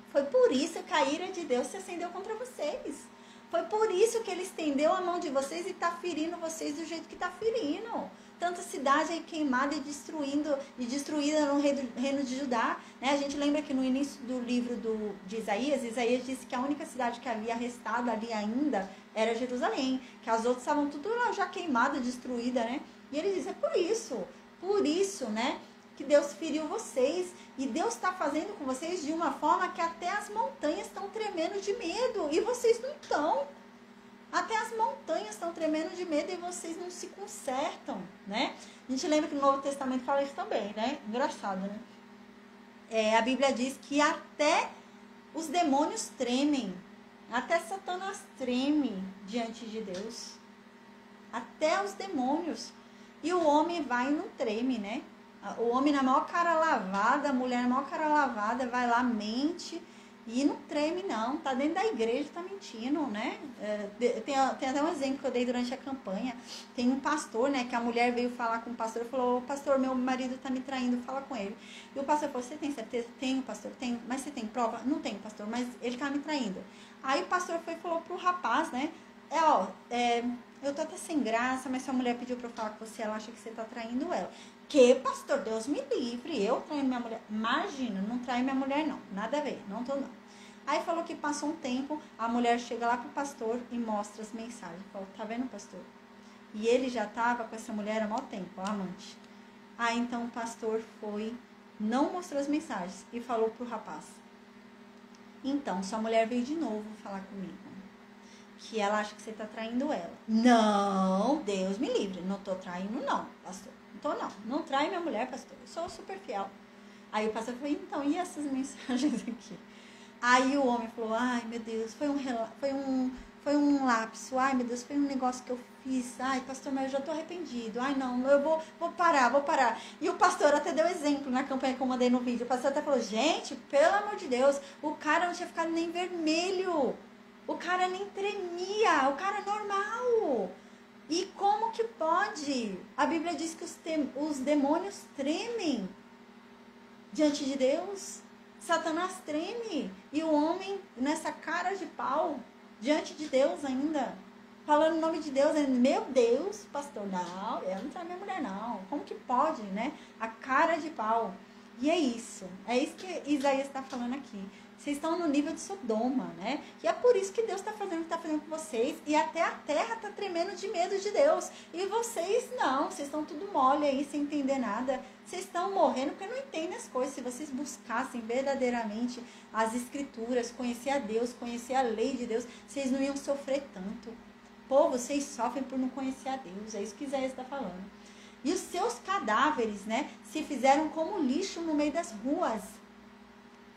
Foi por isso que a ira de Deus se acendeu contra vocês. Foi por isso que ele estendeu a mão de vocês e está ferindo vocês do jeito que está ferindo. Tanta cidade aí queimada e destruída no reino de Judá. Né? A gente lembra que no início do livro de Isaías disse que a única cidade que havia restado ali ainda era Jerusalém. Que as outras estavam tudo lá já queimada, destruída, né? E ele diz, é por isso, né? Que Deus feriu vocês. E Deus está fazendo com vocês de uma forma que até as montanhas estão tremendo de medo. E vocês não estão. Até as montanhas estão tremendo de medo e vocês não se consertam, né? A gente lembra que no Novo Testamento fala isso também, né? Engraçado, né? A Bíblia diz que até os demônios tremem. Até Satanás treme diante de Deus. Até os demônios. E o homem vai e não treme, né? O homem na maior cara lavada, a mulher na maior cara lavada, vai lá, mente E não treme, não. Tá dentro da igreja, tá mentindo, né? Tem até um exemplo que eu dei durante a campanha. Tem um pastor, né? Que a mulher veio falar com o pastor e falou: pastor, meu marido tá me traindo, fala com ele. E o pastor falou: você tem certeza? Tenho, pastor, tenho. Mas você tem prova? Não tenho, pastor, mas ele tá me traindo. Aí o pastor foi e falou pro rapaz, né? Eu tô até sem graça, mas sua mulher pediu pra eu falar com você, ela acha que você tá traindo ela. Que, pastor, Deus me livre, eu traio minha mulher. Imagina, não traio minha mulher, não. Nada a ver, não tô não. Aí falou que passou um tempo, a mulher chega lá pro pastor e mostra as mensagens. Falou: tá vendo, pastor? E ele já tava com essa mulher há muito tempo, a amante. Aí então o pastor foi, não mostrou as mensagens e falou pro rapaz: então, sua mulher veio de novo falar comigo, que ela acha que você tá traindo ela. Não, Deus me livre, não tô traindo não, pastor. Não trai minha mulher, pastor. Eu sou super fiel. Aí o pastor falou: então, e essas mensagens aqui? Aí o homem falou: ai, meu Deus, foi um lapso. Ai, meu Deus, foi um negócio que eu fiz. Ai, pastor, mas eu já tô arrependido. Ai, não, eu vou parar. E o pastor até deu exemplo na campanha que eu mandei no vídeo. O pastor até falou: gente, pelo amor de Deus, o cara não tinha ficado nem vermelho. O cara nem tremia. O cara normal. E como que pode? A Bíblia diz que os demônios tremem diante de Deus. Satanás treme. E o homem nessa cara de pau diante de Deus ainda. Falando em nome de Deus. Meu Deus, pastor, não, eu não traio minha mulher, não. Como que pode, né? A cara de pau. E é isso que Isaías está falando aqui. Vocês estão no nível de Sodoma, né? E é por isso que Deus está fazendo o que está fazendo com vocês. E até a terra está tremendo de medo de Deus. E vocês não. Vocês estão tudo mole aí, sem entender nada. Vocês estão morrendo porque não entendem as coisas. Se vocês buscassem verdadeiramente as escrituras, conhecer a Deus, conhecer a lei de Deus, vocês não iam sofrer tanto. Povo, vocês sofrem por não conhecer a Deus. É isso que Isaías está falando. E os seus cadáveres, né, se fizeram como lixo no meio das ruas.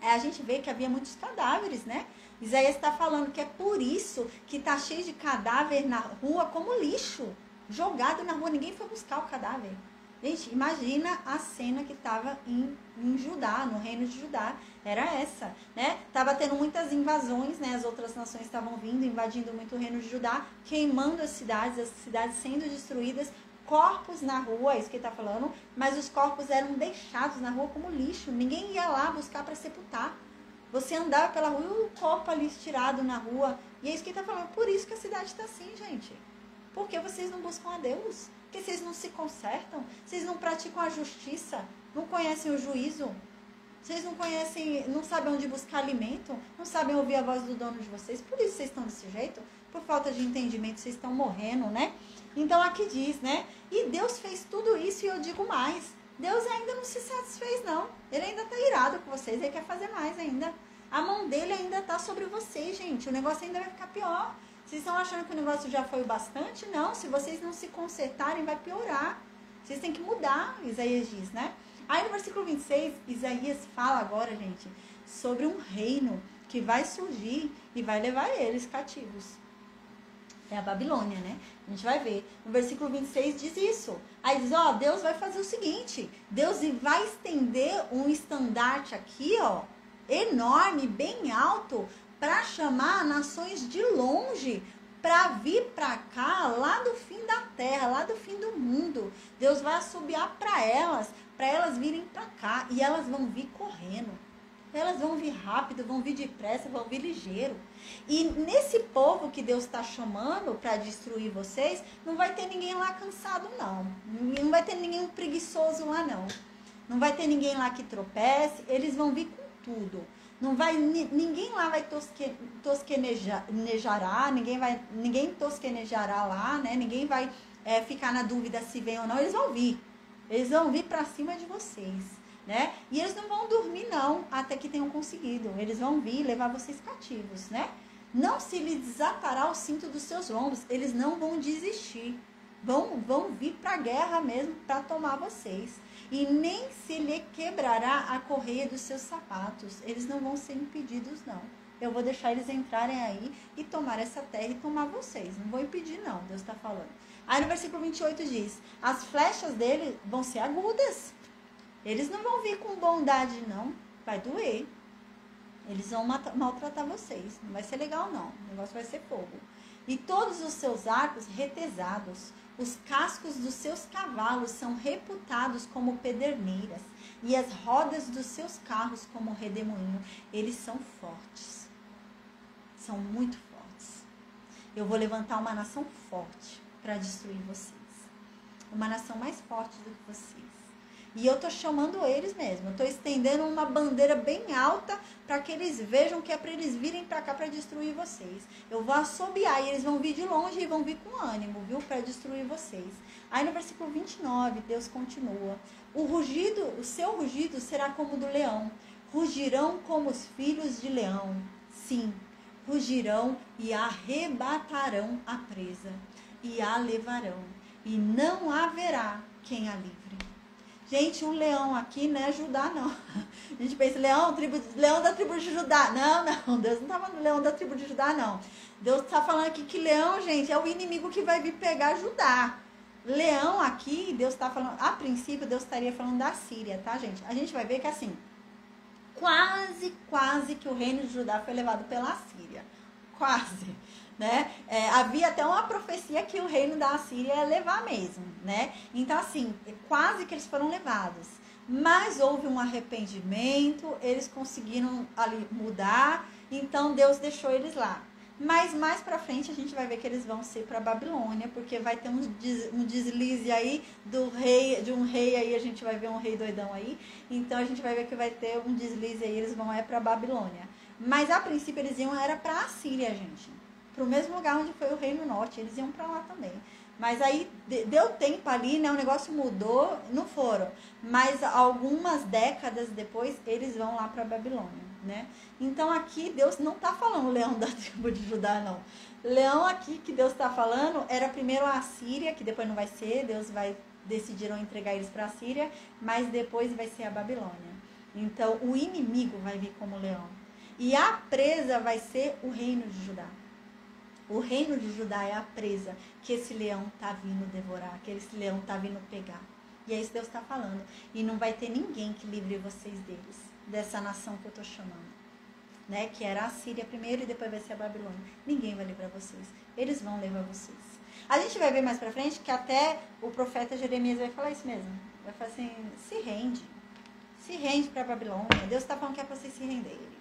A gente vê que havia muitos cadáveres, né? Isaías está falando que é por isso que está cheio de cadáver na rua como lixo. Jogado na rua, ninguém foi buscar o cadáver. Gente, imagina a cena que estava em Judá, no reino de Judá. Era essa, né? Tava tendo muitas invasões, né? As outras nações estavam vindo, invadindo muito o reino de Judá, queimando as cidades sendo destruídas. Corpos na rua, é isso que ele está falando, mas os corpos eram deixados na rua como lixo. Ninguém ia lá buscar para sepultar. Você andava pela rua e o corpo ali estirado na rua. E é isso que ele está falando. Por isso que a cidade está assim, gente. Porque vocês não buscam a Deus. Porque vocês não se consertam. Vocês não praticam a justiça. Não conhecem o juízo. Vocês não conhecem, não sabem onde buscar alimento. Não sabem ouvir a voz do dono de vocês. Por isso vocês estão desse jeito. Por falta de entendimento, vocês estão morrendo, né? Então aqui diz, né? E Deus fez tudo isso e eu digo mais. Deus ainda não se satisfez, não. Ele ainda está irado com vocês, ele quer fazer mais ainda. A mão dele ainda está sobre vocês, gente. O negócio ainda vai ficar pior. Vocês estão achando que o negócio já foi o bastante? Não, se vocês não se consertarem, vai piorar. Vocês têm que mudar, Isaías diz, né? Aí no versículo 26, Isaías fala agora, gente, sobre um reino que vai surgir e vai levar eles cativos. É a Babilônia, né? A gente vai ver. No versículo 26 diz isso. Aí diz, ó, Deus vai fazer o seguinte. Deus vai estender um estandarte aqui, ó, enorme, bem alto, para chamar nações de longe, para vir para cá, lá do fim da terra, lá do fim do mundo. Deus vai assobiar para elas virem para cá. E elas vão vir correndo. Elas vão vir rápido, vão vir depressa, vão vir ligeiro. E nesse povo que Deus está chamando para destruir vocês, não vai ter ninguém lá cansado, não. Não vai ter ninguém preguiçoso lá, não. Não vai ter ninguém lá que tropece. Eles vão vir com tudo. Ninguém lá vai tosquenejará, ninguém tosquenejará lá, né? Ninguém vai ficar na dúvida se vem ou não. Eles vão vir. Eles vão vir para cima de vocês. Né? E eles não vão dormir não, até que tenham conseguido. Eles vão vir levar vocês cativos, né? Não se lhe desatará o cinto dos seus lombos. Eles não vão desistir. Vão vir para a guerra mesmo, para tomar vocês. E nem se lhe quebrará a correia dos seus sapatos. Eles não vão ser impedidos não. Eu vou deixar eles entrarem aí e tomar essa terra e tomar vocês. Não vou impedir não, Deus está falando. Aí no versículo 28 diz, as flechas dele vão ser agudas. Eles não vão vir com bondade, não. Vai doer. Eles vão maltratar vocês. Não vai ser legal, não. O negócio vai ser fogo. E todos os seus arcos retesados, os cascos dos seus cavalos são reputados como pederneiras, e as rodas dos seus carros como redemoinho. Eles são fortes. São muito fortes. Eu vou levantar uma nação forte para destruir vocês. Uma nação mais forte do que vocês. E eu tô chamando eles mesmo. Eu tô estendendo uma bandeira bem alta para que eles vejam que é para eles virem para cá para destruir vocês. Eu vou assobiar e eles vão vir de longe e vão vir com ânimo, viu? Para destruir vocês. Aí no versículo 29, Deus continua. O seu rugido será como o do leão. Rugirão como os filhos de leão. Sim, rugirão e arrebatarão a presa. E a levarão. E não haverá quem a livre. Gente, o leão aqui não é Judá, não. A gente pensa, leão da tribo de Judá. Não, Deus não está falando leão da tribo de Judá, não. Deus está falando aqui que leão, gente, é o inimigo que vai vir pegar Judá. Leão aqui, Deus está falando, a princípio, Deus estaria falando da Síria, tá, gente? A gente vai ver que assim, quase que o reino de Judá foi levado pela Síria. Quase. Né? Havia até uma profecia que o reino da Assíria ia levar mesmo, né? Então assim, quase que eles foram levados, mas houve um arrependimento, eles conseguiram ali mudar, então Deus deixou eles lá. Mas mais pra frente a gente vai ver que eles vão ser pra Babilônia, porque vai ter um deslize aí de um rei aí, a gente vai ver um rei doidão aí, então a gente vai ver que vai ter um deslize aí, eles vão pra Babilônia. Mas a princípio eles iam era pra Assíria, gente. Para o mesmo lugar onde foi o Reino Norte, eles iam para lá também. Mas aí deu tempo ali, né? O negócio mudou, não foram. Mas algumas décadas depois, eles vão lá para a Babilônia, né? Então aqui Deus não está falando leão da tribo de Judá, não. Leão aqui que Deus está falando era primeiro a Síria, que depois não vai ser, decidiram entregar eles para a Síria, mas depois vai ser a Babilônia. Então o inimigo vai vir como leão. E a presa vai ser o reino de Judá. O reino de Judá é a presa que esse leão está vindo devorar, que esse leão está vindo pegar. E é isso que Deus está falando. E não vai ter ninguém que livre vocês deles, dessa nação que eu estou chamando. Né? Que era a Síria primeiro e depois vai ser a Babilônia. Ninguém vai livrar vocês. Eles vão levar vocês. A gente vai ver mais pra frente que até o profeta Jeremias vai falar isso mesmo. Vai falar assim, se rende. Se rende para a Babilônia. Deus está falando que é para vocês se renderem.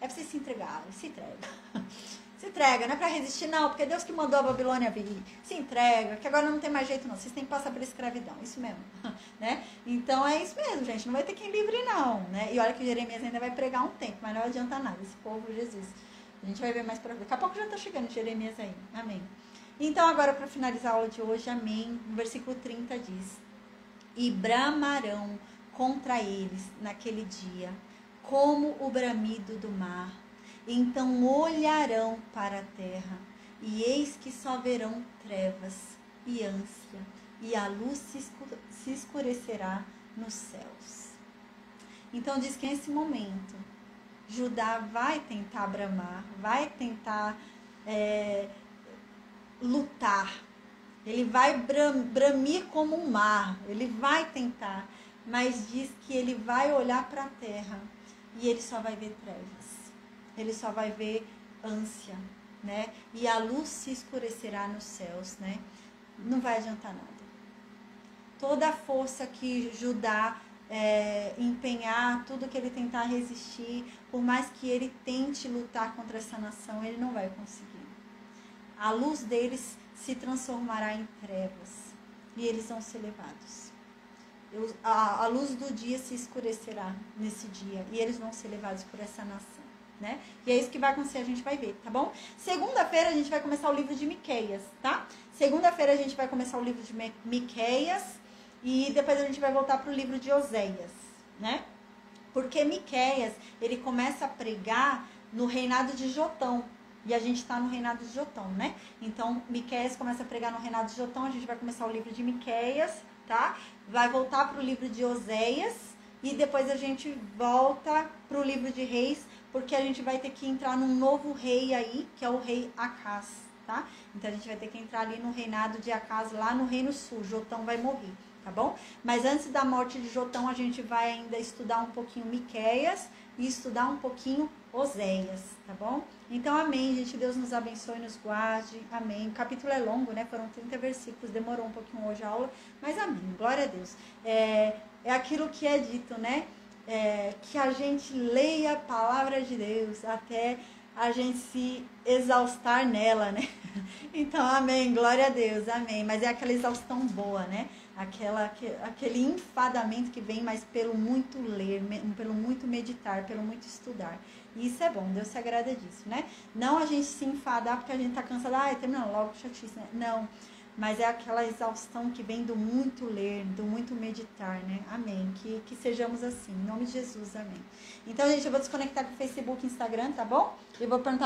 É para vocês se entregarem. Se entrega. Se entrega, não é para resistir, não, porque é Deus que mandou a Babilônia vir. Se entrega, que agora não tem mais jeito, não. Vocês têm que passar por escravidão, isso mesmo. Né? Então é isso mesmo, gente. Não vai ter quem livre, não. Né? E olha que Jeremias ainda vai pregar um tempo, mas não adianta nada. Esse povo, Jesus. A gente vai ver mais pra frente. Daqui a pouco já está chegando Jeremias aí. Amém. Então, agora, para finalizar a aula de hoje, amém. No versículo 30 diz: E bramarão contra eles naquele dia, como o bramido do mar. Então olharão para a terra, e eis que só verão trevas e ânsia, e a luz se escurecerá nos céus. Então diz que nesse momento, Judá vai tentar bramar, vai tentar lutar. Ele vai bramir como um mar, ele vai tentar, mas diz que ele vai olhar para a terra e ele só vai ver trevas. Ele só vai ver ânsia, né? E a luz se escurecerá nos céus, né? Não vai adiantar nada. Toda a força que Judá empenhar, tudo que ele tentar resistir, por mais que ele tente lutar contra essa nação, ele não vai conseguir. A luz deles se transformará em trevas e eles vão ser levados. A luz do dia se escurecerá nesse dia e eles vão ser levados por essa nação. Né? E é isso que vai acontecer, a gente vai ver, tá bom? Segunda-feira a gente vai começar o livro de Miqueias, tá? Segunda-feira a gente vai começar o livro de Miqueias e depois a gente vai voltar para o livro de Oséias, né? Porque Miqueias, ele começa a pregar no reinado de Jotão. E a gente está no reinado de Jotão, né? Então, Miqueias começa a pregar no reinado de Jotão, a gente vai começar o livro de Miqueias, tá? Vai voltar para o livro de Oséias e depois a gente volta para o livro de Reis, porque a gente vai ter que entrar num novo rei aí, que é o rei Acás, tá? Então a gente vai ter que entrar ali no reinado de Acás, lá no reino sul, Jotão vai morrer, tá bom? Mas antes da morte de Jotão, a gente vai ainda estudar um pouquinho Miqueias e estudar um pouquinho Oséias, tá bom? Então, amém, gente. Deus nos abençoe, nos guarde. Amém. O capítulo é longo, né? Foram 30 versículos, demorou um pouquinho hoje a aula, mas amém. Glória a Deus. É aquilo que é dito, né? Que a gente leia a palavra de Deus até a gente se exaustar nela, né? Então, amém, glória a Deus, amém. Mas é aquela exaustão boa, né? Aquele enfadamento que vem, mas pelo muito ler, pelo muito meditar, pelo muito estudar. E isso é bom, Deus se agrada disso, né? Não a gente se enfadar porque a gente tá cansado, termina logo, chatice, né? Não. Mas é aquela exaustão que vem do muito ler, do muito meditar, né? Amém. Que sejamos assim. Em nome de Jesus, amém. Então, gente, eu vou desconectar com o Facebook e Instagram, tá bom? Eu vou perguntar